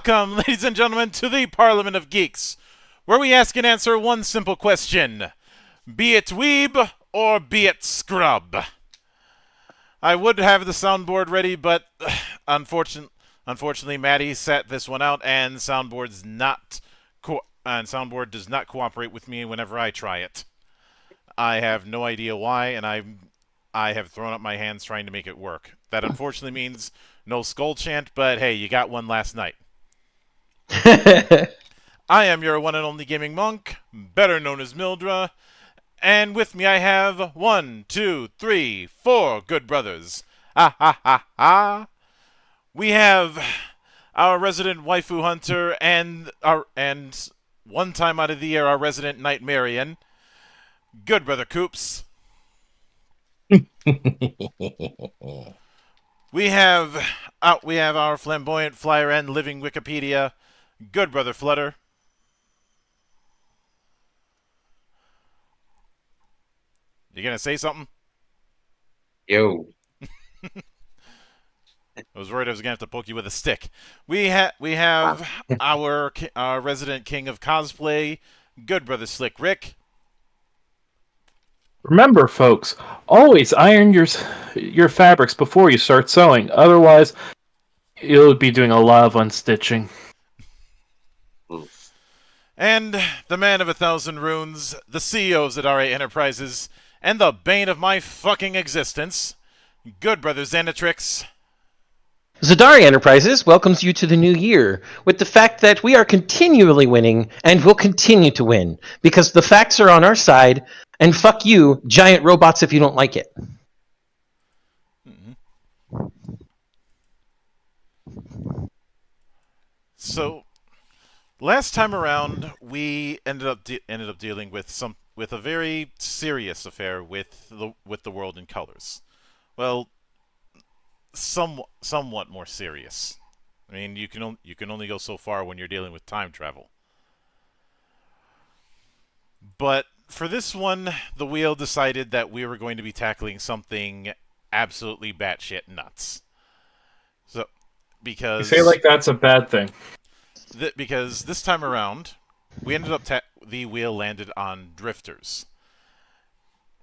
Welcome, ladies and gentlemen, to the Parliament of Geeks, where we ask and answer one simple question. Be it weeb or be it scrub. I would have the soundboard ready, but unfortunately, Maddie sat this one out, and soundboard does not cooperate with me whenever I try it. I have no idea why, and I have thrown up my hands trying to make it work. That unfortunately means no skull chant, but hey, you got one last night. I am your one and only gaming monk, better known as Mildra, and with me I have 1, 2, 3, 4 good brothers. Ha ha ha ha. We have our resident waifu hunter and one time out of the year our resident nightmarian, good brother Coops. We have our flamboyant flyer and living Wikipedia, good brother Flutter. You gonna say something? Yo. I was worried I was gonna have to poke you with a stick. We have our resident king of cosplay, good brother Slick Rick. Remember, folks, always iron your fabrics before you start sewing. Otherwise, you'll be doing a lot of unstitching. And the man of 1,000 runes, the CEOs at RA Enterprises, and the bane of my fucking existence, good brother Xanatrix. Zadari Enterprises welcomes you to the new year with the fact that we are continually winning and will continue to win because the facts are on our side, and fuck you, giant robots, if you don't like it. So, last time around, we ended up dealing with a very serious affair with the world in colors. Well, somewhat more serious. I mean, you can only go so far when you're dealing with time travel. But for this one, the wheel decided that we were going to be tackling something absolutely batshit nuts. So, because You say like that's a bad thing. because this time around, we ended up the wheel landed on drifters.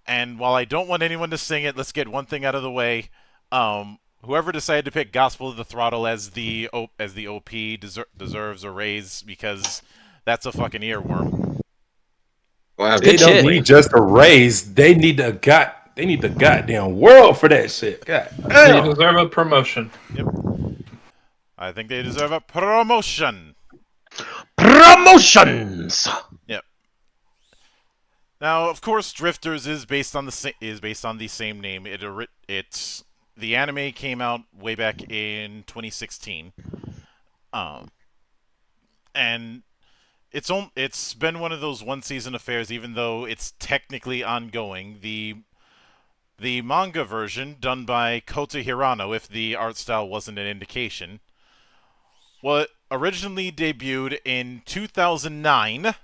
And while I don't want anyone to sing it, let's get one thing out of the way. Whoever decided to pick Gospel of the Throttle as the OP deserves a raise because that's a fucking earworm. Wow, They don't shit. need just a raise. They need the goddamn world for that shit. God They damn. deserve a promotion. Yep. I think they deserve a promotion. Promotions! Yep. Now, of course, Drifters is based on the same name. The anime came out way back in 2016, and it's been one of those one-season affairs, even though it's technically ongoing. The manga version, done by Kota Hirano, if the art style wasn't an indication, originally debuted in 2009.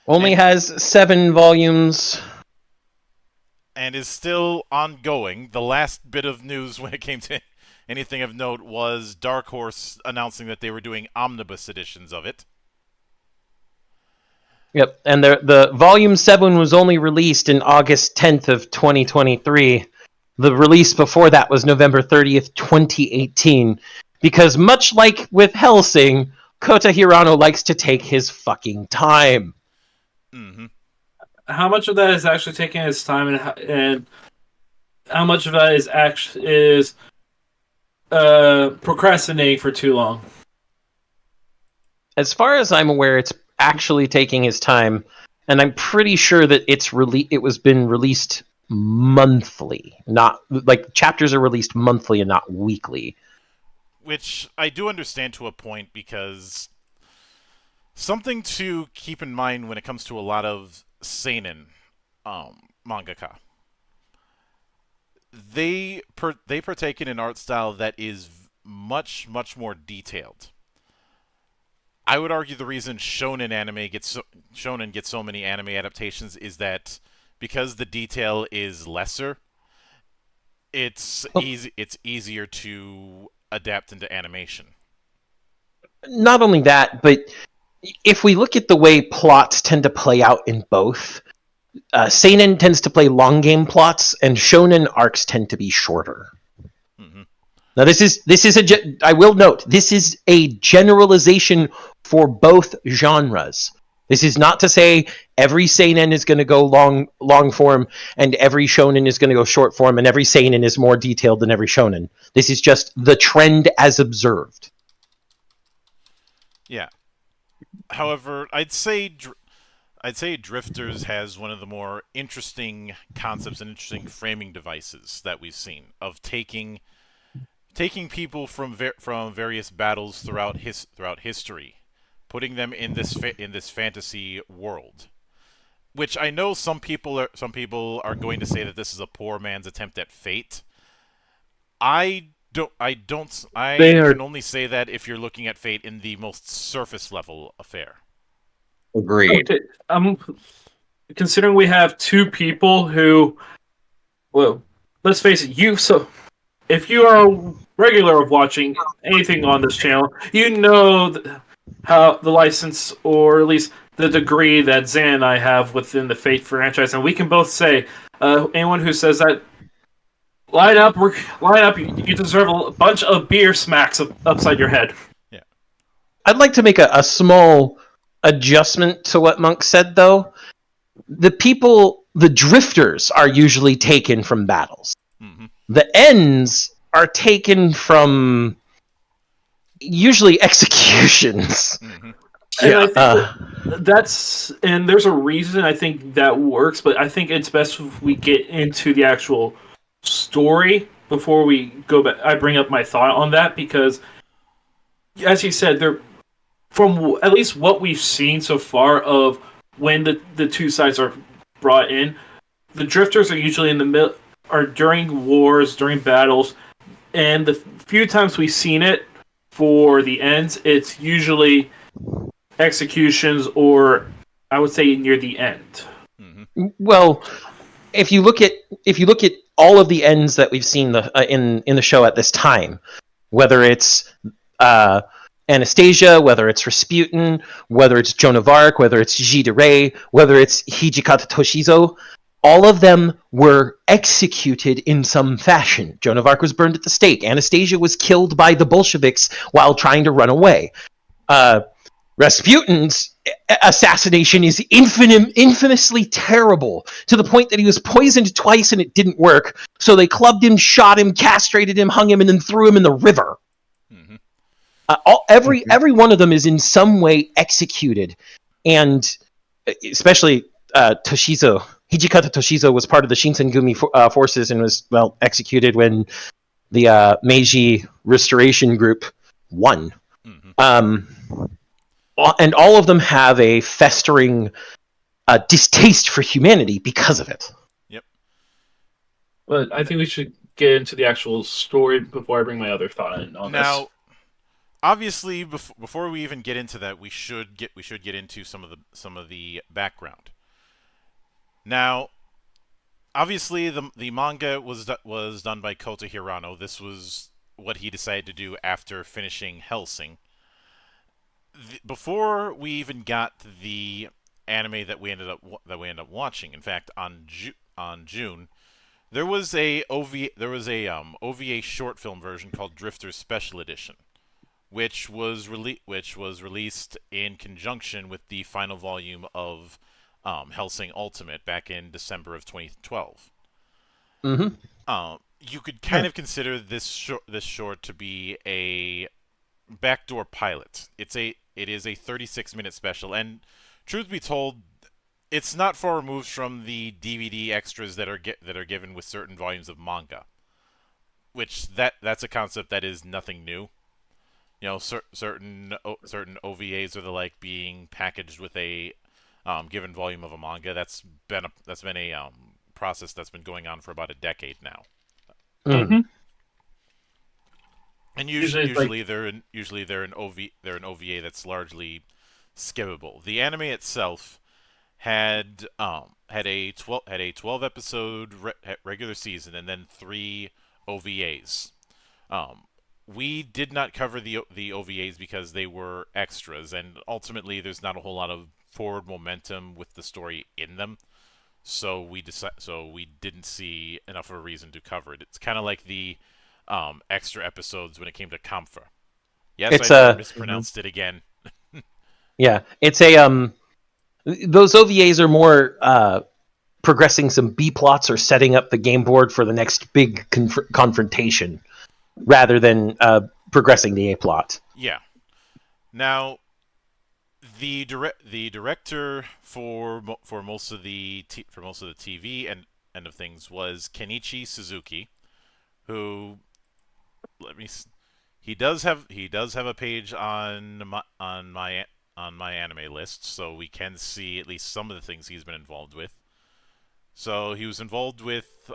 Only has 7 volumes. And is still ongoing. The last bit of news when it came to anything of note was Dark Horse announcing that they were doing omnibus editions of it. Yep, and the volume 7 was only released in August 10th of 2023. The release before that was November 30th, 2018. Because much like with Hellsing, Kota Hirano likes to take his fucking time. Mm-hmm. How much of that is actually taking his time, and how much of that is procrastinating for too long? As far as I'm aware, it's actually taking his time, and I'm pretty sure that it was been released monthly, not like chapters are released monthly and not weekly. Which I do understand to a point, because something to keep in mind when it comes to a lot of seinen mangaka. They partake in an art style that is much more detailed. I would argue the reason shonen gets so many anime adaptations is that because the detail is lesser, it's easier to adapt into animation. not only that, but if we look at the way plots tend to play out in both, seinen tends to play long game plots, and shonen arcs tend to be shorter. Mhm. Now, I will note, this is a generalization for both genres. This is not to say every seinen is going to go long form, and every shonen is going to go short form, and every seinen is more detailed than every shonen. This is just the trend as observed. Yeah. However, I'd say Drifters has one of the more interesting concepts and interesting framing devices that we've seen of taking people from various battles throughout history, putting them in this fantasy world. Which I know some people are going to say that this is a poor man's attempt at Fate. I They are- can only say that if you're looking at Fate in the most surface level affair. Agreed. Okay, considering we have two people who, well, let's face it, if you are a regular of watching anything on this channel, you know how the license, or at least the degree that Zan and I have within the Fate franchise, and we can both say, anyone who says that, line up, you deserve a bunch of beer smacks upside your head. I'd like to make a small adjustment to what Monk said, though. The drifters are usually taken from battles. Mm-hmm. The ends are taken from usually executions. Mm-hmm. And I think and there's a reason I think that works, but I think it's best if we get into the actual story before we go back. I bring up my thought on that because, as you said, from at least what we've seen so far of when the two sides are brought in, the drifters are usually in the middle, are during wars, during battles, and the few times we've seen it for the ends, it's usually executions, or I would say near the end. Mm-hmm. Well, if you look at all of the ends that we've seen in the show at this time, whether it's Anastasia, whether it's Rasputin, whether it's Joan of Arc, whether it's Jidere, whether it's Hijikata Toshizo, all of them were executed in some fashion. Joan of Arc was burned at the stake. Anastasia was killed by the Bolsheviks while trying to run away. Rasputin's assassination is infamously terrible, to the point that he was poisoned twice and it didn't work. So they clubbed him, shot him, castrated him, hung him, and then threw him in the river. Mm-hmm. Every one of them is in some way executed, and especially Toshizo. Hijikata Toshizo was part of the Shinsengumi forces and was, well, executed when the Meiji Restoration Group won. Mm-hmm. And all of them have a festering distaste for humanity because of it. Yep. But I think we should get into the actual story before I bring my other thought in on this. Now, obviously, before we even get into that, we should get into some of the background. Now, obviously, the manga was done by Kota Hirano. This was what he decided to do after finishing Hellsing. Before we even got the anime that we ended up watching, in fact, on June, there was a OVA short film version called Drifters Special Edition, which was released in conjunction with the final volume of Hellsing Ultimate back in December of 2012. Mm-hmm. You could kind of consider this short to be a backdoor pilot. It is a 36-minute special, and truth be told, it's not far removed from the DVD extras that are given with certain volumes of manga. Which that's a concept that is nothing new. You know, certain OVAs are the like being packaged with a given volume of a manga. That's been a process that's been going on for about a decade now. Mm-hmm. And Usually they're an OVA that's largely skippable. The anime itself had a 12 episode regular season and then 3 OVAs. we did not cover the OVAs because they were extras, and ultimately there's not a whole lot of forward momentum with the story in them. So we didn't see enough of a reason to cover it. It's kind of like the extra episodes when it came to Kampfer. Yes, It's I a mispronounced it again. yeah. It's a those OVAs are more progressing some B plots or setting up the game board for the next big confrontation, rather than progressing the A plot. Yeah. Now, the director for most of the TV and end of things was Kenichi Suzuki, who he does have a page on my anime list, so we can see at least some of the things he's been involved with. So he was involved with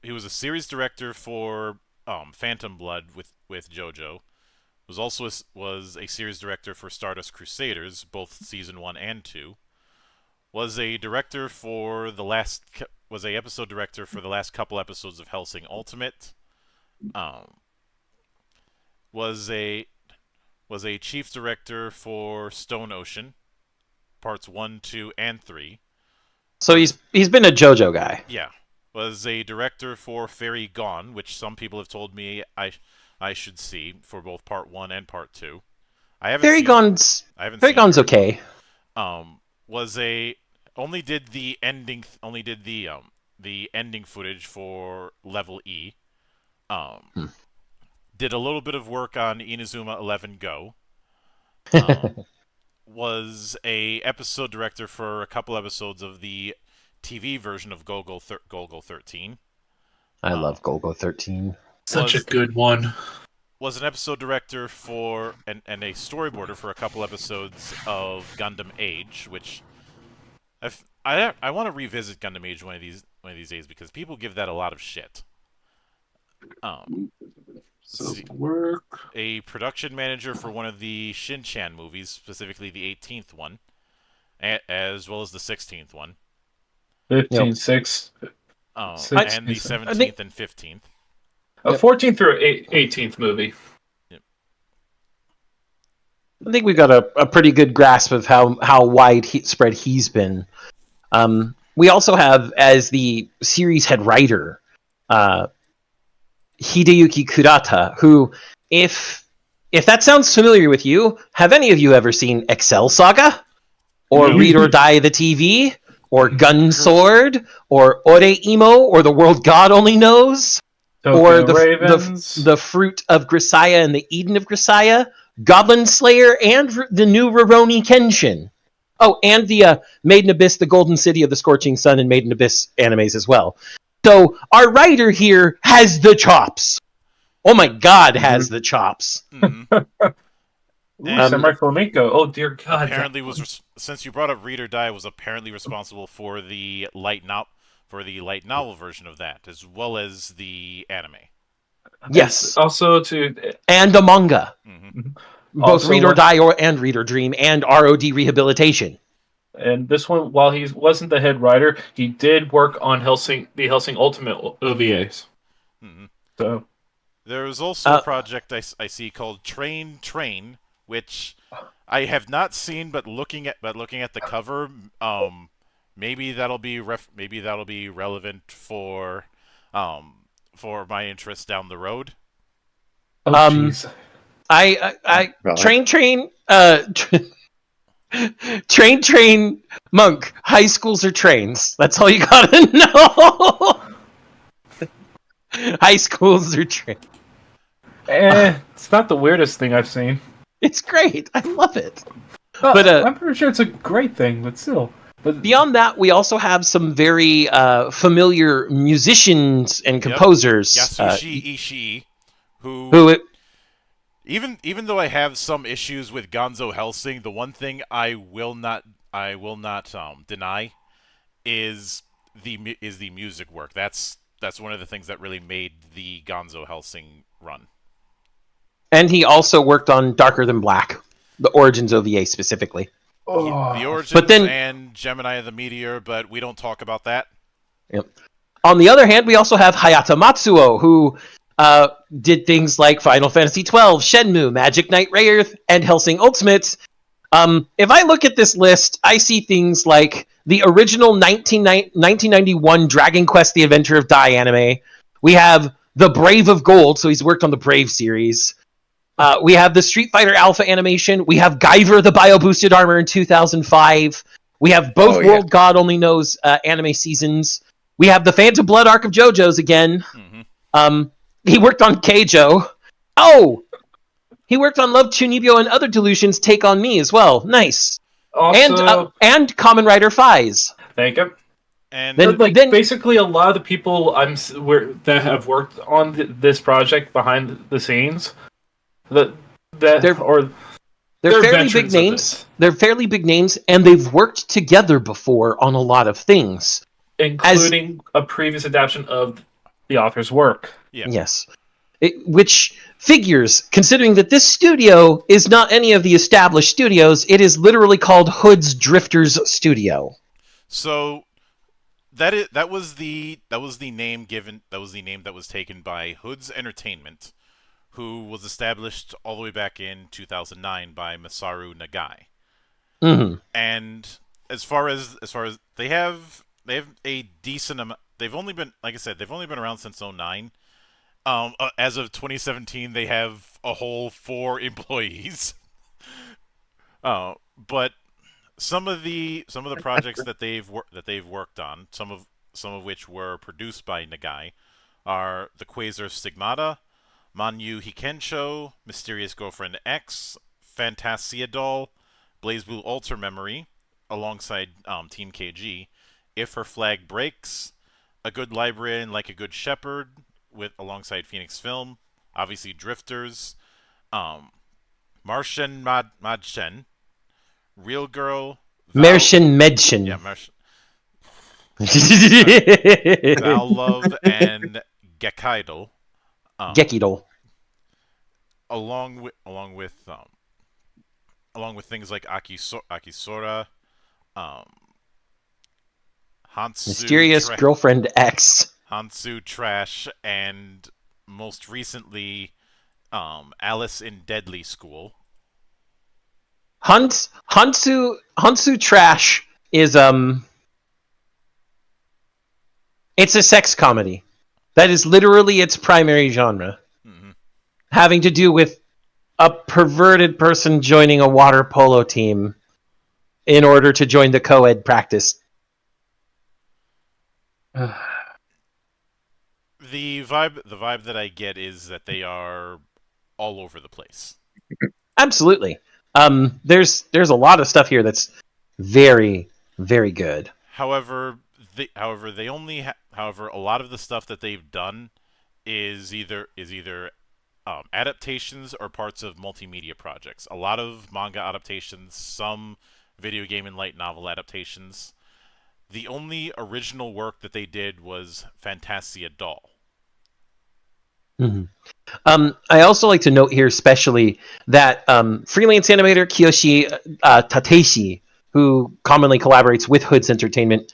he was a series director for Phantom Blood with JoJo. Was a series director for Stardust Crusaders, both season 1 and 2. Was a director for was a episode director for the last couple episodes of Hellsing Ultimate. Was a chief director for Stone Ocean, parts 1, 2, and 3. So he's been a JoJo guy. Yeah. Was a director for Fairy Gone, which some people have told me I should see for both part 1 and part 2. I haven't Fairy seen Gone's Fairy Gone's okay. Only did the ending footage for Level E. Did a little bit of work on Inazuma 11 Go. Was a episode director for a couple episodes of the TV version of Golgo 13. I love Golgo 13. Such a good one. Was an episode director for and a storyboarder for a couple episodes of Gundam Age, which I want to revisit Gundam Age one of these days because people give that a lot of shit. Work. A production manager for one of the Shin-Chan movies, specifically the 18th one, as well as the 16th one. 15, 6. And the 17th and 15th. A 14th through 18th movie. I think we've got a pretty good grasp of how wide spread he's been. We also have, as the series head writer, Hideyuki Kurata, who, if that sounds familiar with you, have any of you ever seen Excel Saga? Or Read or Die the TV? Or Gun Sword? Or Ore-Imo? Or The World God Only Knows? Or the Fruit of Grisaya and the Eden of Grisaya? Goblin Slayer and the new Rurouni Kenshin. Oh, and the Maiden Abyss, the Golden City of the Scorching Sun, and Maiden Abyss animes as well. So our writer here has the chops. Oh my God, has the chops. Samurai Flamenco. Oh dear God. Apparently since you brought up Read or Die, was apparently responsible for the light novel version of that, as well as the anime. Yes. Also and a manga. Mm-hmm. Both Also Read or Die and Read or Dream and ROD Rehabilitation. And this one, while he wasn't the head writer, he did work on the Hellsing Ultimate OVAs. Mm-hmm. So there was also a project I see called Train, which I have not seen, but looking at the cover, maybe that'll be relevant for my interest down the road. oh jeez. I Really? train monk. High schools are trains. That's all you gotta know. High schools are trains. It's not the weirdest thing I've seen. It's great. I love it. But But I'm pretty sure it's a great thing. But still. But beyond that, we also have some very familiar musicians and composers. Yasushi Ishii, who even though I have some issues with Gonzo Helsing, the one thing I will not deny is the music work. That's one of the things that really made the Gonzo Helsing run. and he also worked on Darker Than Black, the Origins OVA specifically. The Origins But then- and Gemini of the Meteor, but we don't talk about that. Yep. On the other hand, we also have Hayata Matsuo, who did things like Final Fantasy XII, Shenmue, Magic Knight Rayearth, and Hellsing Ultimate. If I look at this list, I see things like the original 1991 Dragon Quest: The Adventure of Dai anime. We have the Brave of Gold, so he's worked on the Brave series. We have the Street Fighter Alpha animation. We have Guyver, the bio-boosted armor in 2005. We have both World God Only Knows anime seasons. We have the Phantom Blood arc of JoJo's again. Mm-hmm. He worked on Keijo. Oh! He worked on Love Chunibyo and Other Delusions Take on Me as well. Nice. Also, And Kamen Rider Fies. thank you. And Then- Basically, a lot of the people that have worked on this project behind the scenes, They're they're fairly veterans big of names. this. They're fairly big names, and they've worked together before on a lot of things. including a previous adaptation of the author's work. Yeah. Yes. Which figures, considering that this studio is not any of the established studios, it is literally called Hood's Drifters Studio. So that was the name that was taken by Hood's Entertainment, who was established all the way back in 2009 by Masaru Nagai. Mm-hmm. And as far as they have a decent amount. They've only been, like I said, they've only been around since 2009. As of 2017, they have a whole 4 employees. But some of the projects that they've worked on, some of which were produced by Nagai, are the Quasar Stigmata, Manyu Hikensho, Mysterious Girlfriend X, Fantasia Doll, BlazBlue Ultra Memory, alongside Team KG, If Her Flag Breaks, A Good Librarian Like a Good Shepherd, alongside Phoenix Film, obviously Drifters, Martian Madchen, Real Girl, Mershin Medshin. yeah, Val Love, and Gekidal, Gekidol. along with things like Akisora, Hansu, Mysterious Girlfriend X. Hansu Trash, and most recently, Alice in Deadly School. Hansu Trash is it's a sex comedy. That is literally its primary genre. Mm-hmm. Having to do with a perverted person joining a water polo team in order to join the co-ed practice. The vibe that I get is that they are all over the place. Absolutely. There's a lot of stuff here that's very, very good. However, a lot of the stuff that they've done is either adaptations or parts of multimedia projects. A lot of manga adaptations, some video game and light novel adaptations. The only original work that they did was Fantasia Doll. Mm-hmm. I also like to note here especially that freelance animator Kiyoshi Tateshi, who commonly collaborates with Hood's Entertainment,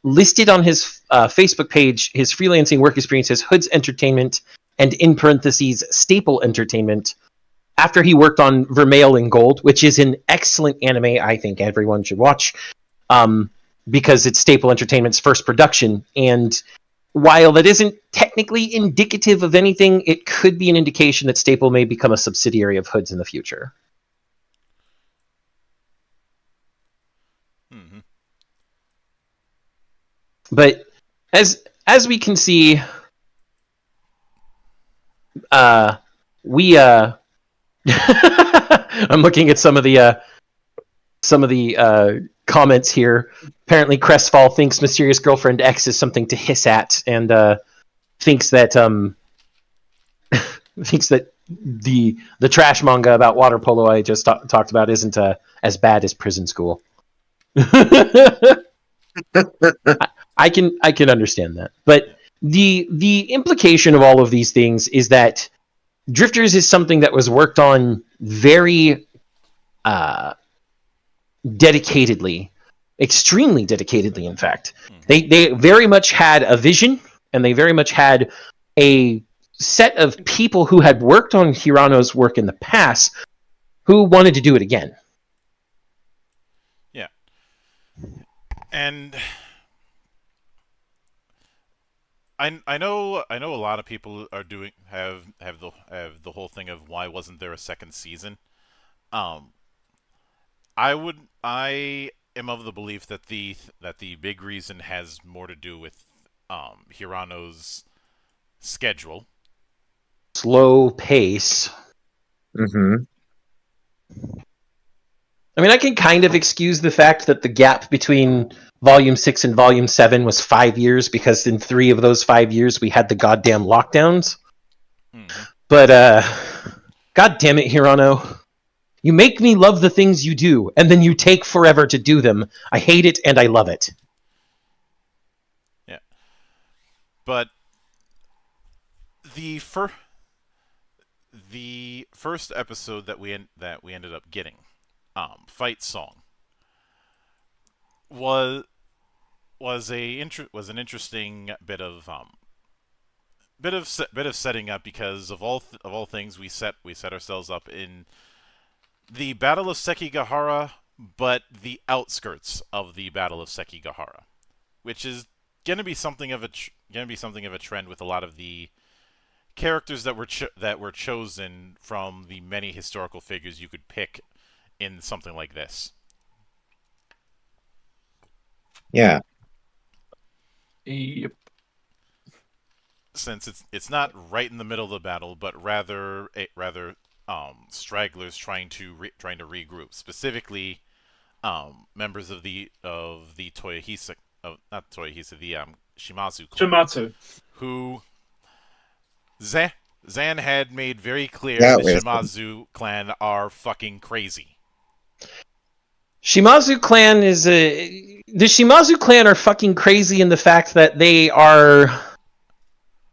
listed on his Facebook page his freelancing work experience as Hood's Entertainment and in parentheses Staple Entertainment after he worked on Vermeil in Gold, which is an excellent anime I think everyone should watch because it's Staple Entertainment's first production. And while that isn't technically indicative of anything, it could be an indication that Staple may become a subsidiary of Hood's in the future. Mm-hmm. But as we can see, I'm looking at some of the comments here. Apparently, Crestfall thinks Mysterious Girlfriend X is something to hiss at, and thinks that the trash manga about water polo I just talked about isn't as bad as Prison School. I can understand that, but the implication of all of these things is that Drifters is something that was worked on very dedicatedly, extremely dedicatedly. In fact, they very much had a vision, and they very much had a set of people who had worked on Hirano's work in the past who wanted to do it again. Yeah. And I know a lot of people are doing have the whole thing of why wasn't there a second season. Um, I am of the belief that the big reason has more to do with Hirano's schedule. Slow pace. Hmm. I mean, I can kind of excuse the fact that the gap between Volume 6 and Volume 7 was 5 years, because in 3 of those 5 years we had the goddamn lockdowns. Mm-hmm. But, god damn it, Hirano. You make me love the things you do, and then you take forever to do them. I hate it, and I love it. Yeah. But the first episode that we ended up getting, Fight Song, was an interesting bit of setting up, because of all things we set ourselves up in the Battle of Sekigahara, but the outskirts of the Battle of Sekigahara, which is gonna be something of a trend with a lot of the characters that were chosen from the many historical figures you could pick in something like this. Yeah. Yep. Since it's not right in the middle of the battle, but rather stragglers trying to regroup, specifically members of the Toyohisa, not Toyohisa, the Shimazu clan, Shimatsu. who Zan had made very clear That the was Shimazu clan are fucking crazy. Shimazu clan is a... The Shimazu clan are fucking crazy in the fact that they are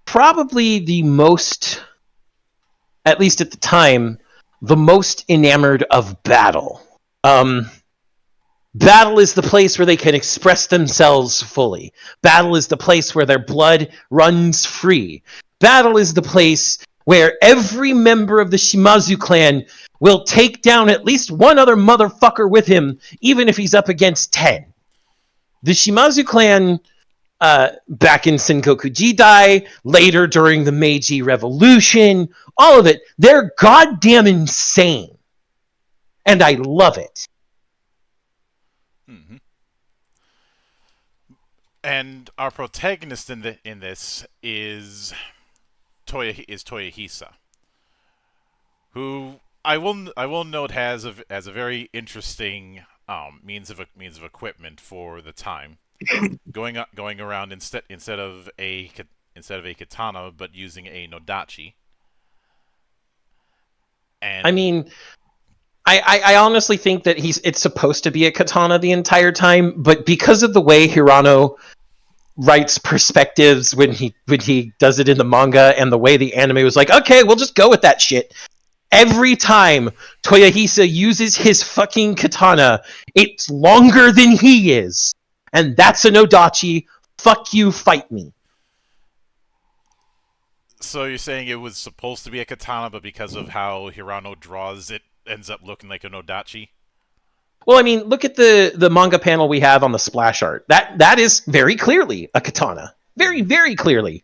probably the most, at least at the time, the most enamored of battle. Battle is the place where they can express themselves fully. Battle is the place where their blood runs free. Battle is the place where every member of the Shimazu clan will take down at least one other motherfucker with him, even if he's up against 10. The Shimazu clan, back in Sengoku Jidai, later during the Meiji Revolution, all of it, they're goddamn insane. And I love it. Mm-hmm. And our protagonist in this is Toyohisa, who I will note has a very interesting means of equipment for the time, going around instead of a katana, but using a nodachi. And I mean, I honestly think that it's supposed to be a katana the entire time, but because of the way Hirano writes perspectives when he does it in the manga, and the way the anime was like, okay, we'll just go with that shit. Every time Toyohisa uses his fucking katana, it's longer than he is. And that's a nodachi. Fuck you, fight me. so you're saying it was supposed to be a katana, but because of how Hirano draws it, ends up looking like a nodachi? Well, I mean, look at the manga panel we have on the splash art. That is very clearly a katana. Very, very clearly.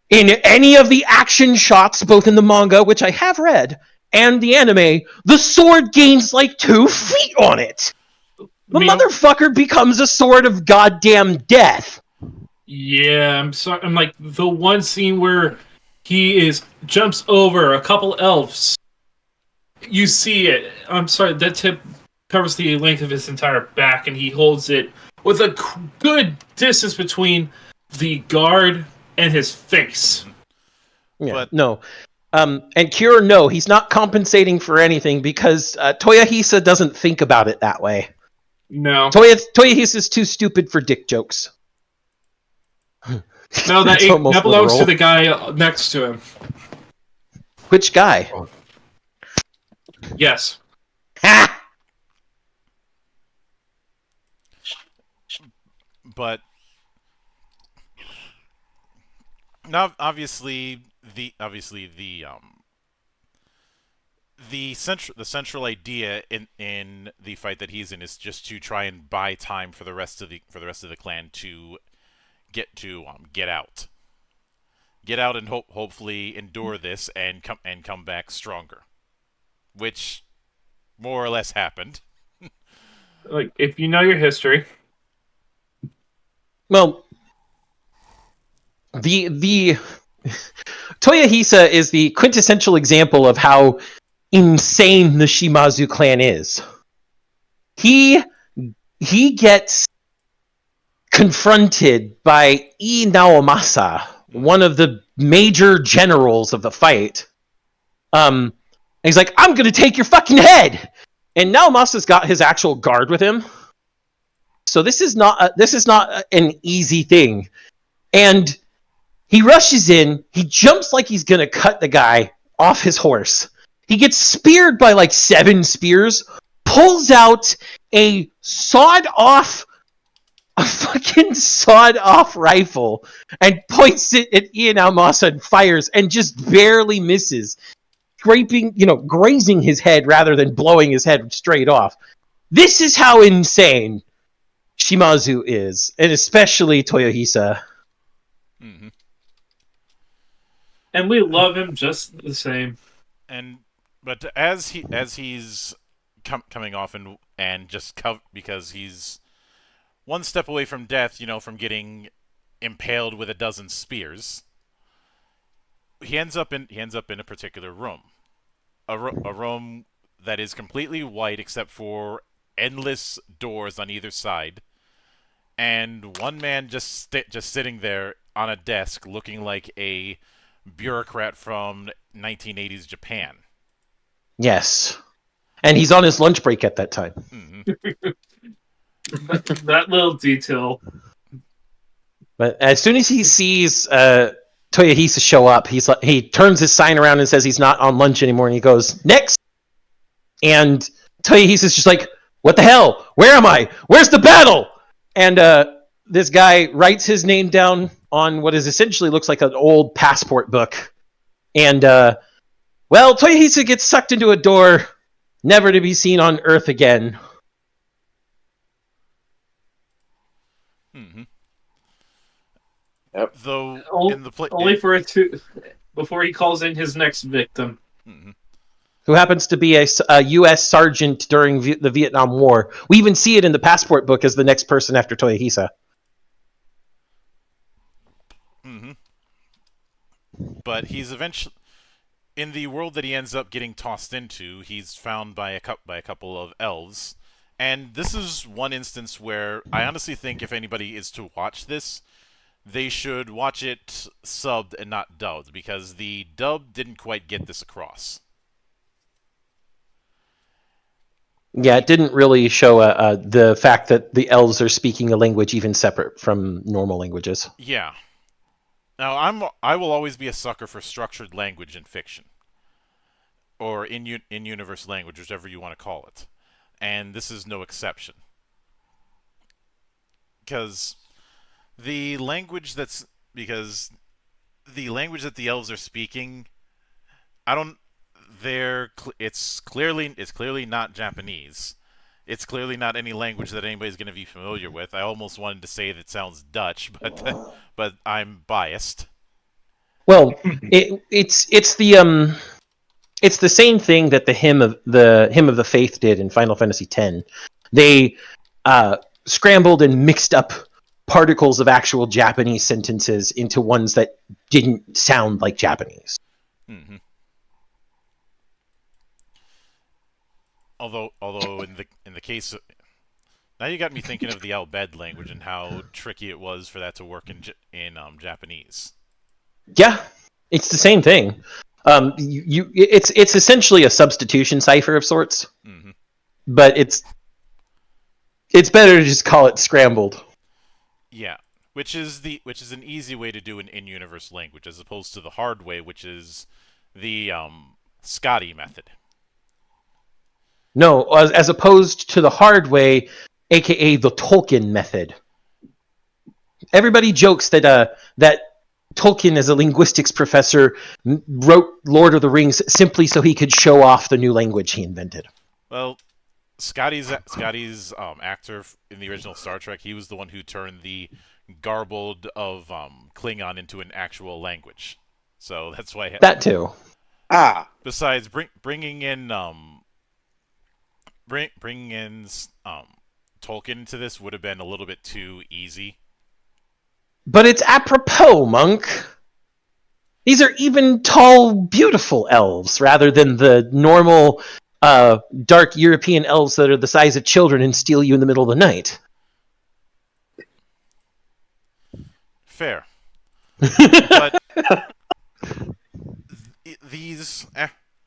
In any of the action shots, both in the manga, which I have read, and the anime, the sword gains like 2 feet on it. The motherfucker becomes a sword of goddamn death. Yeah, I'm sorry. I'm like the one scene where he jumps over a couple elves. You see it. I'm sorry. That tip covers the length of his entire back, and he holds it with a good distance between the guard and his face. Yeah, But- no. And Cure, no, he's not compensating for anything, because Toyohisa doesn't think about it that way. No, Toyohisa's too stupid for dick jokes. no, that It's almost belongs to literal. the guy next to him. Which guy? Yes. Ha! But Now, obviously, the central idea in the fight that he's in is just to try and buy time for the rest of the clan to get out, and hopefully endure this and come back stronger, which more or less happened. Like, if you know your history, Well, the Toyohisa is the quintessential example of how insane the Shimazu clan is. He gets confronted by Ii Naomasa, one of the major generals of the fight. And he's like, "I'm gonna take your fucking head!" And Naomasa's got his actual guard with him. So this is not an easy thing. And he rushes in, he jumps like he's gonna cut the guy off his horse. He gets speared by like 7 spears, pulls out a fucking sawed-off rifle, and points it at Ian Almasa and fires, and just barely misses, grazing his head rather than blowing his head straight off. This is how insane Shimazu is, and especially Toyohisa. Mm-hmm. and we love him just the same. But as he's coming off and just because he's one step away from death, from getting impaled with a dozen spears, he ends up in a particular room, a room that is completely white except for endless doors on either side, and one man just sitting there on a desk looking like a bureaucrat from 1980s Japan. Yes. And he's on his lunch break at that time. Mm-hmm. That little detail. But as soon as he sees Toyohisa show up, he turns his sign around and says he's not on lunch anymore, and he goes, "Next!" And Toyohisa's just like, "What the hell? Where am I? Where's the battle?" And this guy writes his name down on what is essentially looks like an old passport book. And, Toyohisa gets sucked into a door, never to be seen on Earth again. Mm-hmm. Yep. Though Only for it to before he calls in his next victim. Mm-hmm. Who happens to be a U.S. sergeant during the Vietnam War. We even see it in the passport book as the next person after Toyohisa. Mm-hmm. But he's eventually, in the world that he ends up getting tossed into, he's found by a couple of elves. And this is one instance where I honestly think if anybody is to watch this, they should watch it subbed and not dubbed, because the dub didn't quite get this across. Yeah, it didn't really show the fact that the elves are speaking a language even separate from normal languages. Yeah. Now, I will always be a sucker for structured language in fiction, or in-universe language, whichever you want to call it. And this is no exception. Because the language that the elves are speaking, it's clearly not Japanese. It's clearly not any language that anybody's going to be familiar with. I almost wanted to say that sounds Dutch, but I'm biased. Well, it's the same thing that the hymn of the faith did in Final Fantasy X. They scrambled and mixed up particles of actual Japanese sentences into ones that didn't sound like Japanese. Mm-hmm. Although in the case of, now you got me thinking of the Albed language and how tricky it was for that to work in Japanese. Yeah, it's the same thing. It's essentially a substitution cipher of sorts, Mm-hmm. but it's better to just call it scrambled. Yeah, which is an easy way to do an in-universe language, as opposed to the hard way, which is the Scotty method. No, as opposed to the hard way, aka the Tolkien method. Everybody jokes that Tolkien, as a linguistics professor, wrote Lord of the Rings simply so he could show off the new language he invented. Well, Scotty's actor in the original Star Trek, he was the one who turned the garbled of Klingon into an actual language. So that's why. That too. Ah, Besides bringing in bringing in Tolkien into this would have been a little bit too easy. But it's apropos, Monk. These are even tall, beautiful elves, rather than the normal, dark European elves that are the size of children and steal you in the middle of the night. Fair. But these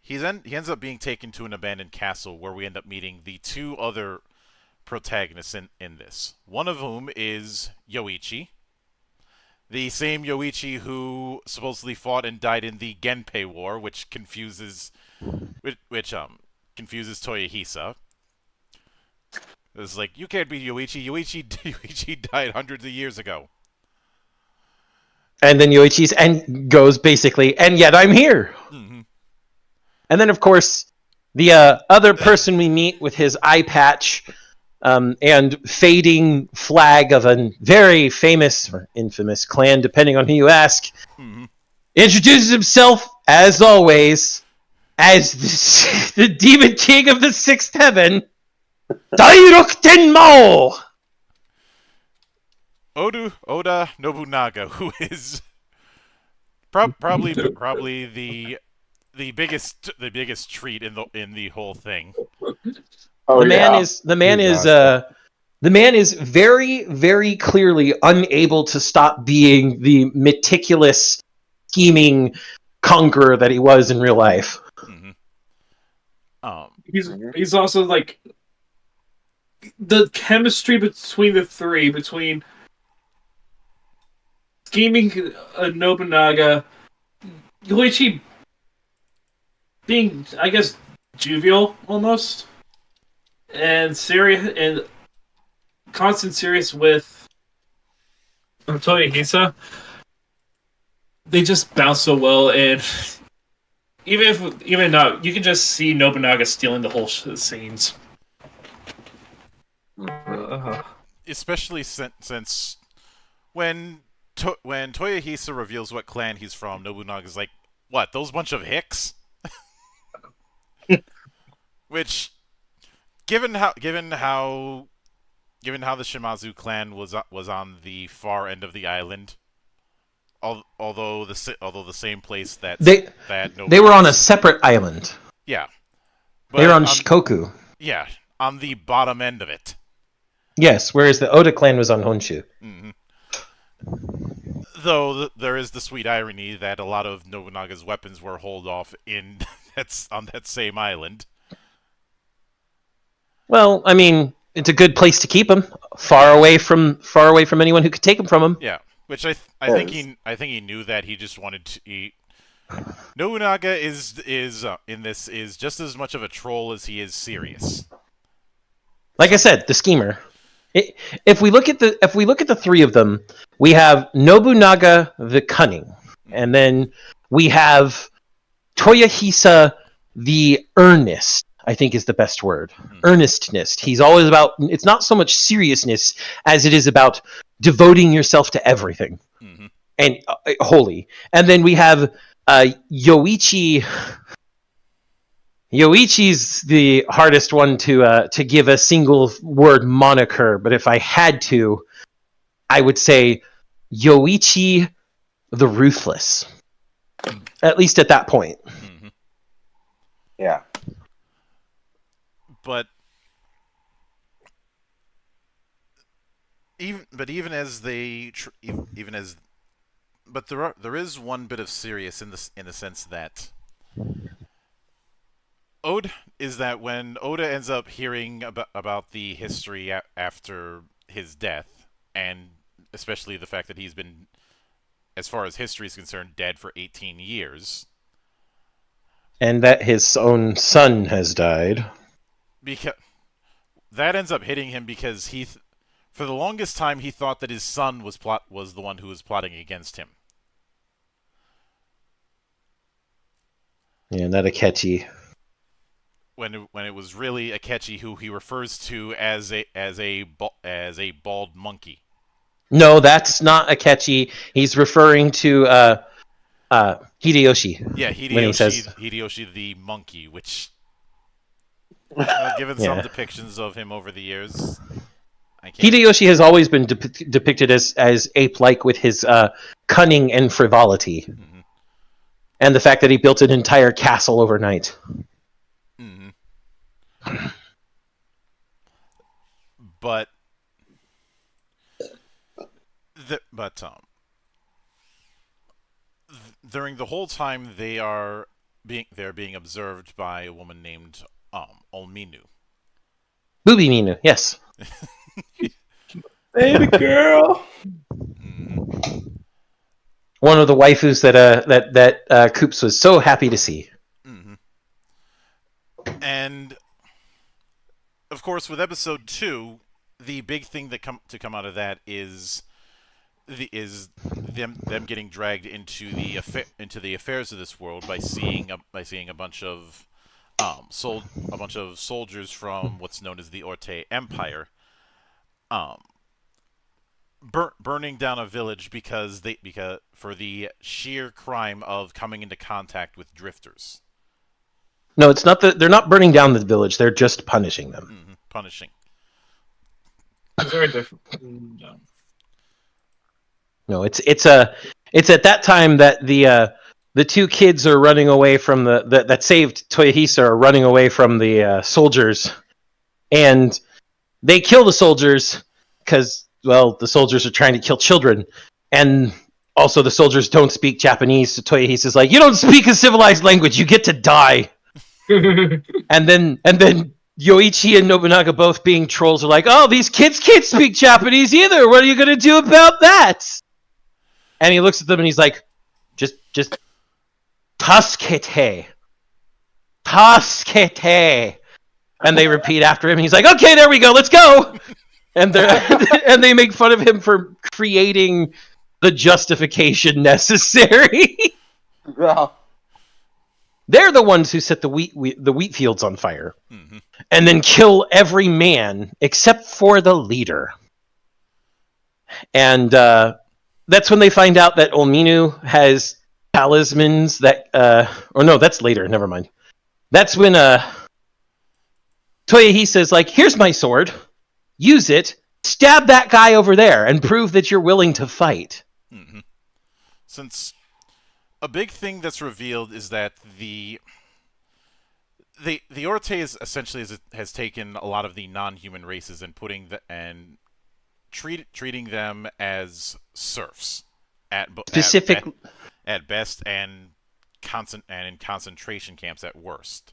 he ends up being taken to an abandoned castle where we end up meeting the two other protagonists in this. One of whom is Yoichi, the same Yoichi who supposedly fought and died in the Genpei War, which confuses Toyohisa. It's like, you can't be Yoichi. Yoichi died hundreds of years ago. And then Yoichi's and goes basically, and yet I'm here. Mm-hmm. And then, of course, the other person we meet with his eye patch and fading flag of a very famous or infamous clan, depending on who you ask, introduces himself, as always, as the Demon King of the Sixth Heaven, Dairuk Tenmao! Oda Nobunaga, who is probably the biggest treat in the whole thing. oh The man is very, very clearly unable to stop being the meticulous, scheming conqueror that he was in real life. Mm-hmm. He's also like the chemistry between the three, between scheming Nobunaga, Yoichi being, I guess, jovial almost, and serious and constant serious with Toyohisa. They just bounce so well, and even now, you can just see Nobunaga stealing the whole scenes. Especially since when Toyohisa reveals what clan he's from, Nobunaga's like, "What? Those bunch of hicks?" Which, given how the Shimazu clan was on the far end of the island, although the same place that they were on a separate island. Yeah, they were on Shikoku. Yeah, on the bottom end of it. Yes, whereas the Oda clan was on Honshu. Mm-hmm. Though there is the sweet irony that a lot of Nobunaga's weapons were holed off on that same island. Well, I mean, it's a good place to keep them, far away from anyone who could take them from him. Yeah, which I think he knew that. He just wanted to. Nobunaga is in this is just as much of a troll as he is serious. Like I said, the schemer. If we look at the three of them, we have Nobunaga the cunning, and then we have Toyohisa the earnest. I think is the best word. Earnestness. He's always about. It's not so much seriousness as it is about devoting yourself to everything and wholly. And then we have Yoichi. Yoichi's the hardest one to give a single word moniker, but if I had to, I would say Yoichi the Ruthless. At least at that point. Mm-hmm. Yeah. But even as there is one bit of serious in the sense that when Oda ends up hearing about the history after his death, and especially the fact that he's been, as far as history is concerned, dead for 18 years. And that his own son has died. Because that ends up hitting him because for the longest time he thought that his son was the one who was plotting against him. Yeah, not Akechi. when it was really Akechi, who he refers to as a bald monkey. No, that's not Akechi. He's referring to Hideyoshi. Yeah, When he says, Hideyoshi the monkey, which given some Yeah. depictions of him over the years, I can't. Hideyoshi has always been depicted as ape-like with his cunning and frivolity, Mhm. and the fact that he built an entire castle overnight. Mhm. But during the whole time they're being observed by a woman named Olminu. Booby Minu, yes. Baby girl. Mhm. One of the waifus that Coops was so happy to see. Mhm. And of course, with episode 2, the big thing that come out of that is them getting dragged into the affairs of this world by seeing a bunch of a bunch of soldiers from what's known as the Orte Empire um burning down a village because for the sheer crime of coming into contact with drifters. No, it's not that they're not burning down the village. They're just punishing them. Punishing. It's very different. No, it's at that time that the two kids are running away from that saved Toyohisa are running away from the soldiers, and they kill the soldiers because the soldiers are trying to kill children, and also the soldiers don't speak Japanese. So Toyohisa's like, "You don't speak a civilized language, you get to die." and then Yoichi and Nobunaga, both being trolls, are like, "Oh, these kids can't speak Japanese either. What are you gonna do about that?" And he looks at them and he's like, just Taskete. Taskete. And they repeat after him, and he's like, "Okay, there we go, let's go." And and they make fun of him for creating the justification necessary. Well, They're the ones who set the wheat fields on fire, Mhm. and then kill every man except for the leader. And that's when they find out that Olminu has talismans that, or no, that's later. Never mind. That's when Toyohisa's like, "Here's my sword. Use it. Stab that guy over there, and prove that you're willing to fight." Mhm. Since a big thing that's revealed is that the Orte essentially has taken a lot of the non-human races and treating them as serfs at best and in concentration camps at worst.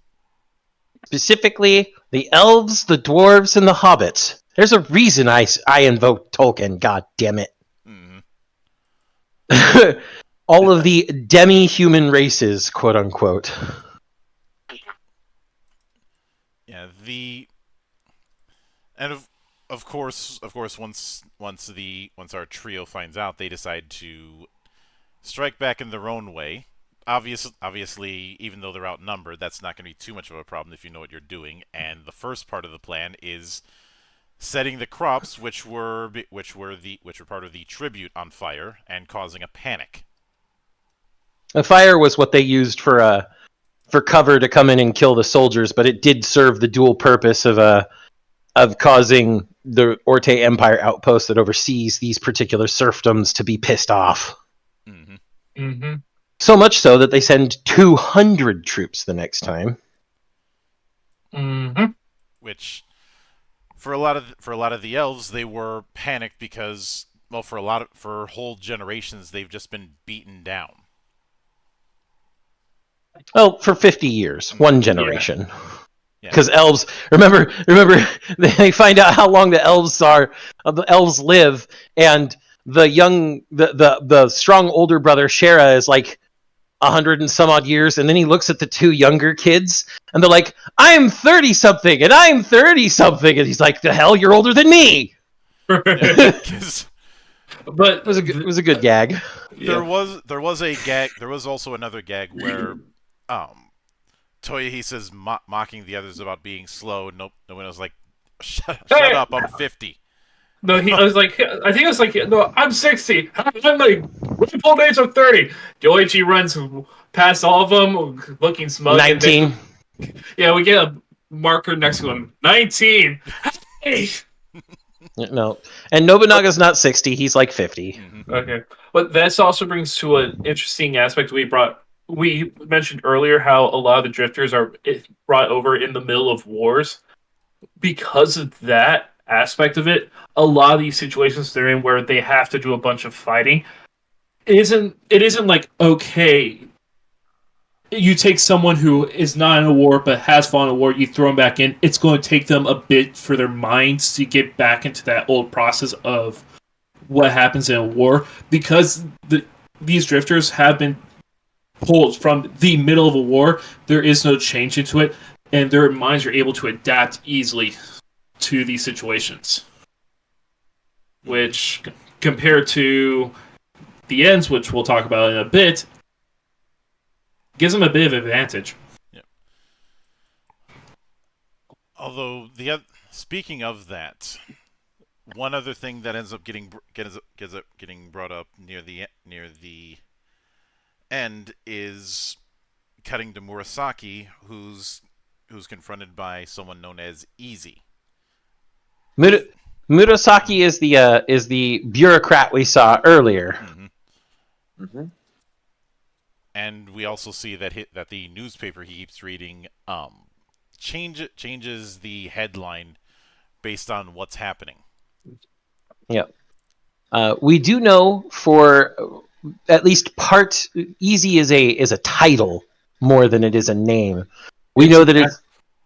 Specifically, the elves, the dwarves, and the hobbits. There's a reason I invoke Tolkien. God damn it! Mhm. All of the demi-human races, quote unquote. Yeah, and of course once our trio finds out, they decide to strike back in their own way. Obviously, even though they're outnumbered, that's not going to be too much of a problem if you know what you're doing. And the first part of the plan is setting the crops, which were part of the tribute, on fire and causing a panic. The fire was what they used for cover to come in and kill the soldiers, but it did serve the dual purpose of causing the Orte Empire outpost that oversees these particular serfdoms to be pissed off. Mm-hmm. Mm-hmm. So much so that they send 200 troops the next time. Mm-hmm. Which, for a lot of the elves, they were panicked because, well, for whole generations, they've just been beaten down. Well, for 50 years, one generation. Yeah. Because elves, remember, they find out how long the elves live, and the strong older brother Shera is like 100 and some odd years, and then he looks at the two younger kids, and they're like, "I'm 30 something, and I'm 30 something," and he's like, "The hell, you're older than me." Yeah, 'cause But It was a good gag. there was a gag. There was also another gag where Toya, he says, mocking the others about being slow. Nope. No one was like, shut Hey! up, I'm 50. No, I was like, I think it was like, no, I'm 60. I'm like, old age of 30. Yoichi runs past all of them, looking smug. 19. And then, we get a marker next to him. 19. Hey! No. And Nobunaga's not 60, he's like 50. Mm-hmm. Okay, but this also brings to an interesting aspect we mentioned earlier how a lot of the drifters are brought over in the middle of wars. Because of that aspect of it, a lot of these situations they're in where they have to do a bunch of fighting, it isn't like, okay, you take someone who is not in a war but has fought in a war, you throw them back in. It's going to take them a bit for their minds to get back into that old process of what happens in a war, because these drifters have been pulled from the middle of a war. There is no change into it, and their minds are able to adapt easily to these situations. Which, compared to the ends, which we'll talk about in a bit, gives them a bit of advantage. Yeah. Although speaking of that, one other thing that ends up getting brought up near the end is cutting to Murasaki, who's confronted by someone known as Easy. Murasaki is the bureaucrat we saw earlier. Mm-hmm. Mm-hmm. And we also see that that the newspaper he keeps reading changes the headline based on what's happening. Yeah. We do know for at least part Easy is a title more than it is a name. We know that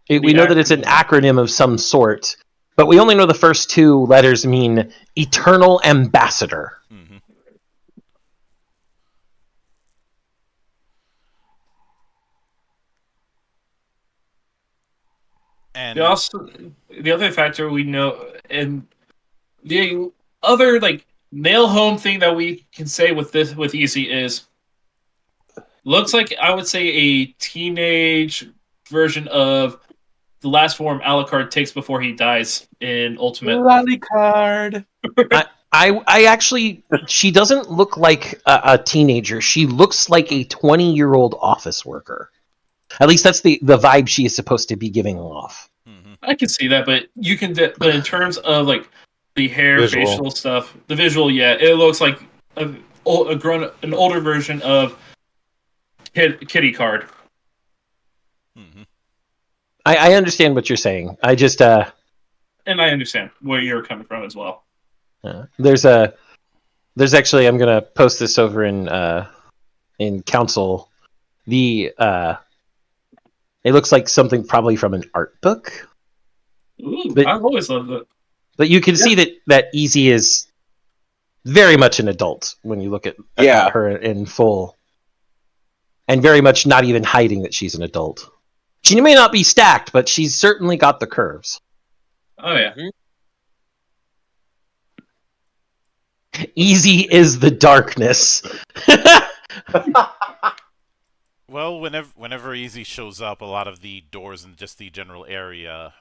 it's an acronym of some sort, but we only know the first two letters mean Eternal Ambassador. Mm-hmm. And the other factor we know, and the other nail home thing that we can say with Easy is, looks like, I would say, a teenage version of the last form Alucard takes before he dies in Ultimate. Lolicard. I actually, she doesn't look like a teenager. She looks like a 20-year-old office worker. At least that's the vibe she is supposed to be giving off. Mm-hmm. I can see that, but but in terms of the hair, Visual. facial stuff, the visual, yeah, it looks like an older version of Kitty Card. Mm-hmm. I understand what you're saying. I just And I understand where you're coming from as well. there's actually, I'm gonna post this over in council. It looks like something probably from an art book. Ooh, But- I've always loved it. But you can see that Easy is very much an adult when you look at Yeah. her in full. And very much not even hiding that she's an adult. She may not be stacked, but she's certainly got the curves. Oh yeah. Easy is the darkness. Well, whenever Easy shows up, a lot of the doors in just the general area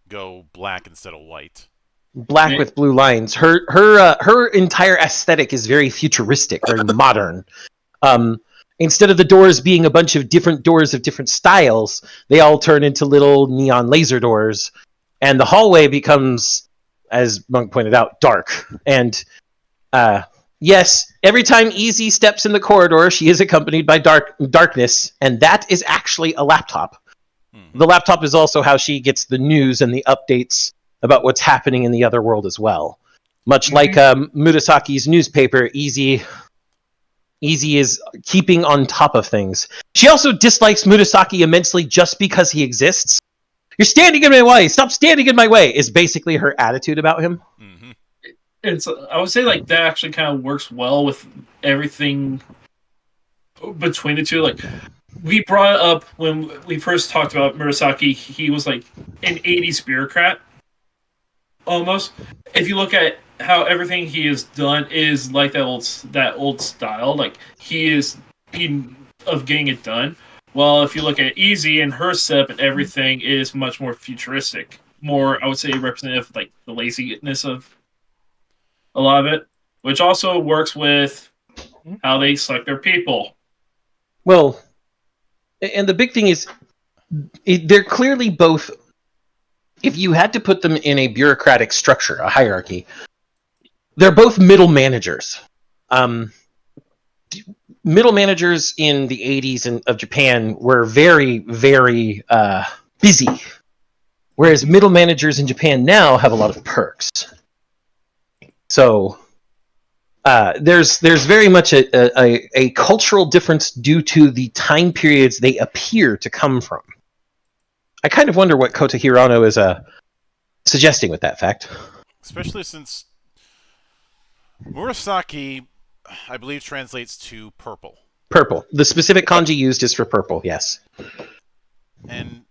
go black instead of white. Black Yeah. with blue lines. Her entire aesthetic is very futuristic, very modern. Instead of the doors being a bunch of different doors of different styles, they all turn into little neon laser doors, and the hallway becomes, as Monk pointed out, dark. And yes, every time Easy steps in the corridor, she is accompanied by darkness, and that is actually a laptop. Mm-hmm. The laptop is also how she gets the news and the updates about what's happening in the other world as well. Much like Murasaki's newspaper, Easy is keeping on top of things. She also dislikes Murasaki immensely just because he exists. You're standing in my way! Stop standing in my way! Is basically her attitude about him. Mm-hmm. I would say that actually kind of works well with everything between the two. We brought it up when we first talked about Murasaki. He was like an 80s bureaucrat, almost. If you look at how everything he has done is like that old style, he is keen of getting it done. Well, if you look at Easy and her setup and everything is much more futuristic. More, I would say, representative of, like, the laziness of a lot of it, which also works with how they select their people. Well, and the big thing is, they're clearly both. If you had to put them in a bureaucratic structure, a hierarchy, they're both middle managers. Middle managers in the 80s of Japan were very, very busy, whereas middle managers in Japan now have a lot of perks. So there's very much a cultural difference due to the time periods they appear to come from. I kind of wonder what Kota Hirano is suggesting with that fact. Especially since Murasaki, I believe, translates to purple. Purple. The specific kanji used is for purple. Yes. And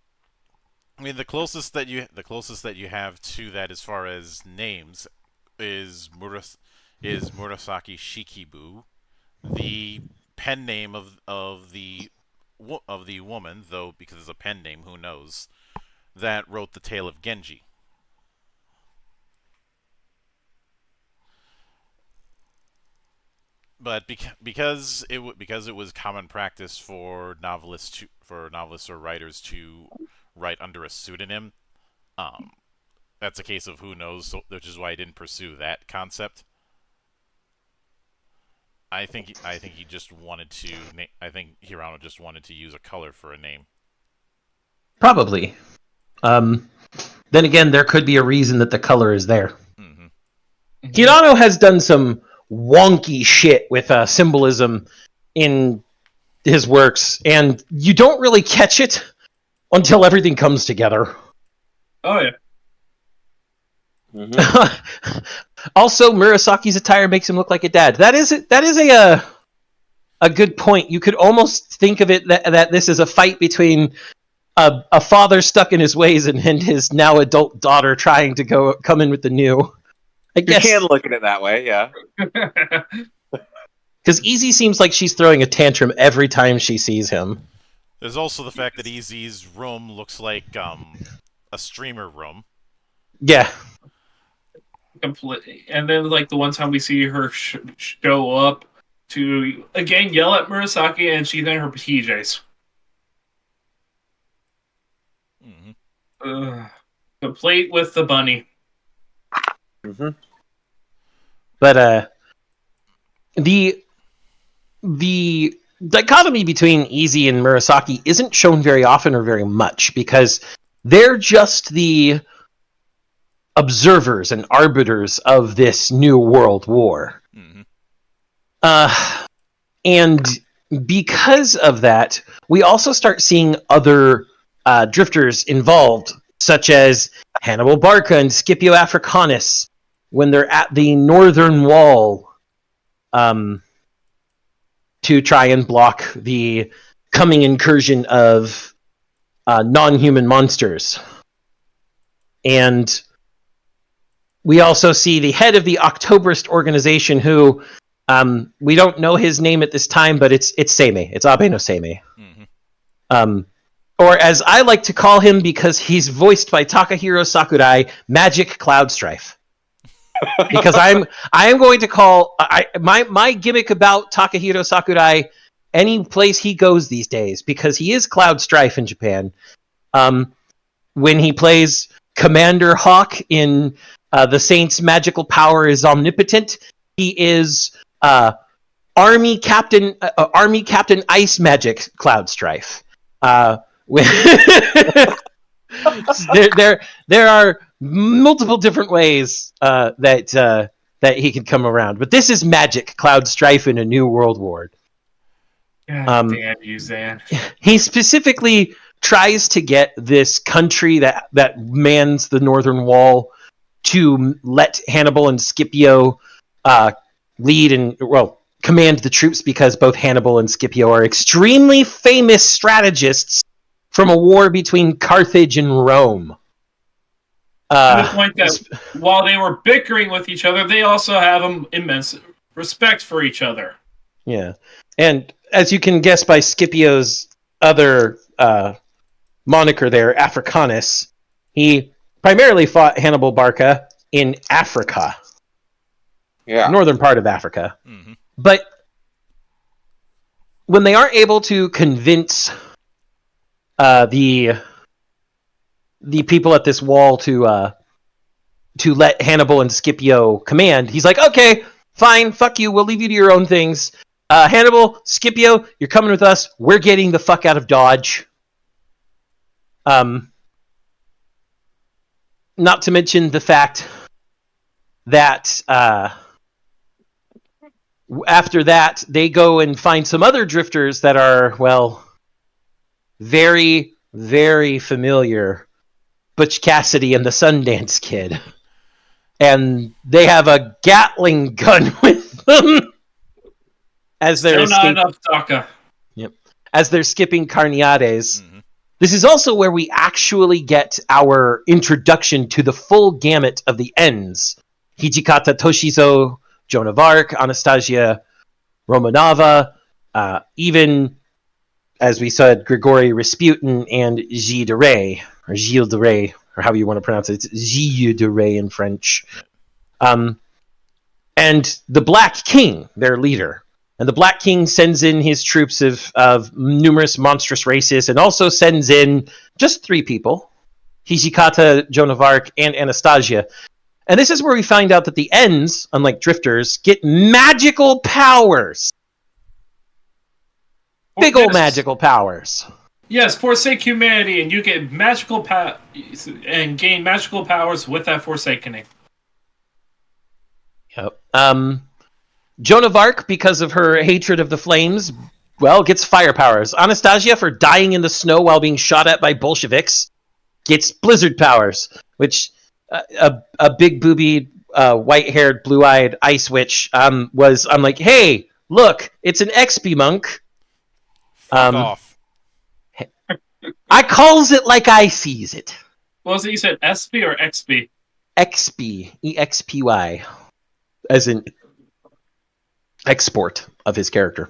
I mean, the closest that you have to that as far as names is Murasaki Shikibu, the pen name of the woman, though because it's a pen name, who knows, that wrote the Tale of Genji. But because it was common practice for novelists or writers to write under a pseudonym, that's a case of who knows, which is why I didn't pursue that concept. I think he just wanted to. I think Hirano just wanted to use a color for a name. Probably. Then again, there could be a reason that the color is there. Mm-hmm. Hirano has done some wonky shit with symbolism in his works, and you don't really catch it until everything comes together. Oh yeah. Mm-hmm. Also, Murasaki's attire makes him look like a dad. That is a good point. You could almost think of it that this is a fight between a father stuck in his ways and his now adult daughter trying to come in with the new. I guess You can look at it that way, yeah. because Easy seems like she's throwing a tantrum every time she sees him. There's also the fact that Easy's room looks like a streamer room. Yeah. Completely. And then, like, the one time we see her show up to again yell at Murasaki, and she's in her PJs. Mm-hmm. Complete with the bunny. Mm-hmm. But the dichotomy between Easy and Murasaki isn't shown very often or very much because they're just the observers and arbiters of this new world war. Mm-hmm. And because of that, we also start seeing other drifters involved, such as Hannibal Barca and Scipio Africanus, when they're at the northern wall to try and block the coming incursion of non-human monsters. And we also see the head of the Octoberist organization, who we don't know his name at this time, but it's Seimei. It's Abe no Seimei. Mm-hmm. Or as I like to call him, because he's voiced by Takahiro Sakurai, Magic Cloud Strife. Because I am going to call my gimmick about Takahiro Sakurai any place he goes these days, because he is Cloud Strife in Japan. When he plays Commander Hawk in The Saint's Magical Power is Omnipotent, he is Army Captain Ice Magic Cloud Strife. There are multiple different ways that he can come around, but this is Magic Cloud Strife in a New World War. God damn you, Zan. He specifically tries to get this country that mans the northern wall to let Hannibal and Scipio lead and command the troops, because both Hannibal and Scipio are extremely famous strategists from a war between Carthage and Rome. To the point that while they were bickering with each other, they also have immense respect for each other. Yeah, and as you can guess by Scipio's other moniker there, Africanus. He primarily fought Hannibal Barca in Africa, Yeah. northern part of Africa. Mm-hmm. But when they aren't able to convince the people at this wall to let Hannibal and Scipio command, he's like, okay, fine, fuck you, we'll leave you to your own things. Hannibal, Scipio, you're coming with us. We're getting the fuck out of Dodge. Not to mention the fact that after that, they go and find some other drifters that are, well, very, very familiar. Butch Cassidy and the Sundance Kid. And they have a Gatling gun with them as they're Still not enough DACA. as they're skipping Carneades. Mm-hmm. This is also where we actually get our introduction to the full gamut of the ends. Hijikata Toshizo, Joan of Arc, Anastasia Romanova, even, as we said, Grigory Rasputin and Gilles de Rais, or Gilles de Rais, or however you want to pronounce it. It's Gilles de Rais in French. And the Black King, their leader. And the Black King sends in his troops of numerous monstrous races and also sends in just 3 people. Hijikata, Joan of Arc, and Anastasia. And this is where we find out that the Ends, unlike drifters, get magical powers. Big old magical powers. Yes, forsake humanity, and you get magical and gain magical powers with that forsakening. Yep. Joan of Arc, because of her hatred of the flames, well, gets fire powers. Anastasia, for dying in the snow while being shot at by Bolsheviks, gets blizzard powers, which a big booby, white-haired, blue-eyed ice witch I'm like, hey, look, it's an XP monk. Fuck off. I calls it like I sees it. What was it you said, SB or XB? XP, EXPY, as in export of his character.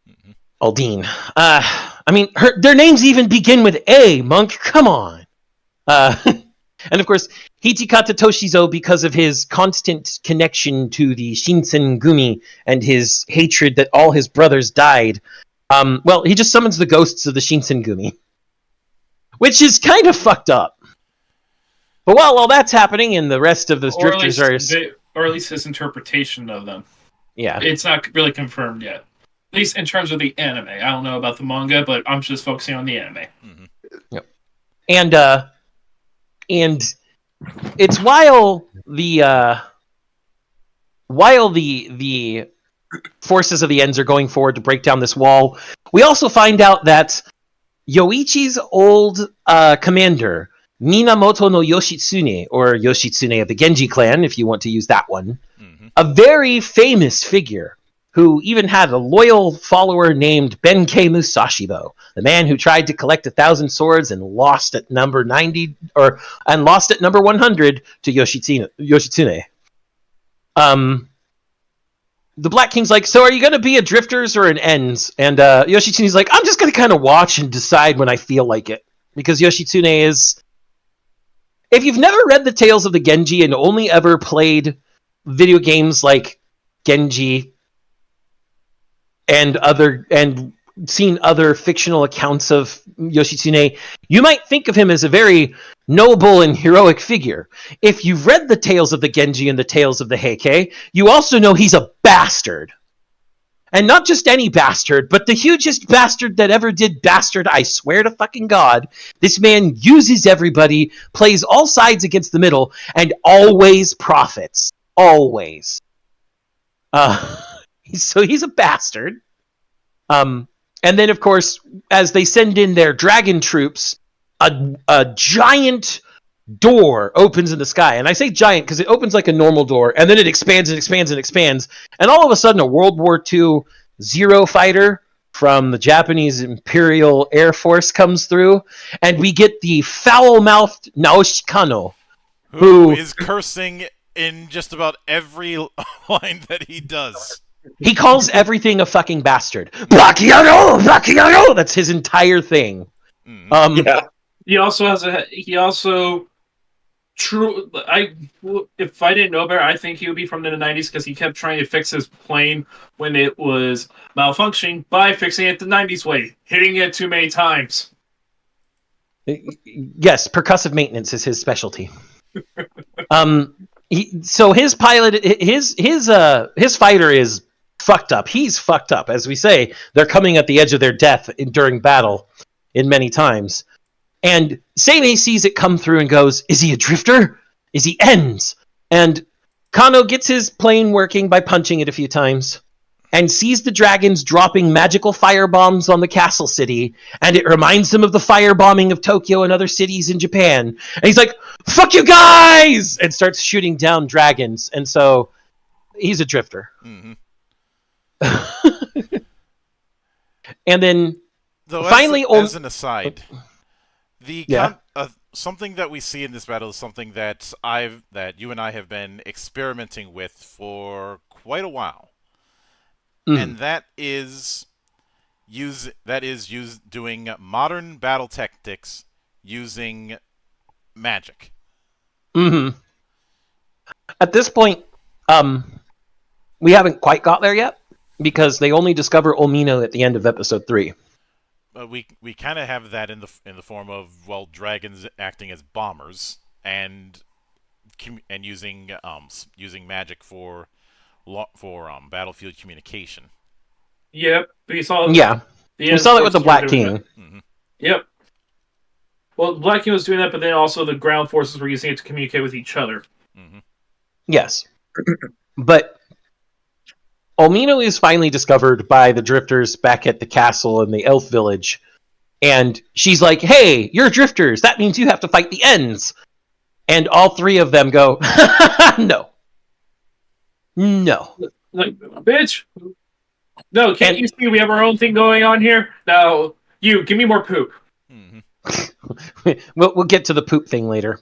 Mm-hmm. Aldine. I mean, their names even begin with A, monk. Come on. And of course, Hijikata Toshizo, because of his constant connection to the Shinsengumi and his hatred that all his brothers died, well, he just summons the ghosts of the Shinsengumi, which is kind of fucked up. But while all that's happening, and the rest of those drifters are... or at least his interpretation of them. Yeah. It's not really confirmed yet. At least in terms of the anime. I don't know about the manga, but I'm just focusing on the anime. Mm-hmm. Yep. And it's while the forces of the Ends are going forward to break down this wall, we also find out that Yoichi's old commander, Minamoto no Yoshitsune, or Yoshitsune of the Genji clan, if you want to use that one, Mm-hmm. a very famous figure who even had a loyal follower named Benkei Musashibo, the man who tried to collect 1,000 swords and lost at number 90, and lost at number 100 to Yoshitsune. The Black King's like, so are you going to be a drifters or an ends? And Yoshitsune's like, I'm just going to kind of watch and decide when I feel like it. Because Yoshitsune is... If you've never read the Tales of the Genji and only ever played video games like Genji and seen other fictional accounts of Yoshitsune, you might think of him as a very noble and heroic figure. If you've read the Tales of the Genji and the Tales of the Heike, you also know he's a bastard. And not just any bastard, but the hugest bastard that ever did bastard, I swear to fucking God. This man uses everybody, plays all sides against the middle, and always profits. Always. So he's a bastard. And then, of course, as they send in their dragon troops, a giant door opens in the sky. And I say giant because it opens like a normal door, and then it expands and expands and expands. And all of a sudden, a World War II Zero fighter from the Japanese Imperial Air Force comes through, and we get the foul-mouthed Naoshikano, Who is cursing in just about every line that he does. He calls everything a fucking bastard. Blackiano, Blackiano. That's his entire thing. Yeah. He also true. If I didn't know better, I think he would be from the 90s because he kept trying to fix his plane when it was malfunctioning by fixing it the 90s way, hitting it too many times. Yes, percussive maintenance is his specialty. So his pilot, his fighter is fucked up. He's fucked up, as we say. They're coming at the edge of their death during battle, in many times. And Seimei sees it come through and goes, "Is he a drifter? Is he ends?" And Kano gets his plane working by punching it a few times, and sees the dragons dropping magical fire bombs on the castle city, and it reminds him of the firebombing of Tokyo and other cities in Japan. And he's like, "Fuck you guys!" and starts shooting down dragons. And so he's a drifter. Mm-hmm. And then Though, finally, as an aside, Yeah. something that we see in this battle is something that you and I have been experimenting with for quite a while. And that is doing modern battle tactics using magic. Mm-hmm. At this point, we haven't quite got there yet because they only discover Olmino at the end of episode 3. We kind of have that in the form of dragons acting as bombers and using magic for battlefield communication. Yep, we saw. Yeah, we saw that with the Black King. Mm-hmm. Yep. Well, Black King was doing that, but then also the ground forces were using it to communicate with each other. Mm-hmm. Yes, but Olmino is finally discovered by the drifters back at the castle in the elf village, and she's like, "Hey, you're drifters. That means you have to fight the ends." And all three of them go, "No, no." Like, bitch. No, can't you see we have our own thing going on here? Now, you give me more poop. Mm-hmm. we'll get to the poop thing later.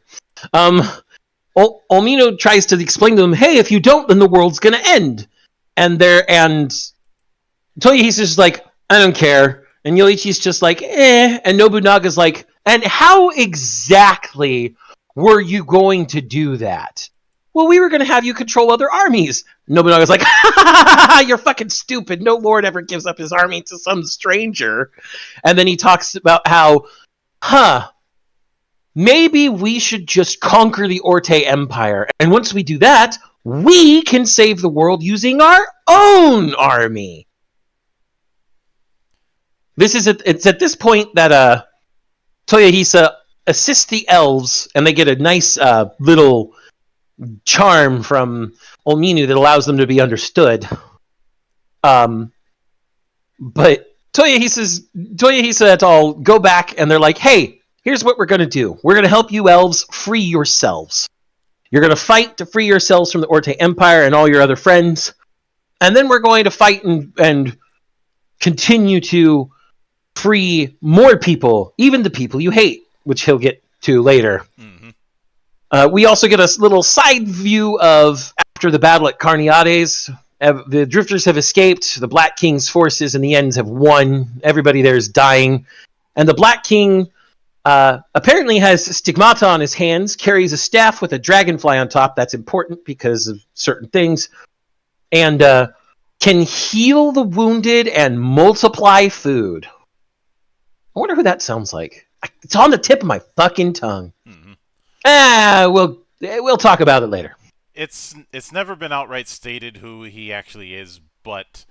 Olmino tries to explain to them, "Hey, if you don't, then the world's gonna end." And Toyohisa's just like, "I don't care." And Yoichi's just like, "Eh." And Nobunaga's like, "And how exactly were you going to do that?" "Well, we were going to have you control other armies." Nobunaga's like, "You're fucking stupid. No lord ever gives up his army to some stranger." And then he talks about how, maybe we should just conquer the Orte Empire. And once we do that, we can save the world using our own army. It's at this point that Toyohisa assists the elves, and they get a nice little charm from Olminu that allows them to be understood. But Toyohisa et al. Go back, and they're like, "Hey, here's what we're going to do. We're going to help you elves free yourselves. You're going to fight to free yourselves from the Orte Empire and all your other friends. And then we're going to fight and continue to free more people, even the people you hate," which he'll get to later. Mm-hmm. We also get a little side view of after the battle at Carniades. The drifters have escaped. The Black King's forces in the ends have won. Everybody there is dying. And the Black King apparently has stigmata on his hands, carries a staff with a dragonfly on top. That's important because of certain things. And can heal the wounded and multiply food. I wonder who that sounds like. It's on the tip of my fucking tongue. Mm-hmm. We'll talk about it later. It's never been outright stated who he actually is, but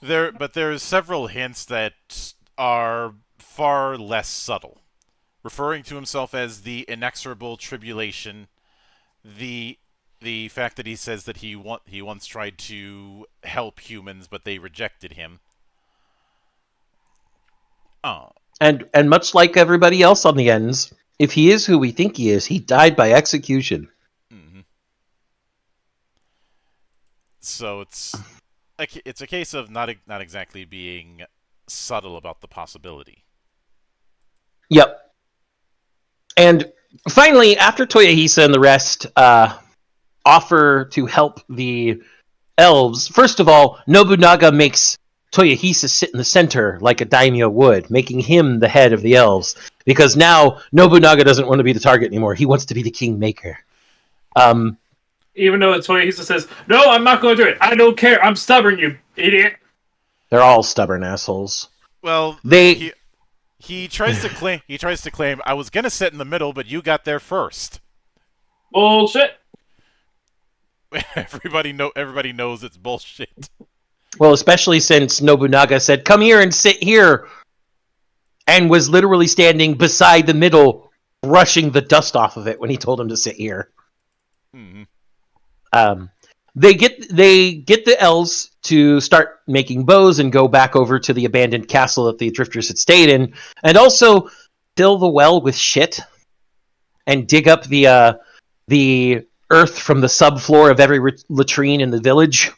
there's several hints that are far less subtle, referring to himself as the inexorable tribulation, the fact that he says that he once tried to help humans but they rejected him. Oh. And much like everybody else on the ends, if he is who we think he is, he died by execution. Mm-hmm. So it's a case of not exactly being subtle about the possibility. Yep. And finally, after Toyohisa and the rest offer to help the elves. First of all, Nobunaga makes Toyohisa sit in the center like a daimyo would, making him the head of the elves. Because now Nobunaga doesn't want to be the target anymore. He wants to be the kingmaker. Even though Toyohisa says, "No, I'm not going to do it. I don't care. I'm stubborn, you idiot." They're all stubborn assholes. Well, They he tries to claim. He tries to claim I was gonna sit in the middle, but you got there first. Bullshit. Everybody knows it's bullshit. Well, especially since Nobunaga said, "Come here and sit here," and was literally standing beside the middle, brushing the dust off of it when he told him to sit here. Mm-hmm. They get the elves to start making bows and go back over to the abandoned castle that the drifters had stayed in, and also fill the well with shit and dig up the earth from the subfloor of every latrine in the village,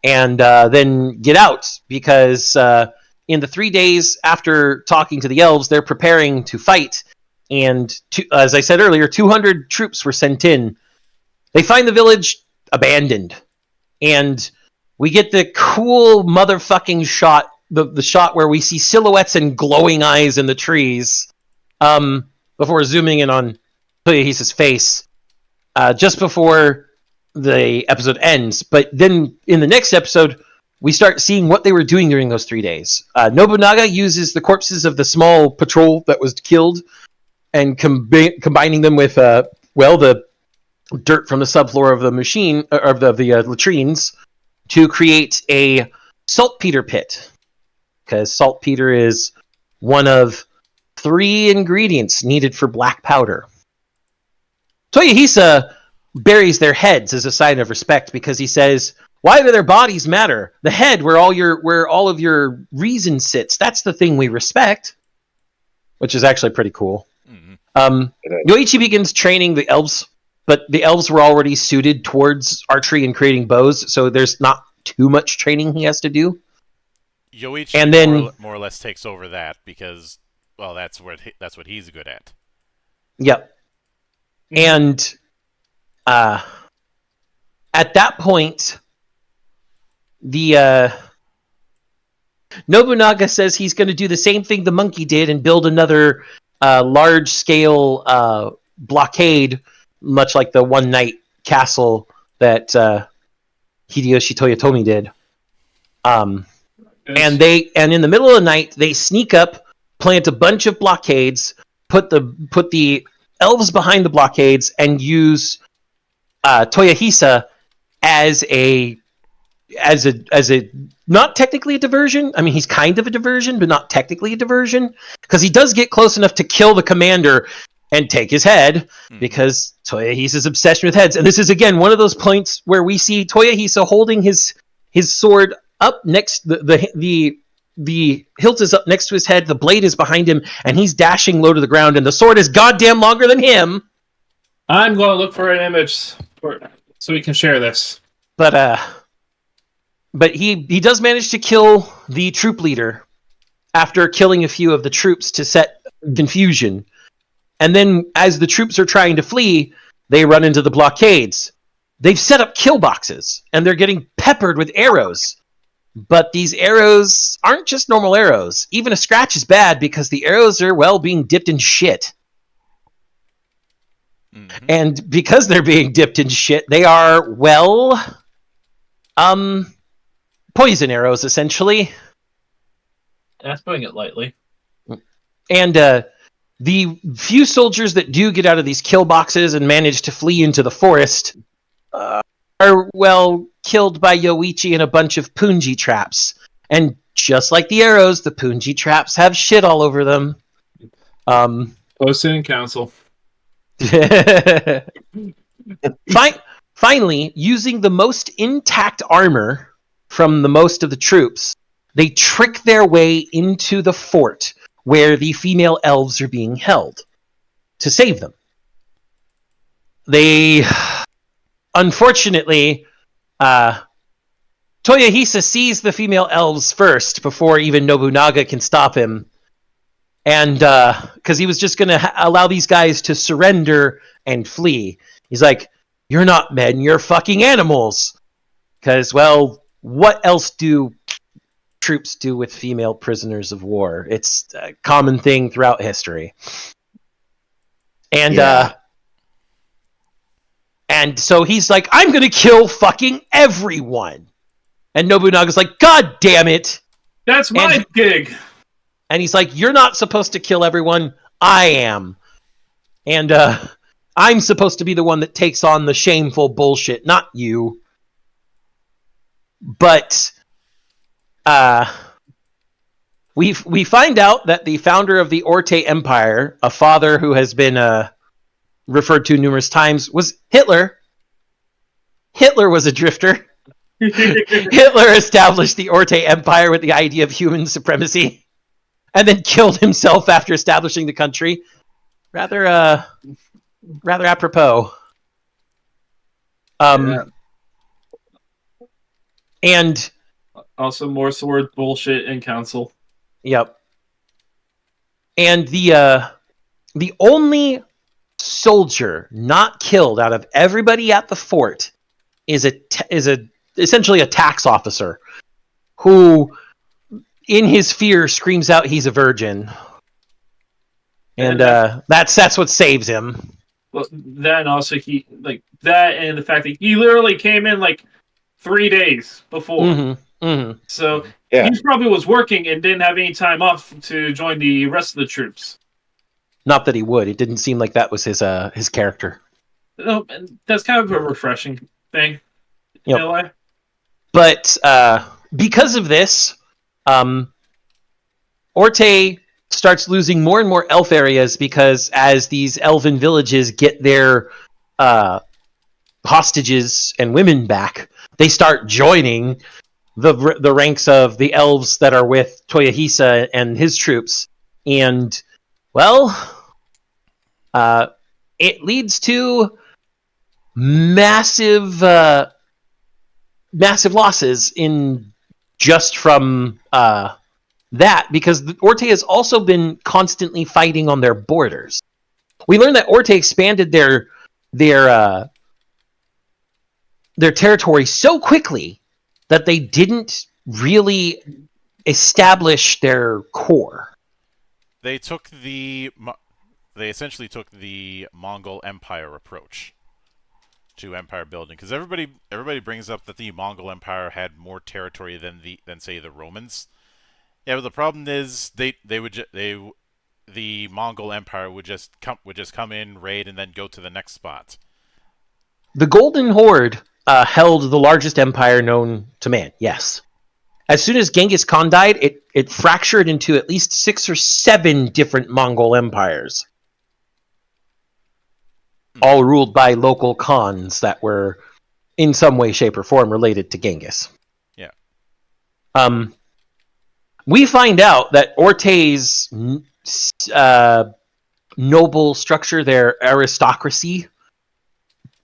and then get out because in the 3 days after talking to the elves, they're preparing to fight. And as I said earlier, 200 troops were sent in. They find the village abandoned, and we get the cool motherfucking shot, the shot where we see silhouettes and glowing eyes in the trees, before zooming in on Toyohisa's face, just before the episode ends. But then in the next episode, we start seeing what they were doing during those 3 days. Nobunaga uses the corpses of the small patrol that was killed and combining them with, the dirt from the subfloor of the machine, of the latrines, to create a saltpeter pit. Because saltpeter is one of 3 ingredients needed for black powder. Toyohisa buries their heads as a sign of respect because he says, "Why do their bodies matter? The head, where all of your reason sits, that's the thing we respect." Which is actually pretty cool. Mm-hmm. Yoichi begins training the elves, but the elves were already suited towards archery and creating bows, so there's not too much training he has to do. Yoichi And then more or less takes over that because, well, that's what he's good at. Yep. And at that point, the Nobunaga says he's going to do the same thing the monkey did and build another large-scale blockade, much like the one-night castle that Hideyoshi Toyotomi did. And in the middle of the night, they sneak up, plant a bunch of blockades, put the elves behind the blockades, and use Toyohisa as a not technically a diversion. I mean, he's kind of a diversion, but not technically a diversion, because he does get close enough to kill the commander and take his head, because Toyohisa's obsession with heads. And this is again one of those points where we see Toyohisa holding his sword up next, the hilt is up next to his head, the blade is behind him, and he's dashing low to the ground, and the sword is goddamn longer than him. I'm going to look for an image so we can share this. But he does manage to kill the troop leader after killing a few of the troops to set confusion. And then as the troops are trying to flee, they run into the blockades. They've set up kill boxes, and they're getting peppered with arrows. But these arrows aren't just normal arrows. Even a scratch is bad because the arrows are, well, being dipped in shit. Mm-hmm. And because they're being dipped in shit, they are, well, poison arrows, essentially. That's putting it lightly. And the few soldiers that do get out of these kill boxes and manage to flee into the forest are, well, killed by Yoichi and a bunch of punji traps. And just like the arrows, the punji traps have shit all over them. Posted in council. Finally, using the most intact armor from the most of the troops, they trick their way into the fort where the female elves are being held to save them. They, unfortunately, Toyohisa sees the female elves first before even Nobunaga can stop him. And because he was just going to allow these guys to surrender and flee. He's like, "You're not men, you're fucking animals." Because, well, what else do troops do with female prisoners of war? It's a common thing throughout history. And Yeah. and so he's like, I'm gonna kill fucking everyone. And Nobunaga's like, God damn it. That's my gig. And he's like, you're not supposed to kill everyone. I am. And I'm supposed to be the one that takes on the shameful bullshit, not you. But we find out that the founder of the Orte Empire, a father who has been referred to numerous times, was Hitler. Hitler was a drifter. Hitler established the Orte Empire with the idea of human supremacy, and then killed himself after establishing the country. Rather apropos. Yeah. And Also, more sword bullshit in council. yep. And the only soldier not killed out of everybody at the fort is essentially a tax officer who, in his fear, screams out he's a virgin. And that's what saves him. Well, that and also that and the fact that he literally came in 3 days before. Mm-hmm. Mm-hmm. So Yeah. he probably was working and didn't have any time off to join the rest of the troops. Not that he would. It didn't seem like that was his character. No, and that's kind of a refreshing thing. Yep. In a way. But because of this, Orte starts losing more and more elf areas because as these elven villages get their hostages and women back, they start joining the ranks of the elves that are with Toyohisa and his troops. And, well, it leads to massive losses in just from that, because Orte has also been constantly fighting on their borders. We learned that Orte expanded their territory so quickly that they didn't really establish their core. They essentially took the Mongol Empire approach to empire building, because everybody brings up that the Mongol Empire had more territory than say the Romans. Yeah, but the problem is the Mongol Empire would just come in, raid, and then go to the next spot. The Golden Horde held the largest empire known to man, yes. As soon as Genghis Khan died, it fractured into at least 6 or 7 different Mongol empires, all ruled by local khans that were in some way, shape, or form related to Genghis. Yeah. We find out that Orte's noble structure, their aristocracy,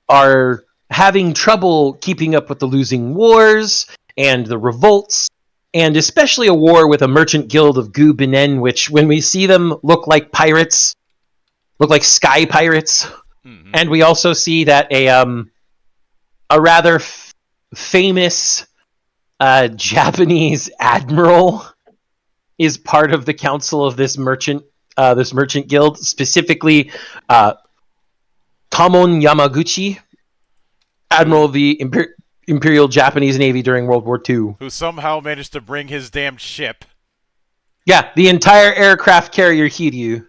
are having trouble keeping up with the losing wars and the revolts, and especially a war with a merchant guild of Gu Binen, which, when we see them, look like pirates, look like sky pirates. Mm-hmm. And we also see that a rather famous Japanese admiral is part of the council of this merchant guild, specifically Tamon Yamaguchi, admiral of the Imperial Japanese Navy during World War II. Who somehow managed to bring his damn ship. Yeah, the entire aircraft carrier Hiryu.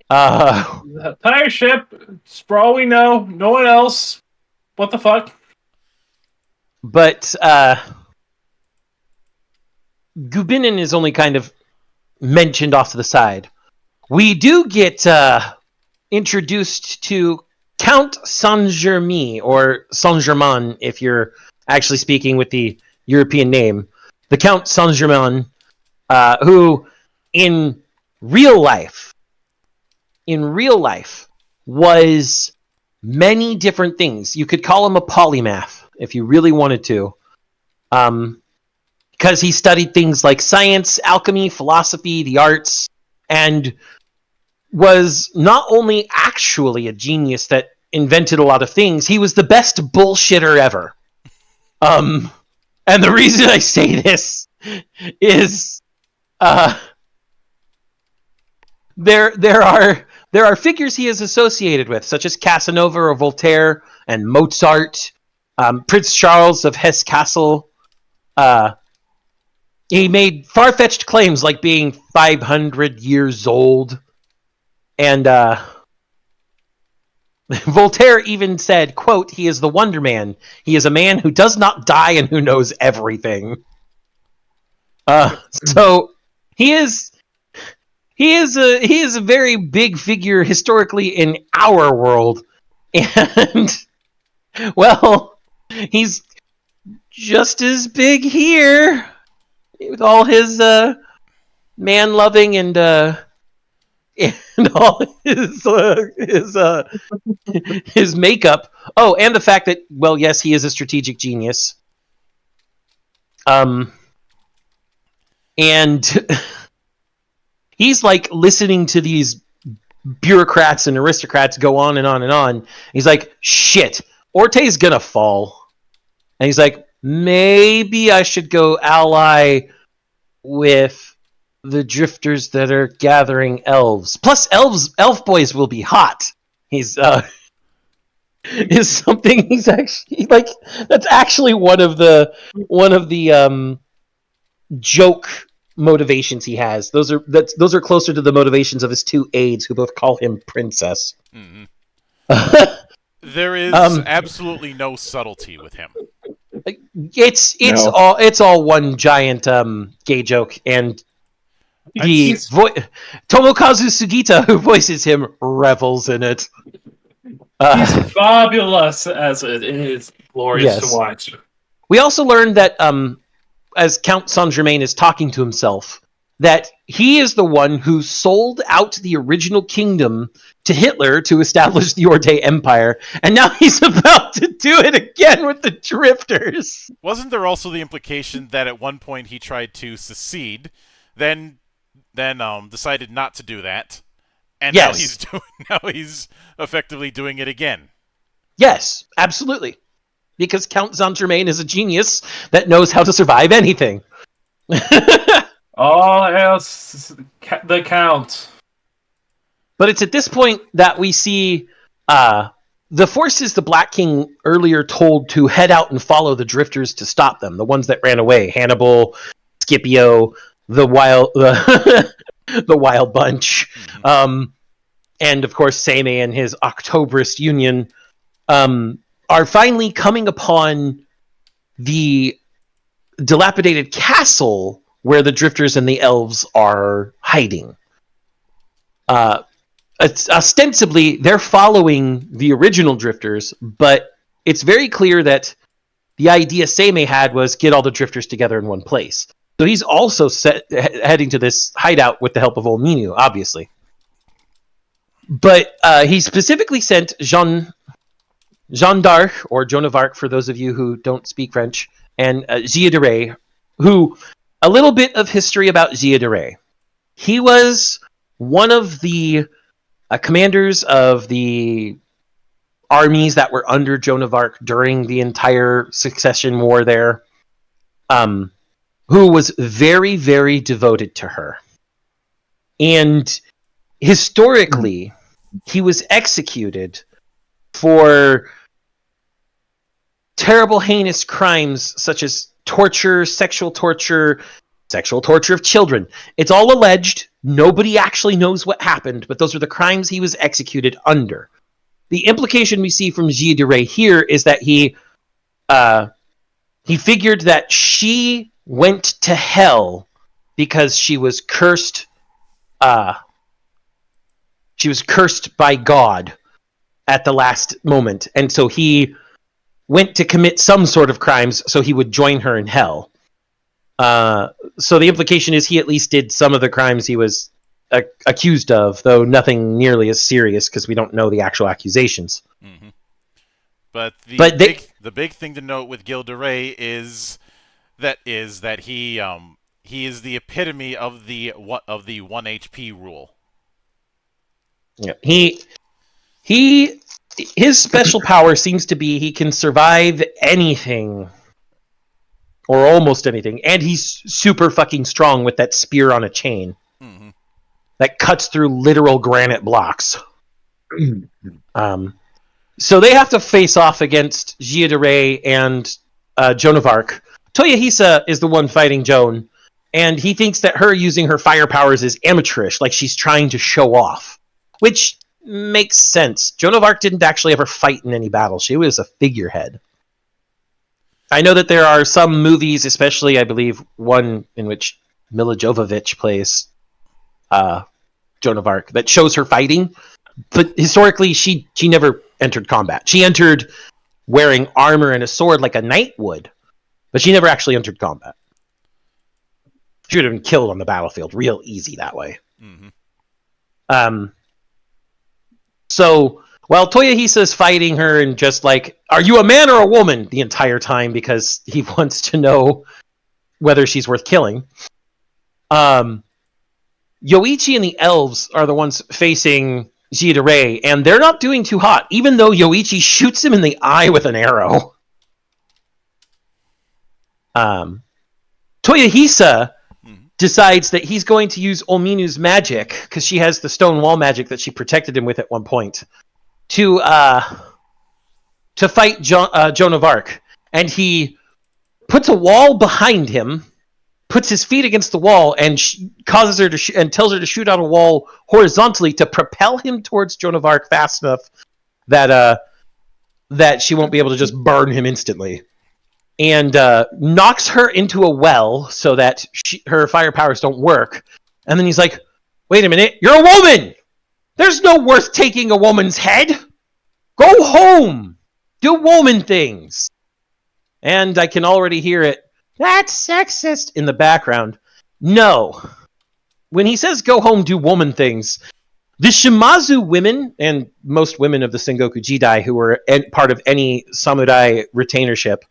The entire ship, for all we know, no one else. What the fuck? But Gubinin is only kind of mentioned off to the side. We do get introduced to Count Saint-Germain, or Saint-Germain if you're actually speaking with the European name. The Count Saint-Germain, who in real life was many different things. You could call him a polymath if you really wanted to. Because he studied things like science, alchemy, philosophy, the arts, and was not only actually a genius that invented a lot of things, he was the best bullshitter ever. And the reason I say this is there are figures he is associated with, such as Casanova or Voltaire and Mozart, Prince Charles of Hesse-Kassel. He made far-fetched claims like being 500 years old. And Voltaire even said, quote, "He is the Wonder Man. He is a man who does not die and who knows everything." So he is a very big figure historically in our world. And, well, he's just as big here with all his man-loving and all his makeup. Oh, and the fact that, well, yes, he is a strategic genius. And he's like listening to these bureaucrats and aristocrats go on and on and on. He's like, shit, Orte's gonna fall. And he's like, maybe I should go ally with the drifters that are gathering elves. Plus, elf boys will be hot. He's is something he's actually like. That's actually one of the joke motivations he has. Those are closer to the motivations of his two aides, who both call him princess. Mm-hmm. There is absolutely no subtlety with him. It's all one giant gay joke, and Tomokazu Sugita, who voices him, revels in it. He's fabulous as it is glorious to watch. We also learned that as Count Saint-Germain is talking to himself, that he is the one who sold out the original kingdom to Hitler to establish the Orte Empire, and now he's about to do it again with the Drifters. Wasn't there also the implication that at one point he tried to secede, then decided not to do that, and yes. now he's effectively doing it again? Yes, absolutely. Because Count Saint-Germain is a genius that knows how to survive anything. All else, the Count. But it's at this point that we see the forces the Black King earlier told to head out and follow the Drifters to stop them, the ones that ran away. Hannibal, Scipio, the Wild Bunch, and of course Seimei and his Octoberist Union, are finally coming upon the dilapidated castle where the Drifters and the elves are hiding. Ostensibly, they're following the original Drifters, but it's very clear that the idea Seimei had was get all the Drifters together in one place. So he's also heading to this hideout with the help of old Minu, obviously. But he specifically sent Jeanne d'Arc, or Joan of Arc for those of you who don't speak French, and Gilles de Rais, who, a little bit of history about Gilles de Rais. He was one of the commanders of the armies that were under Joan of Arc during the entire Succession War there, who was very, very devoted to her. And historically, he was executed for terrible, heinous crimes such as torture, sexual torture of children. It's all alleged. Nobody actually knows what happened, but those are the crimes he was executed under. The implication we see from Gilles de Rais here is that he figured that she went to hell because she was cursed. She was cursed by God at the last moment, and so he went to commit some sort of crimes so he would join her in hell. So the implication is he at least did some of the crimes he was accused of, though nothing nearly as serious because we don't know the actual accusations. Mm-hmm. But the big thing to note with Gilles de Rais is that he is the epitome of the 1 HP rule. Yeah, his special power seems to be he can survive anything or almost anything, and he's super fucking strong with that spear on a chain that cuts through literal granite blocks. So they have to face off against Gia de Ray and Joan of Arc. Toyohisa is the one fighting Joan, and he thinks that her using her fire powers is amateurish, like she's trying to show off, which makes sense. Joan of Arc didn't actually ever fight in any battle. She was a figurehead. I know that there are some movies, especially I believe one in which Mila Jovovich plays Joan of Arc, that shows her fighting, but historically she never entered combat. She entered wearing armor and a sword like a knight would, but she never actually entered combat. She would have been killed on the battlefield real easy that way. So while Toyohisa is fighting her and just like, are you a man or a woman, the entire time, because he wants to know whether she's worth killing, Yoichi and the elves are the ones facing Gia de Ray, and they're not doing too hot, even though Yoichi shoots him in the eye with an arrow. Toyohisa decides that he's going to use Ominu's magic, because she has the stone wall magic that she protected him with at one point, to fight Joan of Arc. And he puts a wall behind him, puts his feet against the wall, and causes her to and tells her to shoot out a wall horizontally to propel him towards Joan of Arc fast enough that that she won't be able to just burn him instantly, and knocks her into a well so that her fire powers don't work. And then he's like, "Wait a minute, you're a woman! There's no worth taking a woman's head! Go home! Do woman things!" And I can already hear it. That's sexist in the background. No. When he says go home, do woman things, the Shimazu women, and most women of the Sengoku Jidai who were part of any samurai retainership,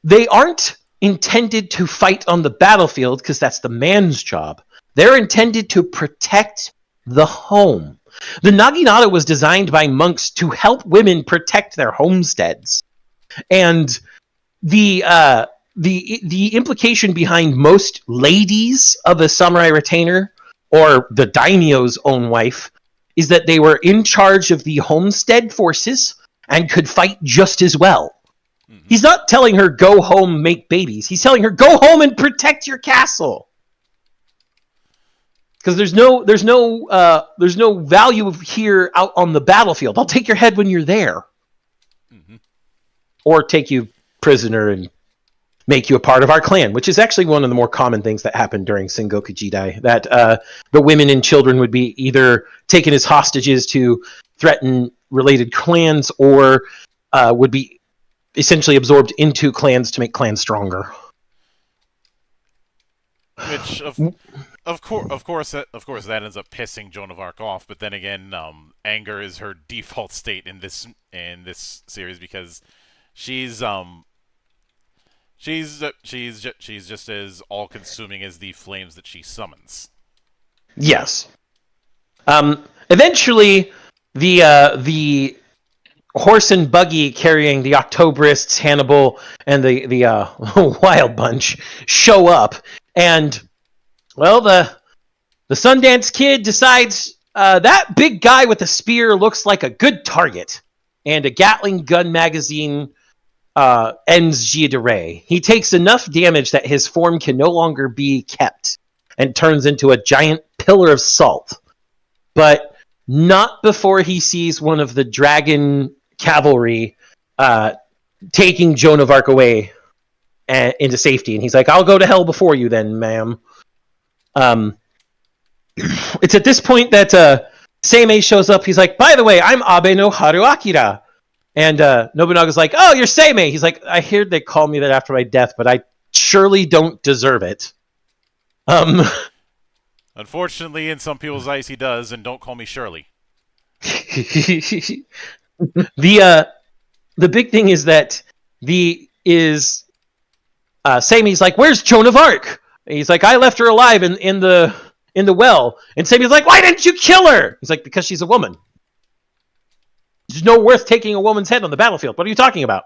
they aren't intended to fight on the battlefield because that's the man's job. They're intended to protect the home. The Naginata was designed by monks to help women protect their homesteads. And the implication behind most ladies of a samurai retainer, or the daimyo's own wife, is that they were in charge of the homestead forces and could fight just as well. He's not telling her go home, make babies. He's telling her go home and protect your castle. Because there's no value here out on the battlefield. I'll take your head when you're there, or take you prisoner and make you a part of our clan, which is actually one of the more common things that happened during Sengoku Jidai, that the women and children would be either taken as hostages to threaten related clans, or would be essentially absorbed into clans to make clans stronger. Which of course that ends up pissing Joan of Arc off, but then again, anger is her default state in this series, because she's just as all-consuming as the flames that she summons. Yes. Eventually, the horse and buggy carrying the Octobrists, Hannibal, and the Wild Bunch show up, and well, the Sundance Kid decides that big guy with the spear looks like a good target, and a Gatling gun magazine ends Gia de Ray. He takes enough damage that his form can no longer be kept and turns into a giant pillar of salt. But not before he sees one of the dragon cavalry taking Joan of Arc away into safety. And he's like, I'll go to hell before you then, ma'am. It's at this point that Seimei shows up. He's like, by the way, I'm Abe no Haruakira. And Nobunaga's like, oh, you're Seimei. He's like, I hear they call me that after my death, but I surely don't deserve it. Unfortunately, in some people's eyes, he does, and don't call me Shirley. The big thing is that Seimei's like, where's Joan of Arc? And he's like, I left her alive in the well. And Seimei's like, why didn't you kill her? He's like, because she's a woman. There's no worth taking a woman's head on the battlefield. What are you talking about?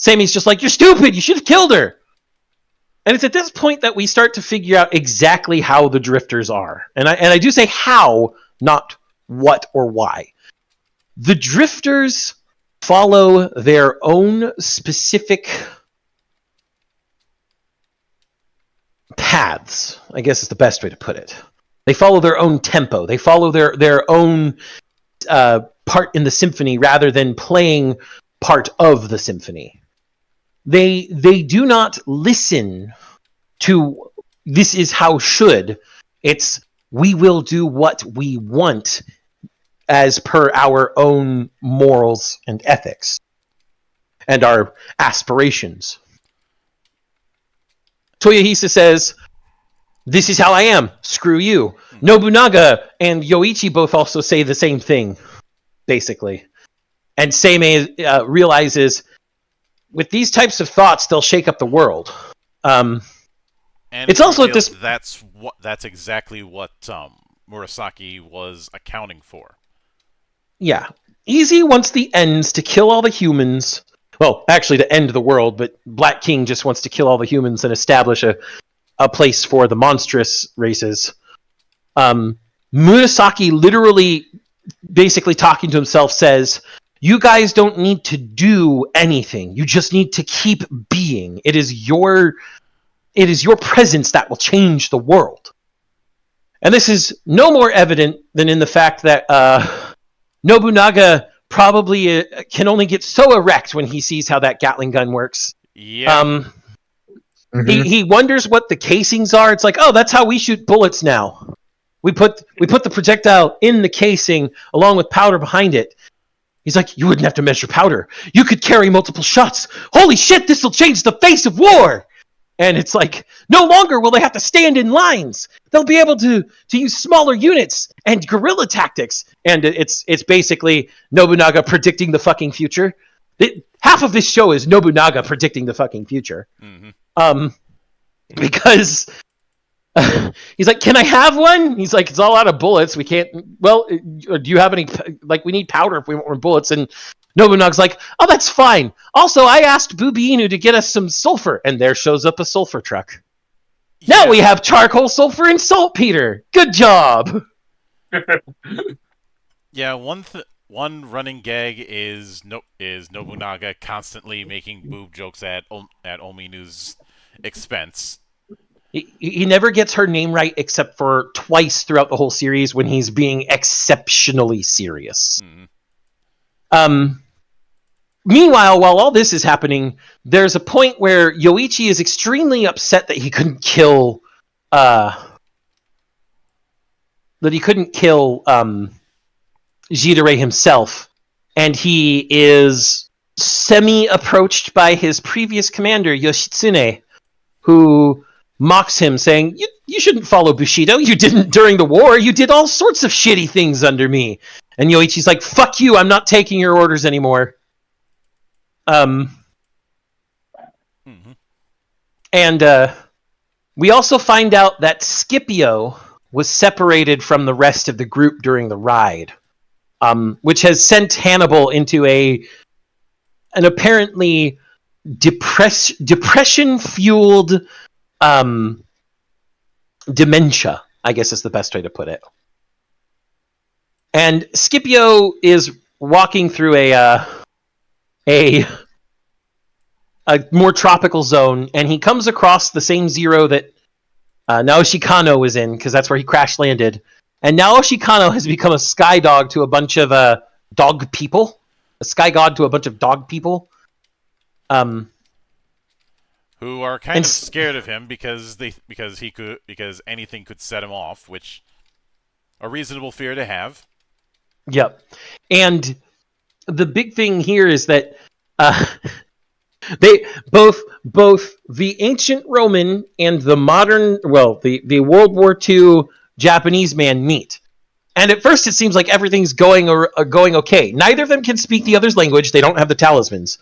Sammy's just like, "You're stupid. You should have killed her." And it's at this point that we start to figure out exactly how the drifters are. And I do say how, not what or why. The drifters follow their own specific paths, I guess is the best way to put it. They follow their own tempo. They follow their own part in the symphony rather than playing part of the symphony. They do not listen to "this is how should." It's "we will do what we want as per our own morals and ethics and our aspirations." Toyohisa says, "This is how I am. Screw you." Nobunaga and Yoichi both also say the same thing, basically. And Seimei realizes with these types of thoughts, they'll shake up the world. And it's also at this. That's exactly what Murasaki was accounting for. Yeah, Easy wants the Ends to kill all the humans. Well, actually, to end the world, but Black King just wants to kill all the humans and establish a place for the monstrous races. Murasaki literally, basically talking to himself, says, "You guys don't need to do anything. You just need to keep being. It is your presence that will change the world." And this is no more evident than in the fact that Nobunaga probably can only get so erect when he sees how that Gatling gun works. Yeah. He wonders what the casings are. It's like, "Oh, that's how we shoot bullets now. We put the projectile in the casing along with powder behind it." He's like, "You wouldn't have to measure powder. You could carry multiple shots. Holy shit, this will change the face of war!" And it's like, no longer will they have to stand in lines. They'll be able to use smaller units and guerrilla tactics. And it's basically Nobunaga predicting the fucking future. Half of this show is Nobunaga predicting the fucking future. Mm-hmm. Because he's like, "Can I have one?" He's like, "It's all out of bullets. We can't." "Well, do you have any? Like, we need powder if we want more bullets." And Nobunaga's like, "Oh, that's fine. Also, I asked Bubi Inu to get us some sulfur," and there shows up a sulfur truck. Now we have charcoal, sulfur, and saltpeter. Good job. Yeah, one running gag is Nobunaga constantly making boob jokes at Ominu's expense. He never gets her name right except for twice throughout the whole series when he's being exceptionally serious. Mm. Meanwhile, while all this is happening, there's a point where Yoichi is extremely upset that he couldn't kill Jidare himself, and he is semi-approached by his previous commander, Yoshitsune, who mocks him, saying, you shouldn't follow Bushido. You didn't during the war. You did all sorts of shitty things under me." And Yoichi's like, "Fuck you, I'm not taking your orders anymore." And we also find out that Scipio was separated from the rest of the group during the ride, which has sent Hannibal into an apparently depression-fueled dementia, I guess is the best way to put it. And Scipio is walking through a more tropical zone, and he comes across the same zero that Naoshi Kano was in, because that's where he crash landed. And Naoshi Kano has become a sky dog to a bunch of dog people. A sky god to a bunch of dog people. Who are kind of scared of him because anything could set him off, which a reasonable fear to have. Yep. And the big thing here is that they both the ancient Roman and the modern, the World War II Japanese man meet. And at first it seems like everything's going okay. Neither of them can speak the other's language. They don't have the talismans.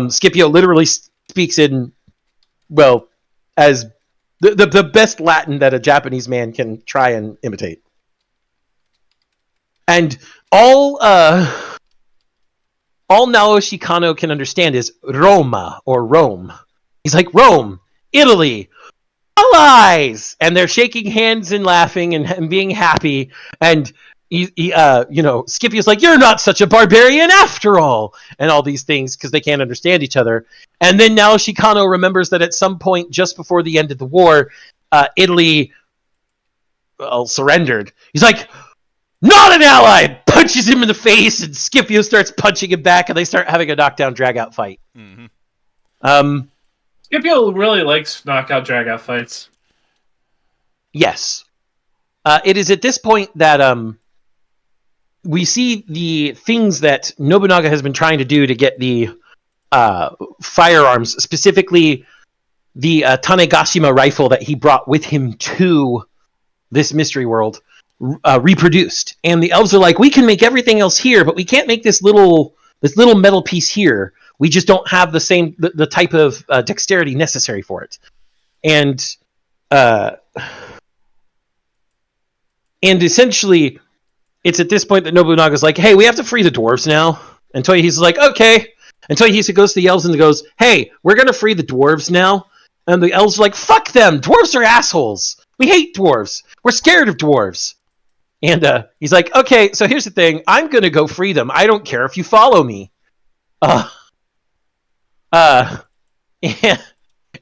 Scipio literally speaks in, as the best Latin that a Japanese man can try and imitate. And all all Naoshi Kano can understand is Roma, or Rome. He's like, Rome, Italy, allies! And they're shaking hands and laughing and being happy. And, Scipio's like, you're not such a barbarian after all! And all these things, because they can't understand each other. And then Naoshi Kano remembers that at some point, just before the end of the war, Italy surrendered. He's like, not an ally! Punches him in the face, and Scipio starts punching him back, and they start having a knockdown drag-out fight. Mm-hmm. Scipio really likes knockout drag-out fights. Yes. It is at this point that we see the things that Nobunaga has been trying to do to get the firearms, specifically the Tanegashima rifle that he brought with him to this mystery world, reproduced. And the elves are like, we can make everything else here, but we can't make this little metal piece here. We just don't have the type of dexterity necessary for it. And essentially, it's at this point that Nobunaga's like, hey, we have to free the dwarves now. And Toyohisa's like, okay. And Toyohisa goes to the elves and goes, hey, we're going to free the dwarves now. And the elves are like, fuck them. Dwarves are assholes. We hate dwarves. We're scared of dwarves. And he's like, okay, so here's the thing. I'm going to go free them. I don't care if you follow me.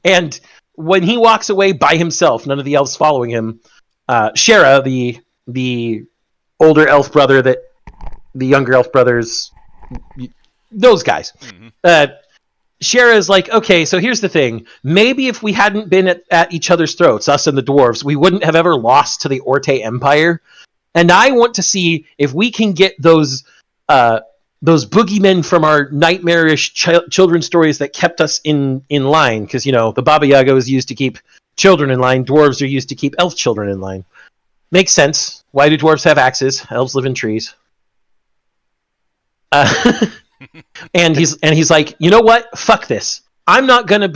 And when he walks away by himself, none of the elves following him, Shera, the older elf brother that the younger elf brothers, those guys, Shera is like, okay, so here's the thing. Maybe if we hadn't been at each other's throats, us and the dwarves, we wouldn't have ever lost to the Orte Empire. And I want to see if we can get those boogeymen from our nightmarish children's stories that kept us in line. Because, the Baba Yaga was used to keep children in line. Dwarves are used to keep elf children in line. Makes sense. Why do dwarves have axes? Elves live in trees. And he's like, you know what? Fuck this. I'm not gonna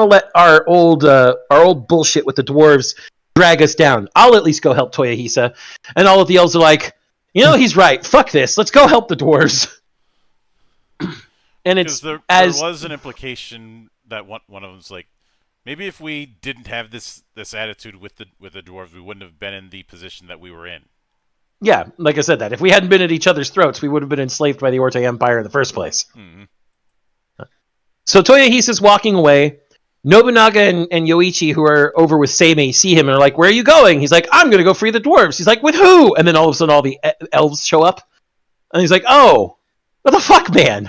let our old bullshit with the dwarves drag us down. I'll at least go help Toyohisa. And all of the elves are like, he's right. Fuck this. Let's go help the dwarves. And it's there was an implication that one of them was like, maybe if we didn't have this attitude with the dwarves, we wouldn't have been in the position that we were in. Yeah, like I said, that if we hadn't been at each other's throats, we would have been enslaved by the Orte Empire in the first place. Mm-hmm. So Toyohisa's walking away. Nobunaga and Yoichi, who are over with Seimei, see him and are like, where are you going? He's like, I'm going to go free the dwarves. He's like, with who? And then all of a sudden all the elves show up. And he's like, oh, what the fuck, man?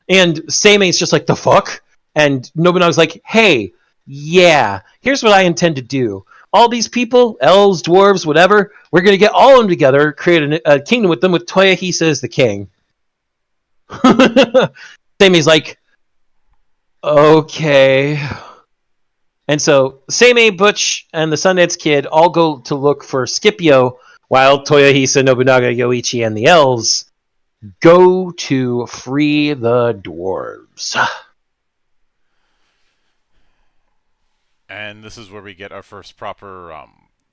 And Seimei's just like, the fuck? And Nobunaga's like, hey, yeah, here's what I intend to do. All these people, elves, dwarves, whatever, we're going to get all of them together, create a kingdom with them with Toyohisa as the king. Seimei's like, okay. And so Seimei, Butch, and the Sundance Kid all go to look for Scipio, while Toyohisa, Nobunaga, Yoichi, and the elves go to free the dwarves. And this is where we get our first proper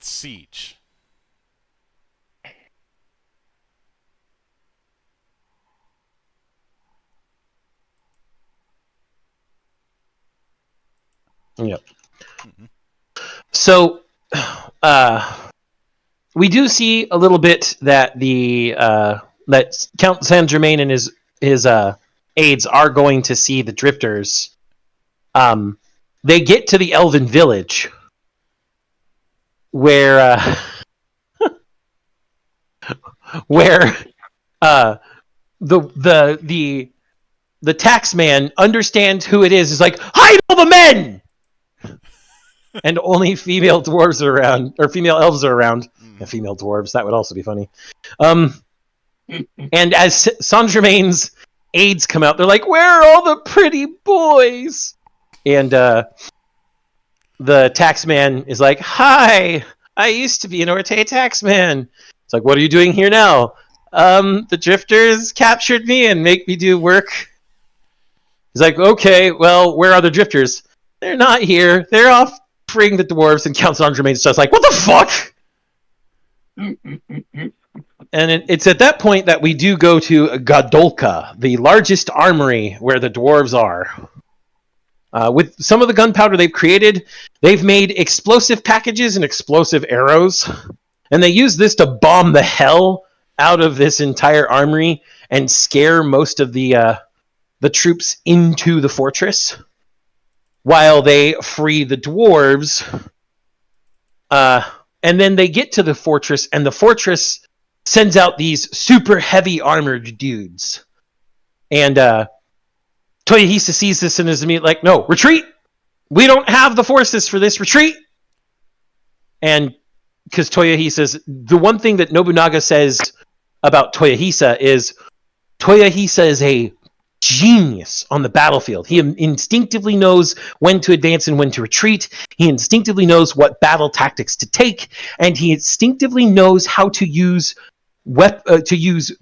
siege. Yep. Mm-hmm. So, we do see a little bit that that Count Saint Germain and his aides are going to see the drifters. They get to the Elven village, where the taxman understands who it is. Is like, hide all the men. And only female dwarves are around, or female elves are around. And female dwarves, that would also be funny. And as Saint Germain's aides come out, they're like, where are all the pretty boys? And the taxman is like, hi, I used to be an Orte taxman. It's like, what are you doing here now? The drifters captured me and make me do work. He's like, okay, well, where are the drifters? They're not here. They're off freeing the dwarves. And Count Saint Germain's just like, what the fuck? And it's at that point that we do go to Godolka, the largest armory where the dwarves are. With some of the gunpowder they've created, they've made explosive packages and explosive arrows. And they use this to bomb the hell out of this entire armory and scare most of the troops into the fortress while they free the dwarves. And then they get to the fortress, and the fortress sends out these super heavy armored dudes. And Toyohisa sees this and is immediately like, no, retreat! We don't have the forces for this, retreat! And because Toyohisa, the one thing that Nobunaga says about Toyohisa is a genius on the battlefield. He instinctively knows when to advance and when to retreat. He instinctively knows what battle tactics to take, and he instinctively knows how to use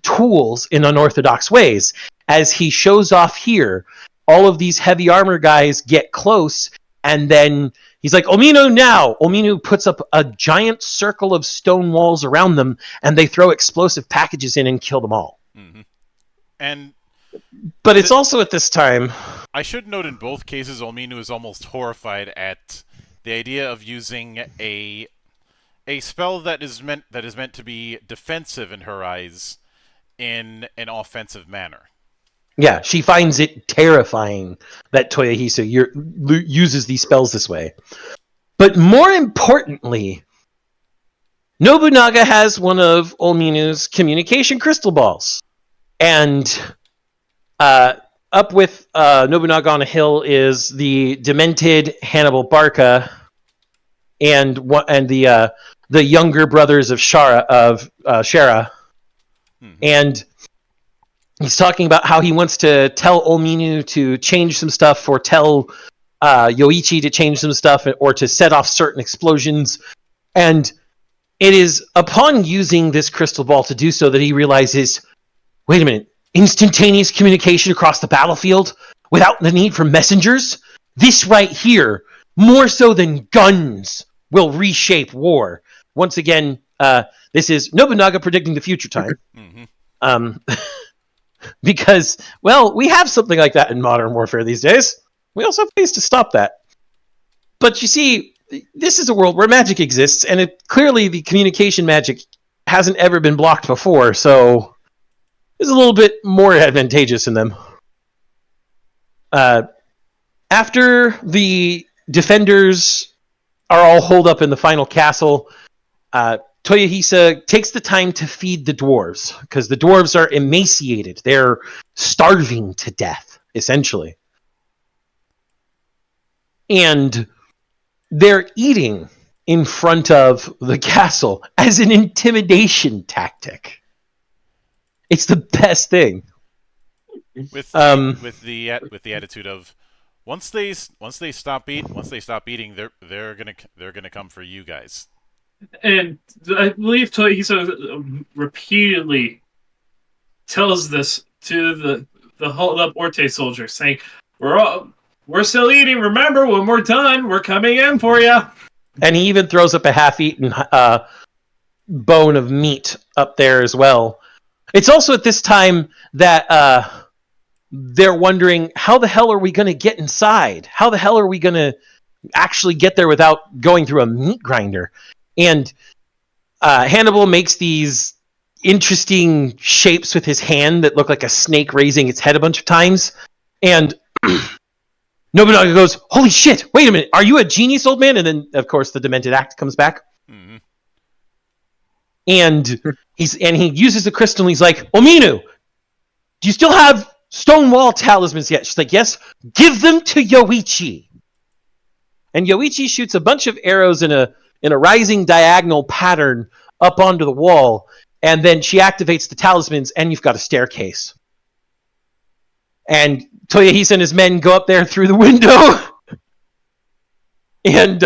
tools in unorthodox ways. As he shows off here, all of these heavy armor guys get close, and then he's like, Ominu now! Ominu puts up a giant circle of stone walls around them, and they throw explosive packages in and kill them all. Mm-hmm. And but it's also at this time... I should note in both cases, Ominu is almost horrified at the idea of using a spell that is meant to be defensive in her eyes in an offensive manner. Yeah, she finds it terrifying that Toyohisa uses these spells this way. But more importantly, Nobunaga has one of Ominu's communication crystal balls. And up with Nobunaga on a hill is the demented Hannibal Barca and the younger brothers of Shara. Mm-hmm. And he's talking about how he wants to tell Ominu to change some stuff, or tell Yoichi to change some stuff, or to set off certain explosions. And it is upon using this crystal ball to do so that he realizes, wait a minute, instantaneous communication across the battlefield without the need for messengers? This right here, more so than guns, will reshape war. Once again, this is Nobunaga predicting the future time. Mm-hmm. Because, well, we have something like that in modern warfare these days. We also have ways to stop that. But you see, this is a world where magic exists, and clearly the communication magic hasn't ever been blocked before, so it's a little bit more advantageous in them. After the defenders are all holed up in the final castle, Toyohisa takes the time to feed the dwarves, because the dwarves are emaciated. They're starving to death, essentially. And they're eating in front of the castle as an intimidation tactic. It's the best thing. With the attitude of once they stop eating, they're gonna come for you guys. And I believe Toyohisa repeatedly tells this to the hold up Orte soldiers, saying, "We're still eating. Remember, when we're done, we're coming in for you." And he even throws up a half-eaten bone of meat up there as well. It's also at this time that they're wondering, how the hell are we going to get inside? How the hell are we going to actually get there without going through a meat grinder? And Hannibal makes these interesting shapes with his hand that look like a snake raising its head a bunch of times. And Nobunaga goes, "Holy shit, wait a minute, are you a genius, old man?" And then, of course, the demented act comes back. Mm-hmm. And he uses the crystal, and he's like, "Ominu, do you still have stone wall talismans yet?" She's like, "Yes." "Give them to Yoichi." And Yoichi shoots a bunch of arrows in a rising diagonal pattern up onto the wall, and then she activates the talismans, and you've got a staircase. And Toyohisa and his men go up there through the window, and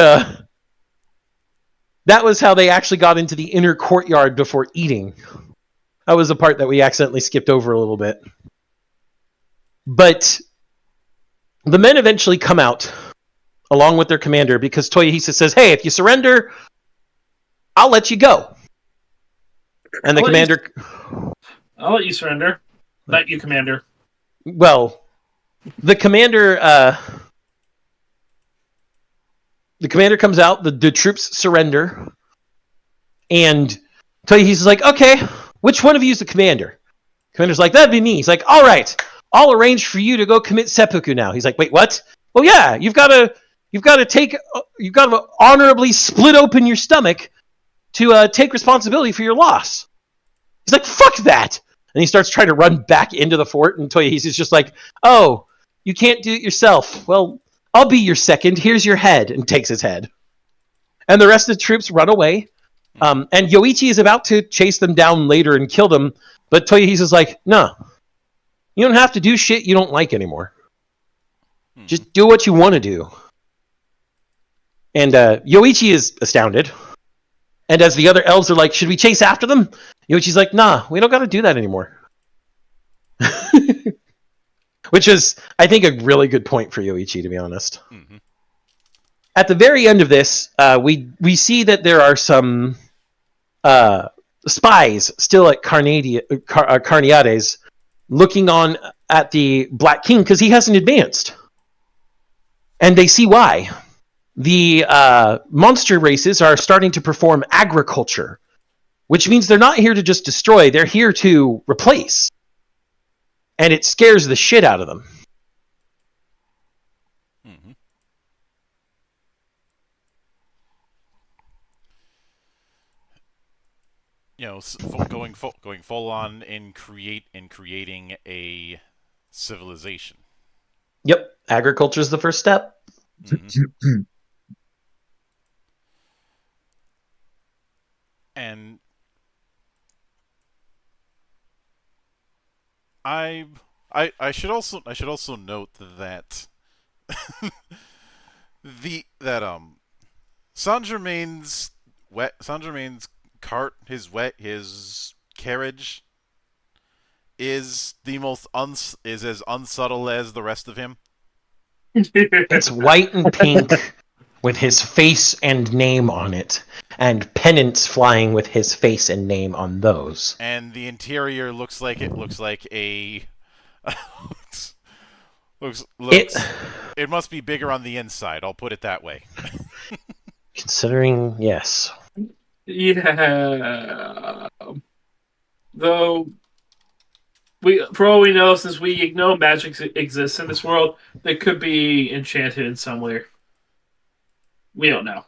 that was how they actually got into the inner courtyard before eating. That was the part that we accidentally skipped over a little bit. But the men eventually come out, along with their commander, because Toyohisa says, "Hey, if you surrender, I'll let you go." And the I'll let you- commander, I'll let you surrender. Not you, Commander. well, the commander comes out, the troops surrender, and he's like, okay, which one of you is the commander? Commander's like, that'd be me. He's like, all right, I'll arrange for you to go commit seppuku now. He's like, wait, what? Well, yeah, you've got to honorably split open your stomach to take responsibility for your loss. He's like, fuck that. And he starts trying to run back into the fort, and Toyohisa's just like, oh, you can't do it yourself. Well, I'll be your second. Here's your head, and takes his head. And the rest of the troops run away. And Yoichi is about to chase them down later and kill them, but Toyohisa's like, no, you don't have to do shit you don't like anymore. Just do what you want to do. And Yoichi is astounded. And as the other elves are like, should we chase after them? Yoichi's like, nah, we don't got to do that anymore. Which is, I think, a really good point for Yoichi, to be honest. Mm-hmm. At the very end of this, we see that there are some spies still at Carneades looking on at the Black King because he hasn't advanced. And they see why. The monster races are starting to perform agriculture, which means they're not here to just destroy, they're here to replace. And it scares the shit out of them. Mm-hmm. You know, going full on in creating a civilization. Yep, agriculture is the first step. Mm-hmm. And I should also note that Saint Germain's cart, his carriage is is as unsubtle as the rest of him. It's white and pink with his face and name on it, and pennants flying with his face and name on those. And the interior looks like a it must be bigger on the inside, I'll put it that way. Considering, yes. Yeah. Though, for all we know, since we know magic exists in this world, they could be enchanted in some way. We don't know.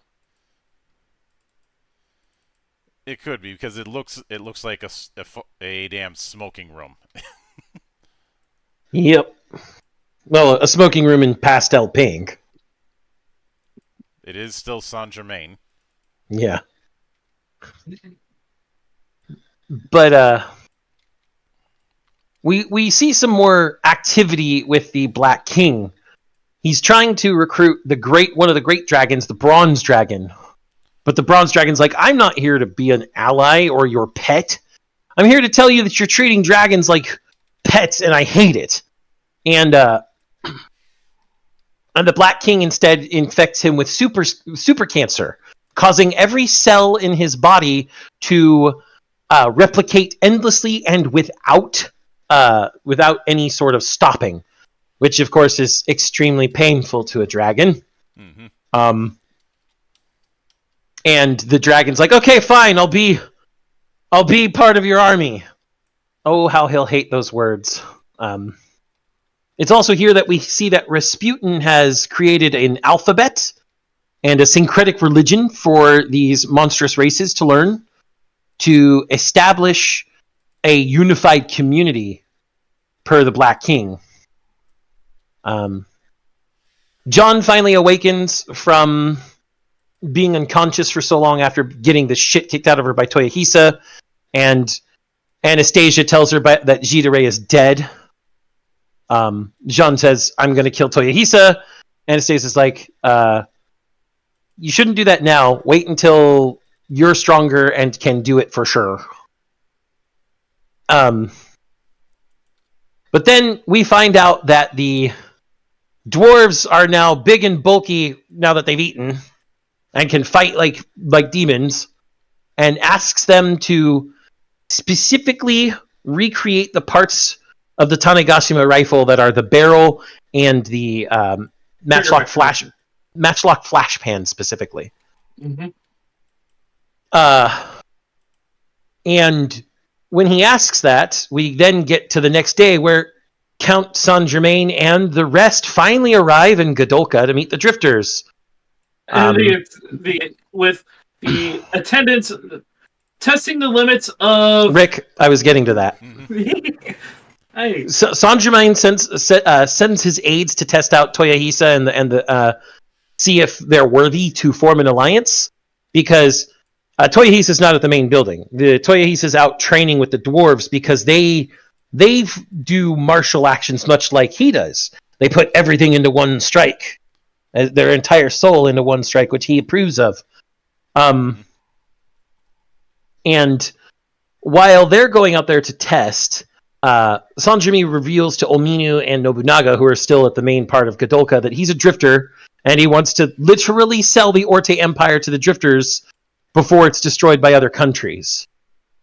It could be because it looks like a damn smoking room. Yep. Well, a smoking room in pastel pink. It is still Saint Germain. Yeah. But we see some more activity with the Black King. He's trying to recruit one of the great dragons, the Bronze Dragon. But the Bronze Dragon's like, I'm not here to be an ally or your pet. I'm here to tell you that you're treating dragons like pets, and I hate it. And the Black King instead infects him with super cancer, causing every cell in his body to replicate endlessly and without any sort of stopping, which of course is extremely painful to a dragon. Mm-hmm. And the dragon's like, okay, fine, I'll be part of your army. Oh, how he'll hate those words. It's also here that we see that Rasputin has created an alphabet and a syncretic religion for these monstrous races to learn to establish a unified community per the Black King. John finally awakens from being unconscious for so long after getting the shit kicked out of her by Toyohisa, and Anastasia tells her that Jidare is dead. Jean says, I'm going to kill Toyohisa. Anastasia's like, you shouldn't do that now. Wait until you're stronger and can do it for sure. But then we find out that the dwarves are now big and bulky now that they've eaten and can fight like demons, and asks them to specifically recreate the parts of the Tanegashima rifle that are the barrel and the matchlock flash pan specifically. Mm-hmm. And when he asks that, we then get to the next day where Count Saint Germain and the rest finally arrive in Godolka to meet the drifters. And with the attendants testing the limits of Rick, I was getting to that. Hey. So Saint Germain sends his aides to test out Toyohisa and see if they're worthy to form an alliance, because Toyohisa is not at the main building. The Toyohisa is out training with the dwarves because they do martial actions much like he does. They put everything into one strike, their entire soul into one strike, which he approves of. And while they're going out there to test, Sanjimi reveals to Ominu and Nobunaga, who are still at the main part of Godolka, that he's a drifter, and he wants to literally sell the Orte Empire to the drifters before it's destroyed by other countries.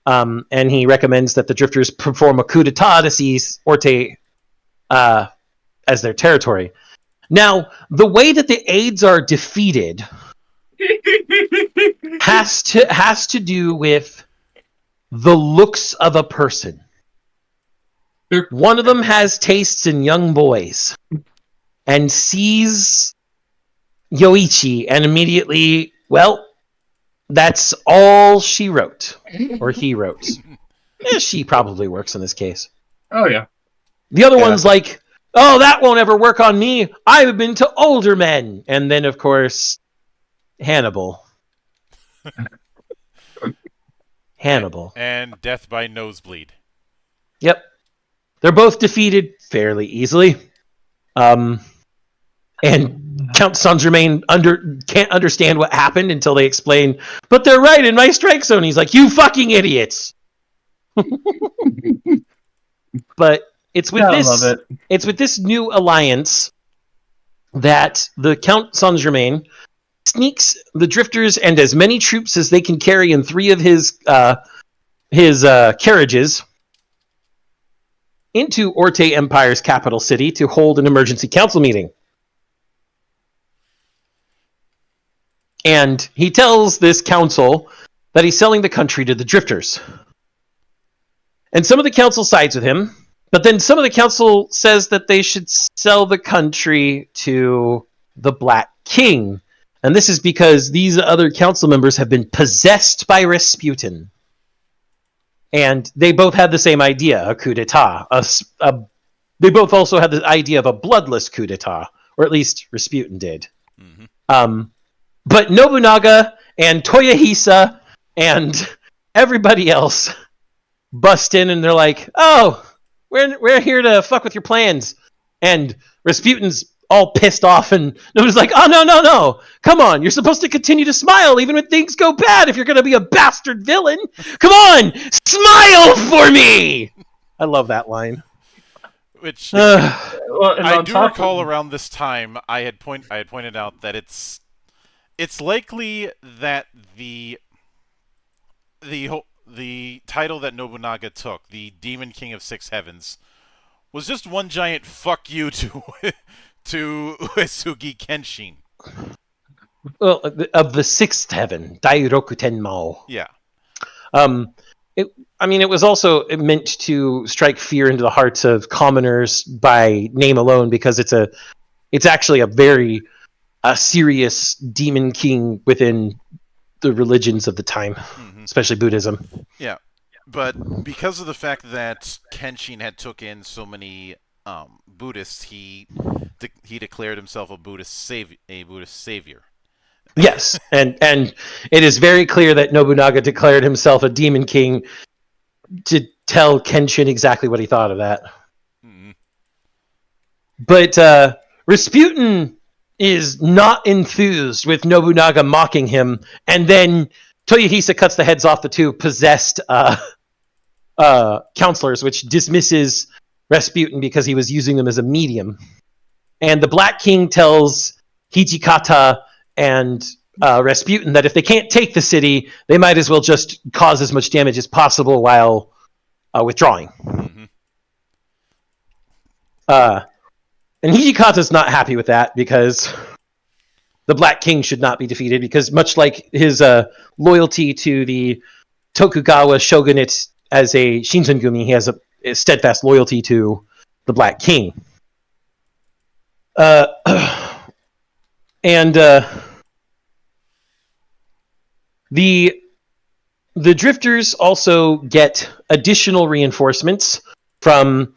And he recommends that the drifters perform a coup d'etat to seize Orte as their territory. Now, the way that the aides are defeated has to do with the looks of a person. One of them has tastes in young boys and sees Yoichi and immediately, well, that's all she wrote. Or he wrote. She probably works in this case. Oh, yeah. The other one's like, oh, that won't ever work on me. I've been to older men. And then, of course, Hannibal. Hannibal. And death by nosebleed. Yep. They're both defeated fairly easily. And Count Saint Germain can't understand what happened until they explain, but they're right in my strike zone. He's like, you fucking idiots. But it's with this new alliance that the Count Saint Germain sneaks the drifters and as many troops as they can carry in 3 of his carriages into Orte Empire's capital city to hold an emergency council meeting. And he tells this council that he's selling the country to the drifters. And some of the council sides with him, but then some of the council says that they should sell the country to the Black King. And this is because these other council members have been possessed by Rasputin. And they both had the same idea, a coup d'etat. They both also had the idea of a bloodless coup d'etat, or at least Rasputin did. Mm-hmm. But Nobunaga and Toyohisa and everybody else bust in and they're like, oh, we're here to fuck with your plans. And Rasputin's all pissed off and Nobuna's like, oh, no. Come on, you're supposed to continue to smile even when things go bad if you're going to be a bastard villain. Come on, smile for me! I love that line. Which Well, and I on do top recall of, around this time I had pointed out that it's likely that the title that Nobunaga took, the Demon King of Six Heavens, was just one giant fuck you to Uesugi Kenshin. Well, of the 6th heaven, Dairoku Tenmao. Yeah. It was also meant to strike fear into the hearts of commoners by name alone, because it's actually a very serious demon king within the religions of the time, especially Buddhism. Yeah, but because of the fact that Kenshin had took in so many Buddhists, he declared himself a Buddhist savior. Yes, and it is very clear that Nobunaga declared himself a demon king to tell Kenshin exactly what he thought of that. Mm-hmm. But Rasputin is not enthused with Nobunaga mocking him, and then Toyohisa cuts the heads off the 2 possessed counselors, which dismisses Rasputin because he was using them as a medium. And the Black King tells Hijikata and Rasputin that if they can't take the city, they might as well just cause as much damage as possible while withdrawing. Mm-hmm. And Hijikata's not happy with that because the Black King should not be defeated, because much like his loyalty to the Tokugawa shogunate as a Shinzengumi, he has a steadfast loyalty to the Black King. And the drifters also get additional reinforcements from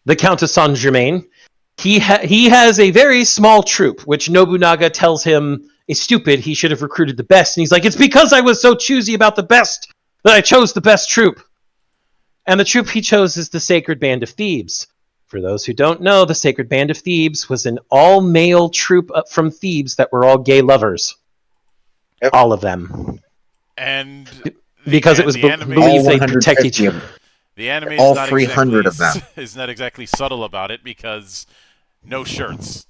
the Count of Saint Germain. He has a very small troop, which Nobunaga tells him is stupid. He should have recruited the best. And he's like, it's because I was so choosy about the best that I chose the best troop. And the troop he chose is the Sacred Band of Thebes. For those who don't know, the Sacred Band of Thebes was an all-male troop from Thebes that were all gay lovers. Yep. All of them. And Because it was believed they protect each other. The anime All is not 300 exactly, of them. is not exactly subtle about it, because no shirts.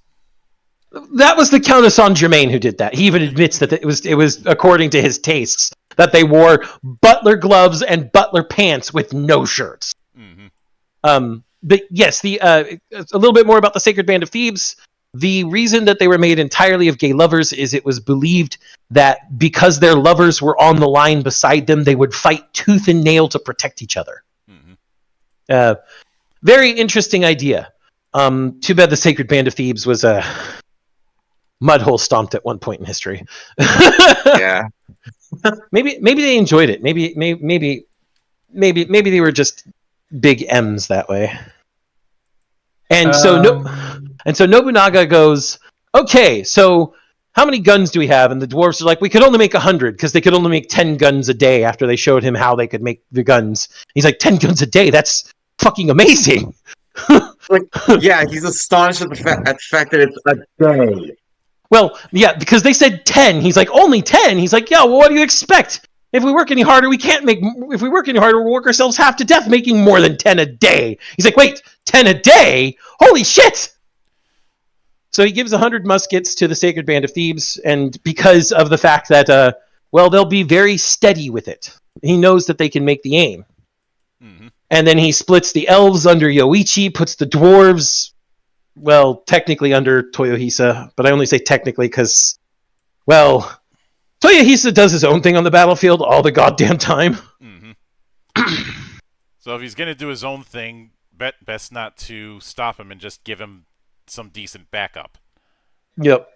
That was the Count of Saint Germain who did that. He even admits that it was according to his tastes, that they wore butler gloves and butler pants with no shirts. Mm-hmm. But yes, a little bit more about the Sacred Band of Thebes. The reason that they were made entirely of gay lovers is it was believed that because their lovers were on the line beside them, they would fight tooth and nail to protect each other. Mm-hmm. Very interesting idea. Too bad the Sacred Band of Thebes was a mud hole stomped at one point in history. Yeah. Maybe they enjoyed it. Maybe they were just big M's that way. And so Nobunaga goes, okay, so how many guns do we have? And the dwarves are like, we could only make 100, because they could only make 10 guns a day after they showed him how they could make the guns. He's like, 10 guns a day? That's fucking amazing. Like, yeah, he's astonished at the fact that it's a day. Well, yeah, because they said 10. He's like, only 10? He's like, yeah, well, what do you expect? If we work any harder, if we work any harder, we'll work ourselves half to death making more than 10 a day. He's like, wait, 10 a day? Holy shit! So he gives 100 muskets to the Sacred Band of Thebes, and because of the fact that, they'll be very steady with it. He knows that they can make the aim. Mm-hmm. And then he splits the elves under Yoichi, puts the dwarves, well, technically under Toyohisa, but I only say technically because, well, Toyohisa does his own thing on the battlefield all the goddamn time. Mm-hmm. So if he's going to do his own thing, best not to stop him and just give him some decent backup. Yep.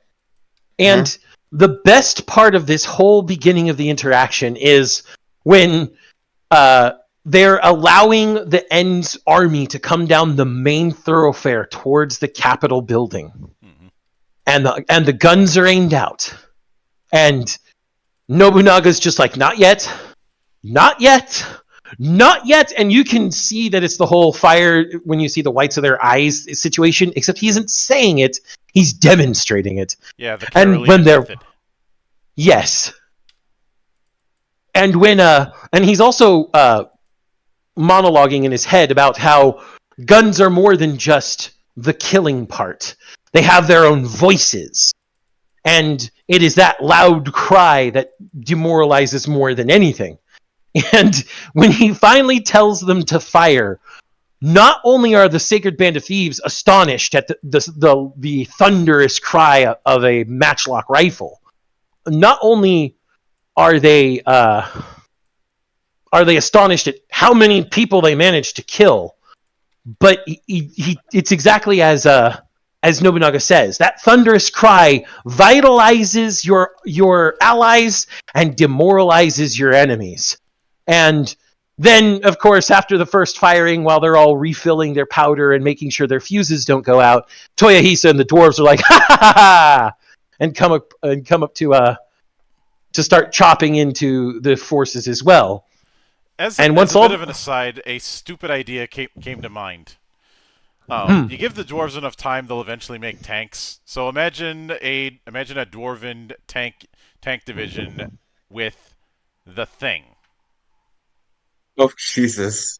And the best part of this whole beginning of the interaction is when they're allowing the End's army to come down the main thoroughfare towards the Capitol building. Mm-hmm. And the guns are aimed out. And Nobunaga's just like, not yet, not yet, not yet. And you can see that it's the whole fire when you see the whites of their eyes situation, except he isn't saying it, he's demonstrating it. Yeah, the and when they're method. Yes. And when and he's also monologuing in his head about how guns are more than just the killing part. They have their own voices. And it is that loud cry that demoralizes more than anything. And when he finally tells them to fire, not only are the Sacred Band of Thieves astonished at the thunderous cry of a matchlock rifle, not only are they astonished at how many people they managed to kill, but it's exactly as Nobunaga says, that thunderous cry vitalizes your allies and demoralizes your enemies. And then, of course, after the first firing, while they're all refilling their powder and making sure their fuses don't go out, Toyohisa and the dwarves are like, ha ha ha ha, and come up to start chopping into the forces as well. As a bit of an aside, a stupid idea came to mind. You give the dwarves enough time, they'll eventually make tanks. So imagine a dwarven tank division with the Thing. Oh Jesus!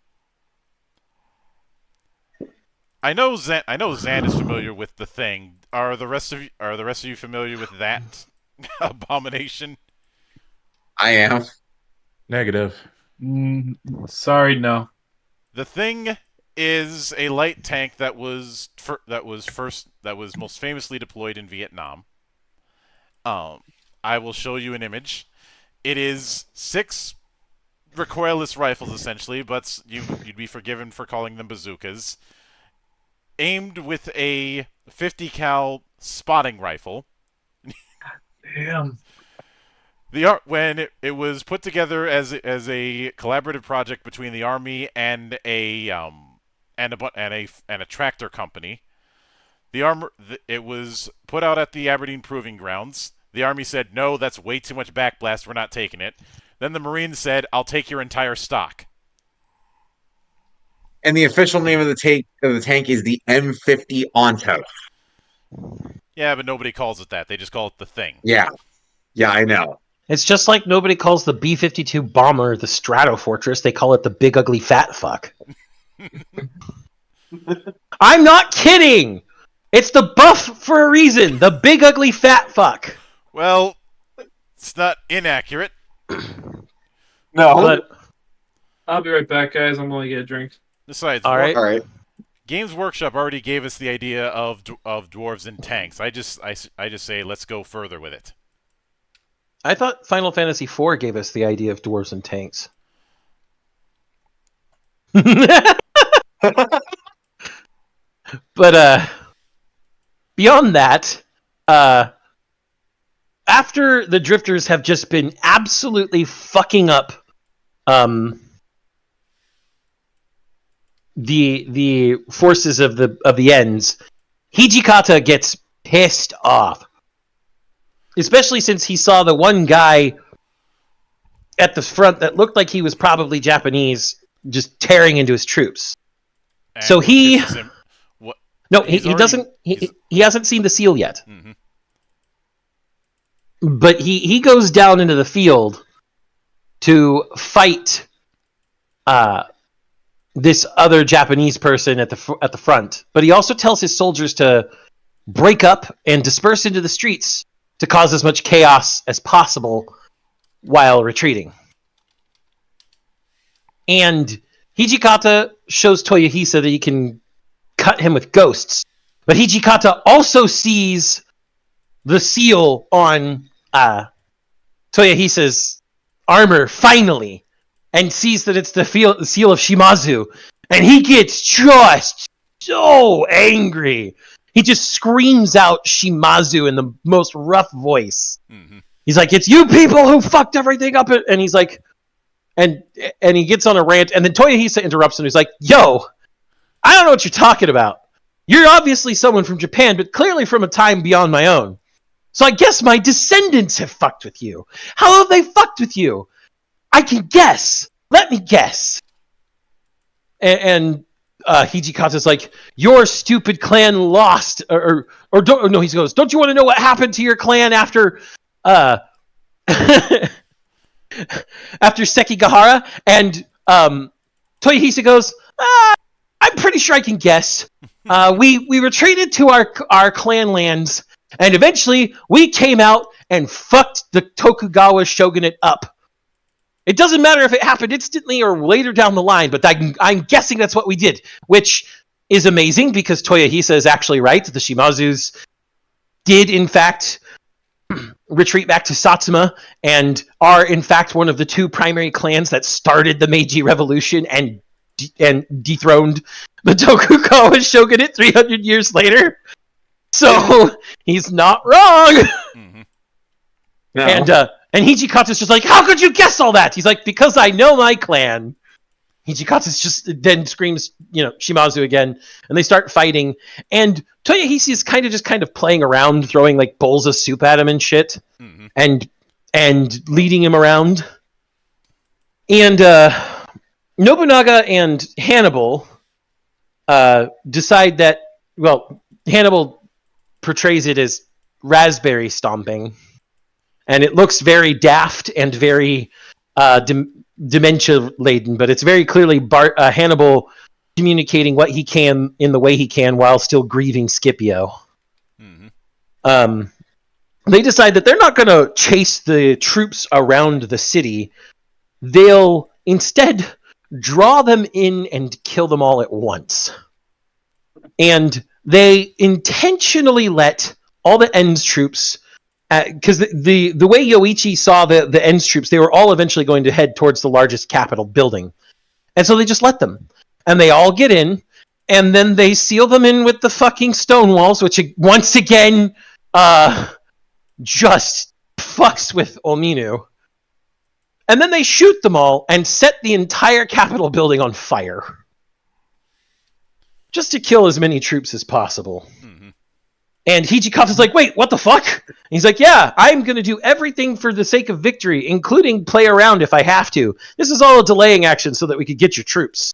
I know Zan is familiar with the Thing. Are the rest of you familiar with that? Abomination. I am. Negative. Sorry, no. The Thing is a light tank that was most famously deployed in Vietnam. I will show you an image. It is 6 recoilless rifles essentially, but you'd be forgiven for calling them bazookas. Aimed with a 50 cal spotting rifle. Damn. When it was put together as a collaborative project between the Army and a tractor company, it was put out at the Aberdeen Proving Grounds. The Army said, "No, that's way too much backblast. We're not taking it." Then the Marines said, "I'll take your entire stock." And the official name of the tank is the M50 Onto. Yeah, but nobody calls it that. They just call it the Thing. Yeah. Yeah, I know. It's just like nobody calls the B-52 bomber the Strato Fortress. They call it the Big Ugly Fat Fuck. I'm not kidding! It's the buff for a reason. The Big Ugly Fat Fuck. Well, it's not inaccurate. No. But I'll be right back, guys. I'm gonna get a drink. Besides, all right. All right. Games Workshop already gave us the idea of dwarves and tanks. I just say let's go further with it. I thought Final Fantasy IV gave us the idea of dwarves and tanks. But beyond that, after the drifters have just been absolutely fucking up the forces of the ends, Hijikata gets pissed off. Especially since he saw the one guy at the front that looked like he was probably Japanese just tearing into his troops. And So he... What? No, he doesn't... He hasn't seen the seal yet. Mm-hmm. But he goes down into the field to fight this other Japanese person at the front. But he also tells his soldiers to break up and disperse into the streets to cause as much chaos as possible while retreating. And Hijikata shows Toyohisa that he can cut him with ghosts. But Hijikata also sees the seal on Toyohisa's armor, finally, and sees that it's the seal of Shimazu. And he gets just so angry. He just screams out Shimazu in the most rough voice. Mm-hmm. He's like, "It's you people who fucked everything up." And he's like, and he gets on a rant. And then Toyohisa interrupts him. He's like, "Yo, I don't know what you're talking about. You're obviously someone from Japan, but clearly from a time beyond my own. So I guess my descendants have fucked with you. How have they fucked with you? I can guess. Let me guess." And Hijikata's like, "Your stupid clan lost, or don't." No, he goes, "Don't you want to know what happened to your clan after after Sekigahara?" And Toyohisa goes, "I'm pretty sure I can guess. We retreated to our clan lands, and eventually we came out and fucked the Tokugawa shogunate up. It doesn't matter if it happened instantly or later down the line, but I'm guessing that's what we did," which is amazing because Toyohisa is actually right. The Shimazus did, in fact, retreat back to Satsuma and are, in fact, one of the 2 primary clans that started the Meiji Revolution and dethroned the Tokugawa shogunate 300 years later. So he's not wrong. Mm-hmm. No. And Hijikata's just like, "How could you guess all that?" He's like, "Because I know my clan." Hijikata's just then screams, Shimazu again, and they start fighting. And Toyohisa is kind of playing around, throwing like bowls of soup at him and shit, Mm-hmm. and leading him around. And Nobunaga and Hannibal decide that, well, Hannibal portrays it as raspberry stomping. And it looks very daft and very dementia-laden, but it's very clearly Hannibal communicating what he can in the way he can while still grieving Scipio. Mm-hmm. they decide that they're not going to chase the troops around the city. They'll instead draw them in and kill them all at once. And they intentionally let all the Ends troops, because the way Yoichi saw the Ends troops, they were all eventually going to head towards the largest capital building. And so they just let them. And they all get in, and then they seal them in with the fucking stone walls, which once again just fucks with Ominu. And then they shoot them all and set the entire Capitol building on fire. Just to kill as many troops as possible. Mm-hmm. And Hijikata's like, wait, what the fuck? And he's like, yeah, I'm going to do everything for the sake of victory, including play around if I have to. This is all a delaying action so that we could get your troops.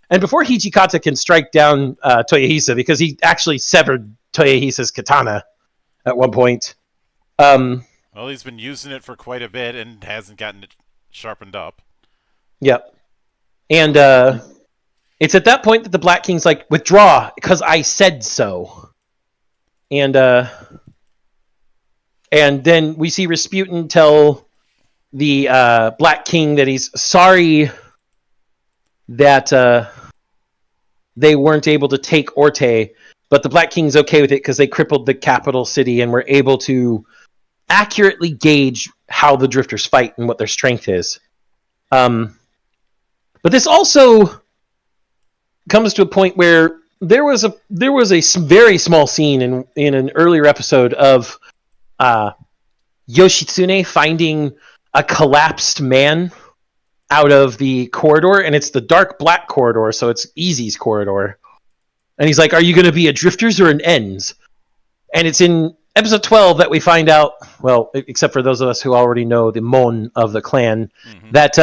And before Hijikata can strike down Toyohisa, because he actually severed Toyohisa's katana at one point. Well, he's been using it for quite a bit and hasn't gotten it sharpened up. Yep. And it's at that point that the Black King's like, withdraw, because I said so. And then we see Rasputin tell the Black King that he's sorry that they weren't able to take Orte, but the Black King's okay with it because they crippled the capital city and were able to accurately gauge how the Drifters fight and what their strength is. But this also comes to a point where there was a very small scene in an earlier episode of Yoshitsune finding a collapsed man out of the corridor, and it's the dark black corridor, so it's Easy's corridor. And he's like, are you going to be a Drifters or an Ends? And it's in episode 12 that we find out, well, except for those of us who already know the Mon of the clan, that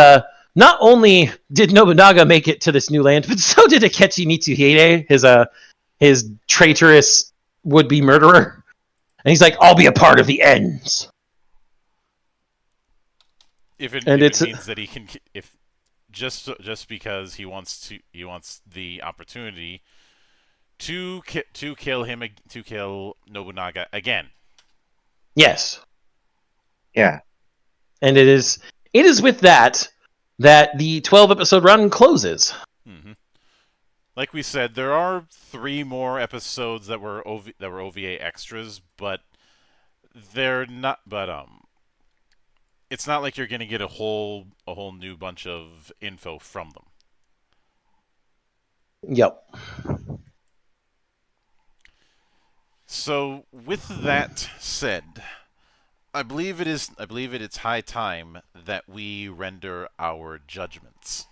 not only did Nobunaga make it to this new land, but so did Akechi Mitsuhide, his traitorous would-be murderer. And he's like, I'll be a part of the Ends. If it means that he can, if just because he wants the opportunity to kill Nobunaga again. Yes. Yeah. And it is with that the 12-episode run closes. Mm-hmm. Like we said, there are 3 more episodes that were OVA extras, but they're not. But it's not like you're going to get a whole new bunch of info from them. Yep. So, with that said, I believe it is high time that we render our judgments.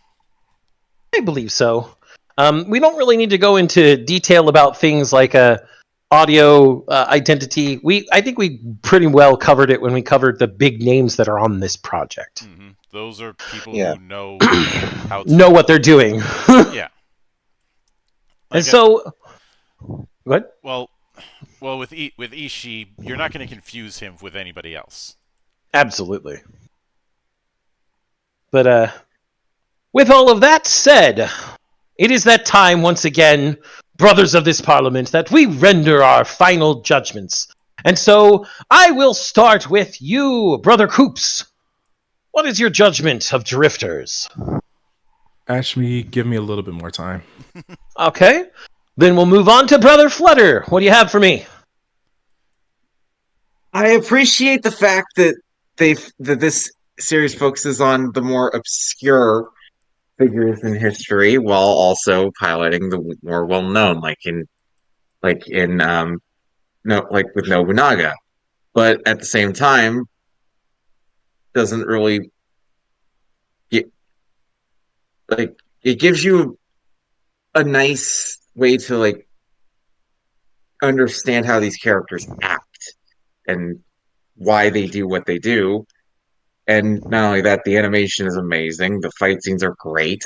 I believe so. We don't really need to go into detail about things like audio identity. I think we pretty well covered it when we covered the big names that are on this project. Mm-hmm. Those are people who know how to know what they're doing. Yeah. And so, what? Well, with Ishii, you're not going to confuse him with anybody else. Absolutely. But with all of that said, it is that time once again, brothers of this parliament, that we render our final judgments. And so I will start with you, Brother Coops. What is your judgment of Drifters? Actually, give me a little bit more time. Okay. Then we'll move on to Brother Flutter. What do you have for me? I appreciate the fact that this series focuses on the more obscure figures in history while also highlighting the more well-known, like with Nobunaga. But at the same time, doesn't really it gives you a nice way to understand how these characters act and why they do what they do. And not only that, the animation is amazing. The fight scenes are great.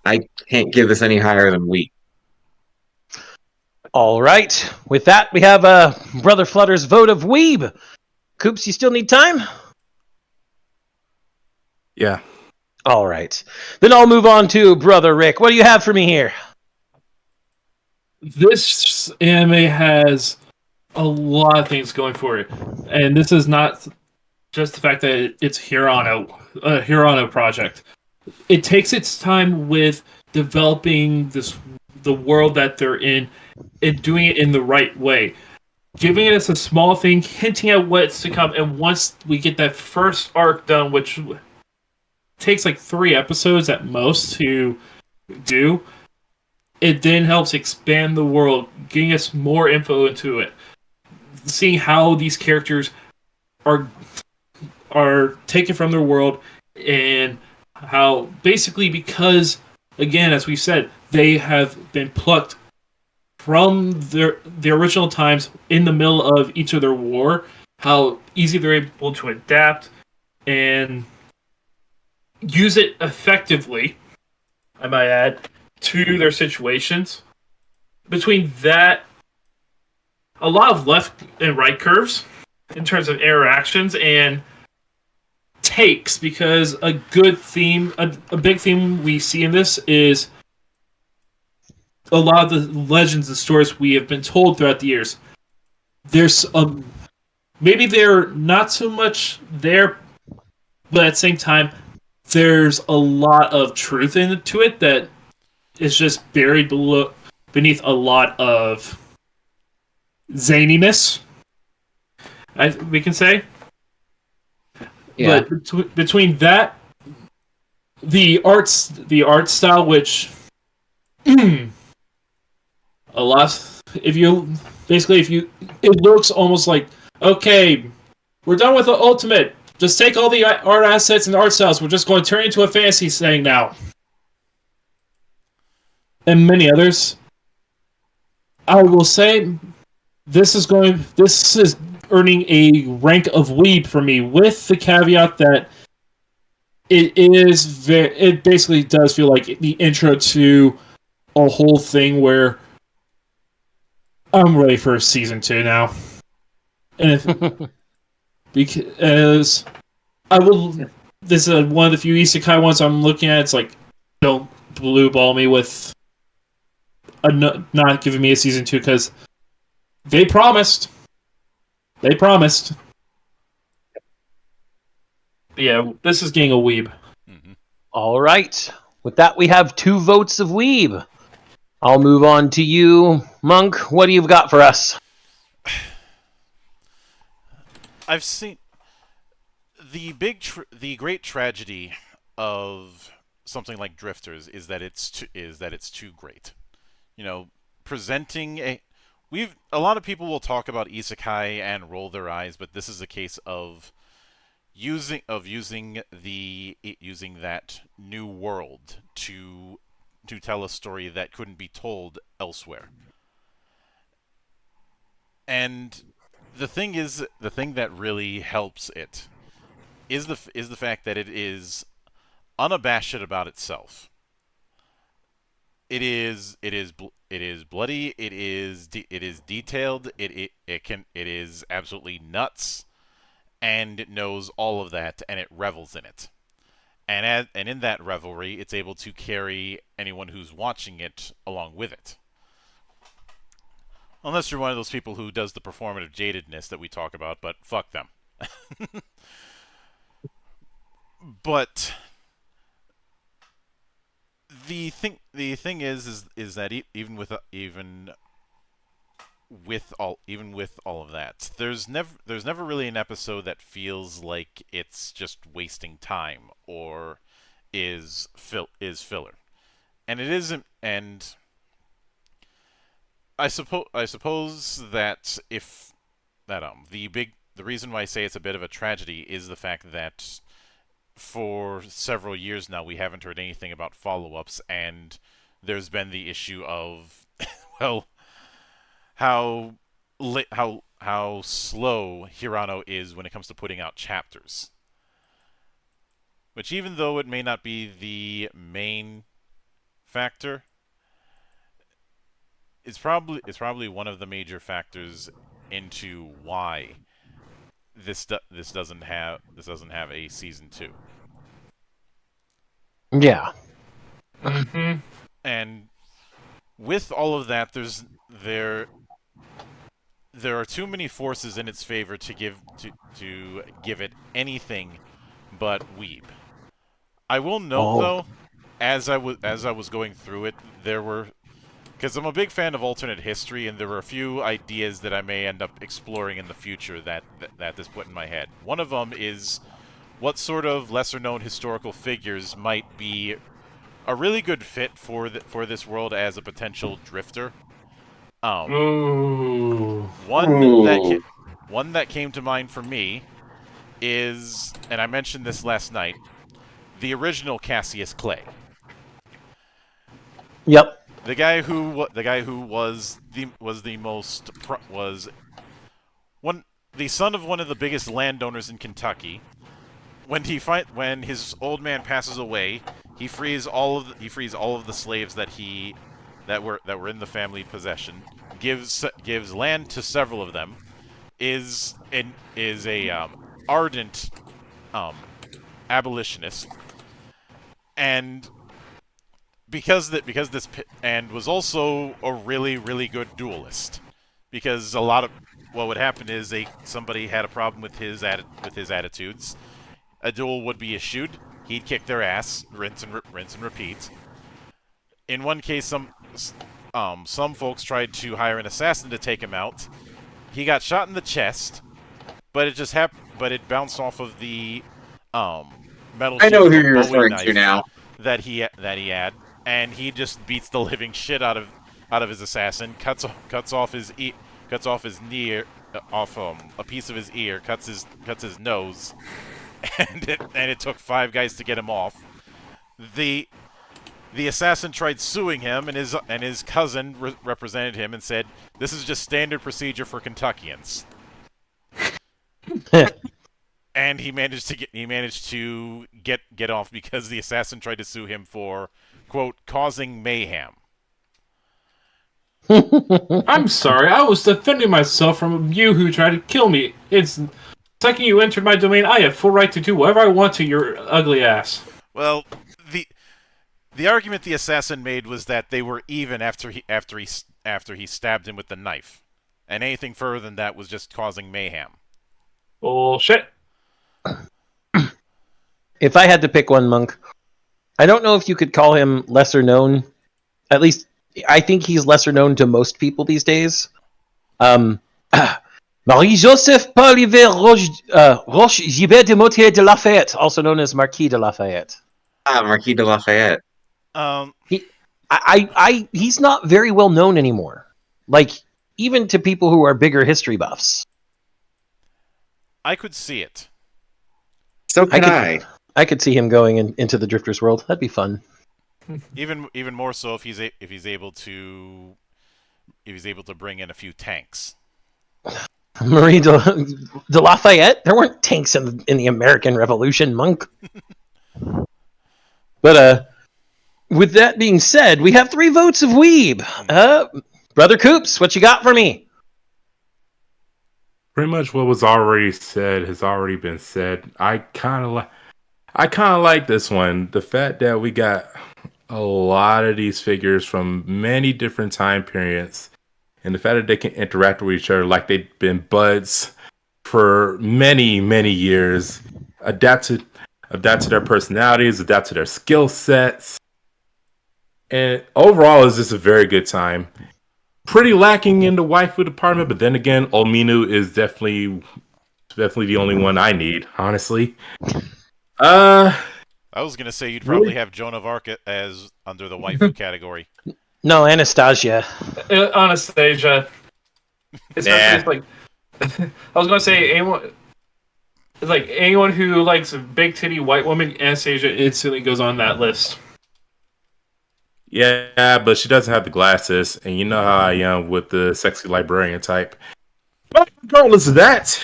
I can't give this any higher than weak. All right. With that, we have Brother Flutter's vote of weeb. Coops, you still need time? Yeah. All right. Then I'll move on to Brother Rick. What do you have for me here? This anime has a lot of things going for it, and this is not just the fact that it's a Hirano project. It takes its time with developing the world that they're in and doing it in the right way. Giving us a small thing, hinting at what's to come, and once we get that first arc done, which takes like 3 episodes at most to do, it then helps expand the world, getting us more info into it, seeing how these characters are taken from their world, and how basically, because again, as we said, they have been plucked from the original times in the middle of each of their war, how easy they're able to adapt and use it effectively, I might add, to their situations. Between that, a lot of left and right curves in terms of interactions and takes, because a good theme, a big theme we see in this is a lot of the legends and stories we have been told throughout the years. There's maybe they're not so much there, but at the same time, there's a lot of truth into it that is just buried beneath a lot of zaniness, we can say. Yeah. But between that, the art style, which a lot, if you it looks almost like, okay, we're done with the ultimate. Just take all the art assets and art styles. We're just going to turn it into a fantasy thing now, and many others. I will say, this is earning a rank of weeb for me, with the caveat that it basically does feel like the intro to a whole thing where I'm ready for season 2 now. And because this is one of the few isekai ones I'm looking at. It's like, don't blue ball me with not giving me a season 2, because they promised. They promised. But yeah, this is getting a weeb. Mm-hmm. All right. With that, we have 2 votes of weeb. I'll move on to you, Monk. What do you got for us? I've seen the great tragedy of something like Drifters is that it's too great. You know, presenting a lot of people will talk about isekai and roll their eyes, but this is a case of using that new world to tell a story that couldn't be told elsewhere. And the thing that really helps it is the fact that it is unabashed about itself. It is bloody. It is detailed. It is absolutely nuts, and it knows all of that, and it revels in it. And in that revelry, it's able to carry anyone who's watching it along with it. Unless you're one of those people who does the performative jadedness that we talk about, but fuck them. But the thing is that even with all of that, there's never really an episode that feels like it's just wasting time or is filler. And it isn't. And I suppose that the reason why I say it's a bit of a tragedy is the fact that for several years now we haven't heard anything about follow-ups, and there's been the issue of well, how slow Hirano is when it comes to putting out chapters. Which, even though it may not be the main factor, it's probably one of the major factors into why this doesn't have a season 2. Yeah. And with all of that, there are too many forces in its favor to give it anything but weeb. I will note though, as I was going through it, there were, because I'm a big fan of alternate history, and there were a few ideas that I may end up exploring in the future that this put in my head. One of them is what sort of lesser-known historical figures might be a really good fit for this world as a potential drifter. Ooh. One that came to mind for me is, and I mentioned this last night, the original Cassius Clay. Yep. The guy who was the son of one of the biggest landowners in Kentucky. When his old man passes away, he frees all of the slaves that were in the family possession. Gives land to several of them. Is a ardent abolitionist, and and was also a really good duelist, because a lot of what would happen is somebody had a problem with his attitudes. A duel would be issued. He'd kick their ass, rinse and repeat. In one case, some folks tried to hire an assassin to take him out. He got shot in the chest, but it bounced off of the metal. I know shield who of you're Bowie referring knife to now. that he had, and he just beats the living shit out of his assassin. Cuts off his knee, off a piece of his ear. Cuts his nose. And it took 5 guys to get him off. The assassin tried suing him, and his cousin represented him and said, "This is just standard procedure for Kentuckians." And he managed to get off because the assassin tried to sue him for, quote, causing mayhem. I'm sorry, I was defending myself from you who tried to kill me. It's the second you entered my domain, I have full right to do whatever I want to your ugly ass. Well, the argument the assassin made was that they were even after he stabbed him with the knife, and anything further than that was just causing mayhem. Bullshit. If I had to pick one, Monk, I don't know if you could call him lesser known. At least, I think he's lesser known to most people these days. Marie-Joseph Paul-Hiver Roche Gibert de Motier de Lafayette, also known as Marquis de Lafayette. Marquis de Lafayette. He's not very well known anymore. Like, even to people who are bigger history buffs. I could see it. So can I. I could see him going into the Drifters world. That'd be fun. Even more so if he's able to bring in a few tanks. Marie de Lafayette? There weren't tanks in the American Revolution, Monk. But with that being said, we have 3 votes of weeb. Brother Coops, what you got for me? Pretty much what was already said has already been said. I kind of like this one. The fact that we got a lot of these figures from many different time periods, and the fact that they can interact with each other like they've been buds for many, many years, adapt to their personalities, adapt to their skill sets, and overall is just a very good time. Pretty lacking in the waifu department, but then again, Olminu is definitely the only one I need, honestly. I was gonna say you'd probably have Joan of Arc as under the waifu category. No, Anastasia. Anastasia. Especially I was gonna say anyone who likes a big titty white woman, Anastasia instantly goes on that list. Yeah, but she doesn't have the glasses, and you know how I am with the sexy librarian type. But regardless of that,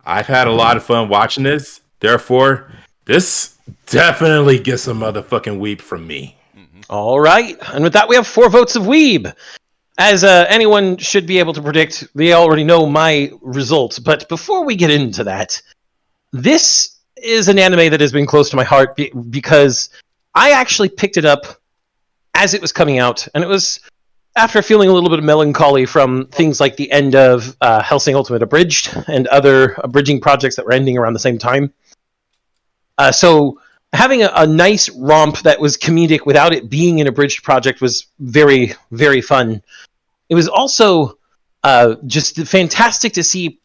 I've had a lot of fun watching this. Therefore, this definitely gets a motherfucking weep from me. All right, and with that, we have 4 votes of weeb. As anyone should be able to predict, they already know my result. But before we get into that, this is an anime that has been close to my heart because I actually picked it up as it was coming out, and it was after feeling a little bit of melancholy from things like the end of Hellsing Ultimate Abridged and other abridging projects that were ending around the same time. So having a nice romp that was comedic without it being an abridged project was very, very fun. It was also just fantastic to see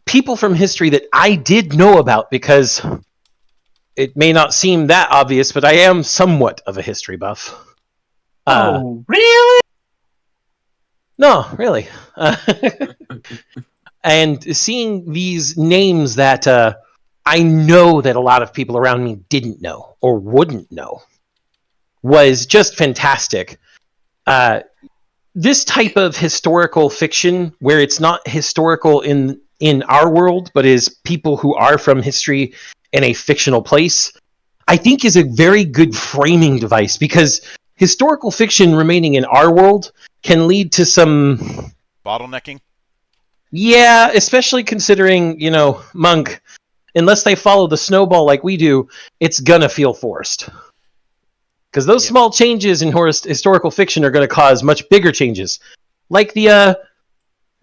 people from history that I did know about, because it may not seem that obvious, but I am somewhat of a history buff. Oh, really? No, really. And seeing these names that I know that a lot of people around me didn't know or wouldn't know was just fantastic. This type of historical fiction, where it's not historical in our world, but is people who are from history in a fictional place, I think is a very good framing device, because historical fiction remaining in our world can lead to some Bottlenecking? Yeah, especially considering, Monk, unless they follow the snowball like we do, it's gonna feel forced. Because those small changes in historical fiction are going to cause much bigger changes, like the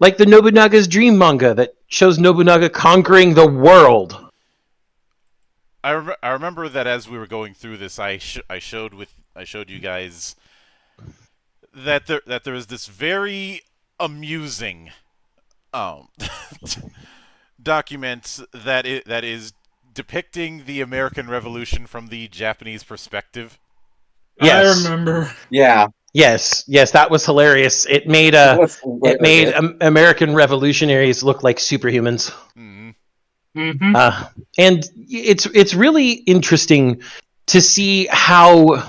Nobunaga's Dream manga that shows Nobunaga conquering the world. I remember that as we were going through this, I showed you guys that there is this very amusing document that is depicting the American Revolution from the Japanese perspective. Yes. I remember. Yeah. Yes, that was hilarious. It made American revolutionaries look like superhumans. Mm-hmm. And it's really interesting to see how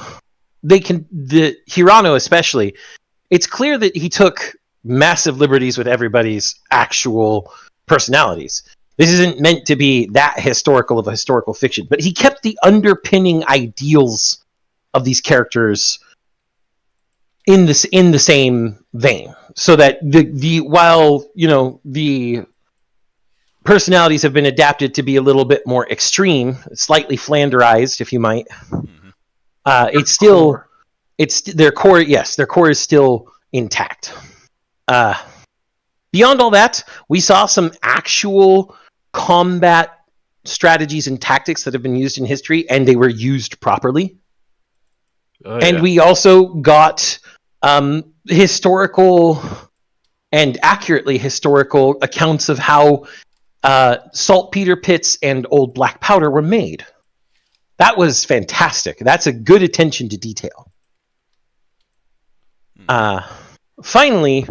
the Hirano especially. It's clear that he took massive liberties with everybody's actual personalities. This isn't meant to be that historical of a historical fiction, but he kept the underpinning ideals of these characters in the same vein, so that while the personalities have been adapted to be a little bit more extreme, slightly Flanderized, if you might. It's still their core. Yes, their core is still intact. Beyond all that, we saw some actual combat strategies and tactics that have been used in history, and they were used properly. And we also got historical and accurately historical accounts of how saltpeter pits and old black powder were made. That was fantastic. That's a good attention to detail. Finally,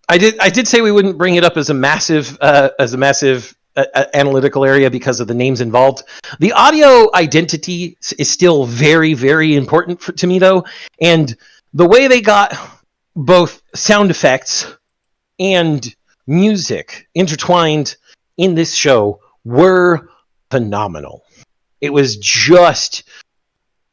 I did say we wouldn't bring it up as a massive analytical area because of the names involved. The audio identity is still very, very important to me, though, and the way they got both sound effects and music intertwined in this show were phenomenal. It was just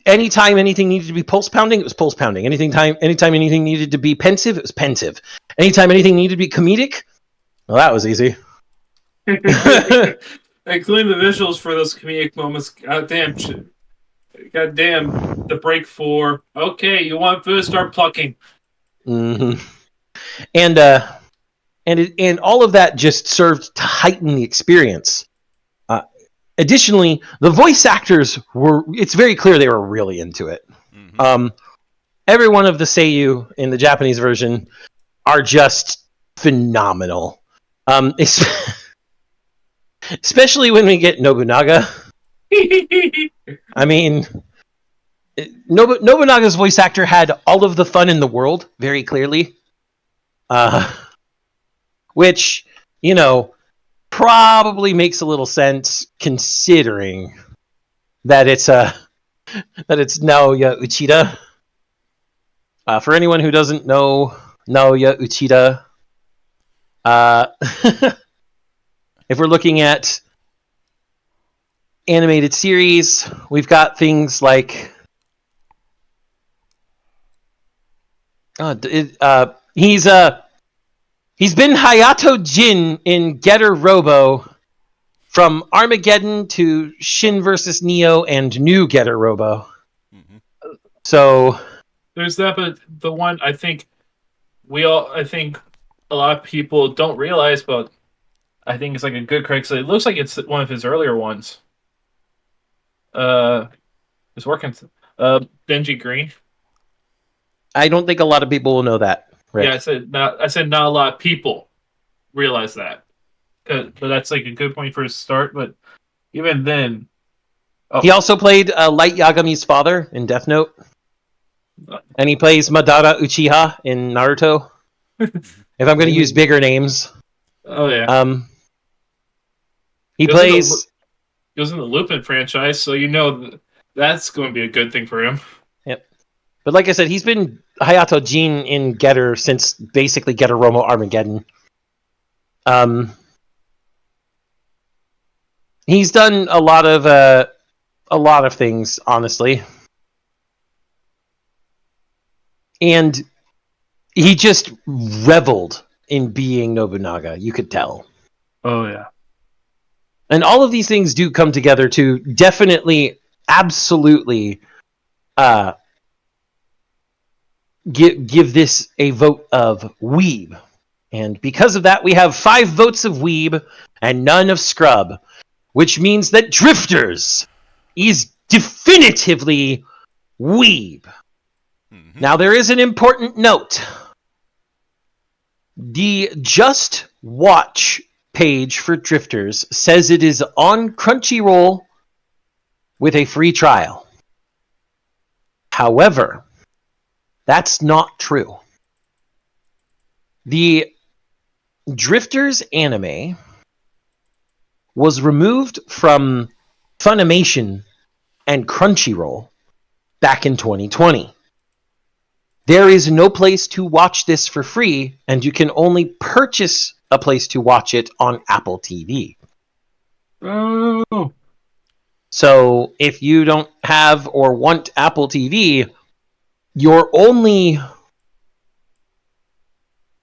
anytime anything needed to be pulse pounding, it was pulse pounding. Anytime anything needed to be pensive, it was pensive. Anytime anything needed to be comedic, well, that was easy. Including the visuals for those comedic moments. Goddamn, the break for okay, you want food, start plucking. Mm-hmm. And all of that just served to heighten the experience. Additionally, the voice actors it's very clear they were really into it. Mm-hmm. Every one of the seiyuu in the Japanese version are just phenomenal. Especially when we get Nobunaga. I mean, Nobunaga's voice actor had all of the fun in the world, very clearly. Which, probably makes a little sense considering that it's Naoya Uchida. For anyone who doesn't know Naoya Uchida, if we're looking at animated series, we've got things like he's been Hayato Jin in Getter Robo, from Armageddon to Shin vs. Neo and New Getter Robo. Mm-hmm. So there's that, but the one I think I think a lot of people don't realize, but I think it's like a good critic. So it looks like it's one of his earlier ones. It's working. Benji Green. I don't think a lot of people will know that. Rick. Yeah, I said not a lot of people realize that. But that's like a good point for a start. But even then, He also played Light Yagami's father in Death Note. And he plays Madara Uchiha in Naruto. If I'm going to use bigger names. oh yeah, he plays... Goes in the Lupin franchise, so that's going to be a good thing for him. Yep. But like I said, he's been Hayato Jin in Getter since basically Getter Romo Armageddon. He's done a lot of things, honestly. And he just reveled in being Nobunaga, you could tell. Oh yeah. And all of these things do come together to definitely, absolutely give this a vote of weeb. And because of that, we have 5 votes of weeb and none of scrub, which means that Drifters is definitively weeb. Mm-hmm. Now, there is an important note. The Just Watch page for Drifters says it is on Crunchyroll with a free trial. However, that's not true. The Drifters anime was removed from Funimation and Crunchyroll back in 2020. There is no place to watch this for free, and you can only purchase a place to watch it on Apple TV. Oh. So if you don't have or want Apple TV, your only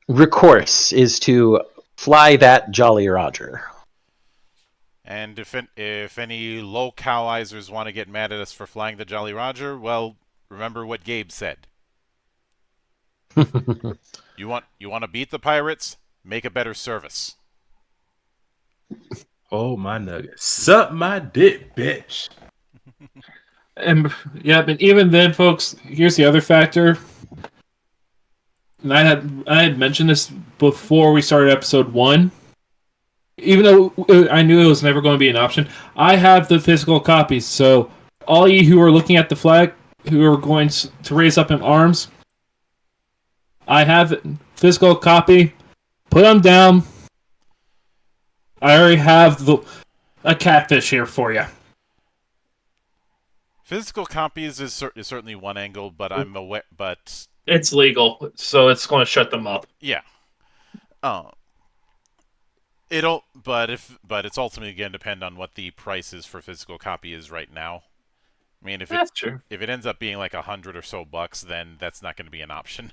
recourse is to fly that Jolly Roger. And if any low cowizers want to get mad at us for flying the Jolly Roger, well, remember what Gabe said. You want to beat the pirates? Make a better service. Oh my nugget. Suck my dick, bitch. And yeah, but even then, folks, here's the other factor. And I had mentioned this before we started episode 1. Even though I knew it was never going to be an option, I have the physical copies. So all you who are looking at the flag, who are going to raise up in arms, I have physical copy. Put them down. I already have a catfish here for you. Physical copies is certainly one angle, but I'm aware. But it's legal, so it's going to shut them up. Yeah. But it's ultimately going to depend on what the prices for physical copy is right now. I mean, that's true. If it ends up being like $100 or so, then that's not going to be an option.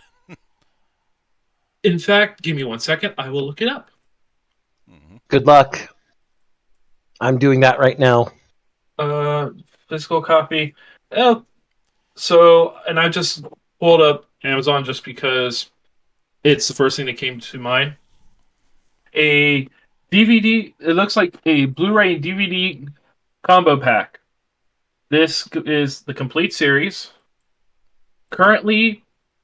In fact, give me 1 second. I will look it up. Mm-hmm. Good luck. I'm doing that right now. Physical copy. So, and I just pulled up Amazon just because it's the first thing that came to mind. A DVD. It looks like a Blu-ray and DVD combo pack. This is the complete series. Currently,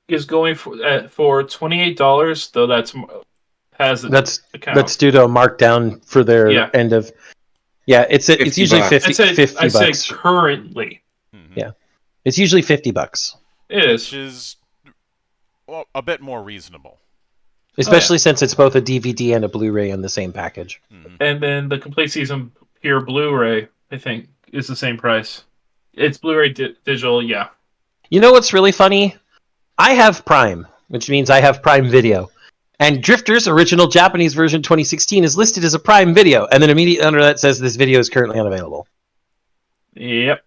is going for $28, though that's due to a markdown for their end of. Yeah, it's usually $50. I said currently. Mm-hmm. Yeah, it's usually $50. It is, which is a bit more reasonable, especially since it's both a DVD and a Blu-ray in the same package. Mm-hmm. And then the complete season here Blu-ray, I think, is the same price. It's Blu-ray digital, yeah. You know what's really funny? I have Prime, which means I have Prime Video. And Drifter's original Japanese version 2016 is listed as a Prime Video, and then immediately under that says this video is currently unavailable. Yep.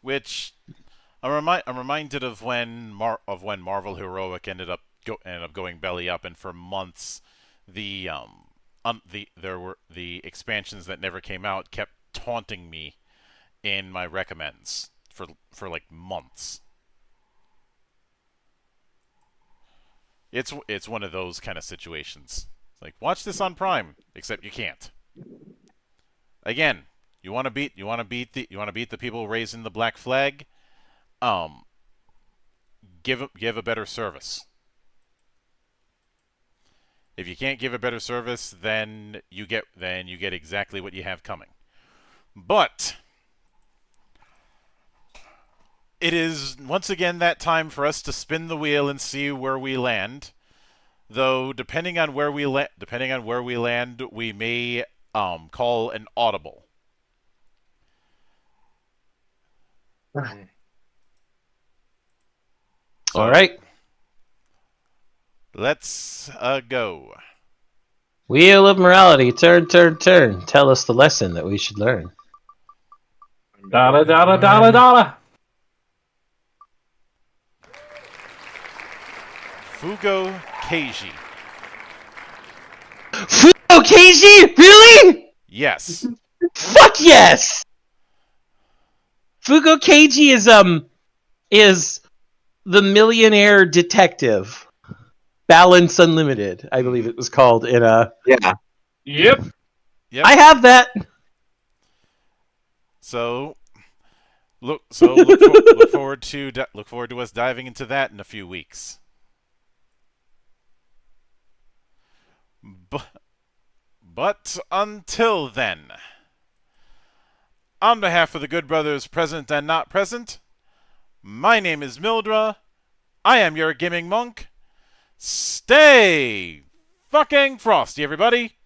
Which I'm reminded of when Marvel Heroic ended up going belly up, and for months the expansions that never came out kept taunting me in my recommends for like months. It's one of those kind of situations. It's like, watch this on Prime, except you can't. Again, you want to beat the people raising the black flag. Give a better service. If you can't give a better service, then you get exactly what you have coming. But it is once again that time for us to spin the wheel and see where we land. Though depending on where we land, we may call an audible. So, All right. Let's go. Wheel of morality. Turn, turn, turn. Tell us the lesson that we should learn. Dada dada dada dada. Fugo Keiji. Fugo Keiji? Really? Yes. Fuck yes! Fugo Keiji is the millionaire detective. Balance Unlimited, I believe it was called in a. Yeah. Yep. I have that. So look forward to us diving into that in a few weeks. But until then, on behalf of the good brothers present and not present, my name is Mildra. I am your gaming monk. Stay fucking frosty, everybody.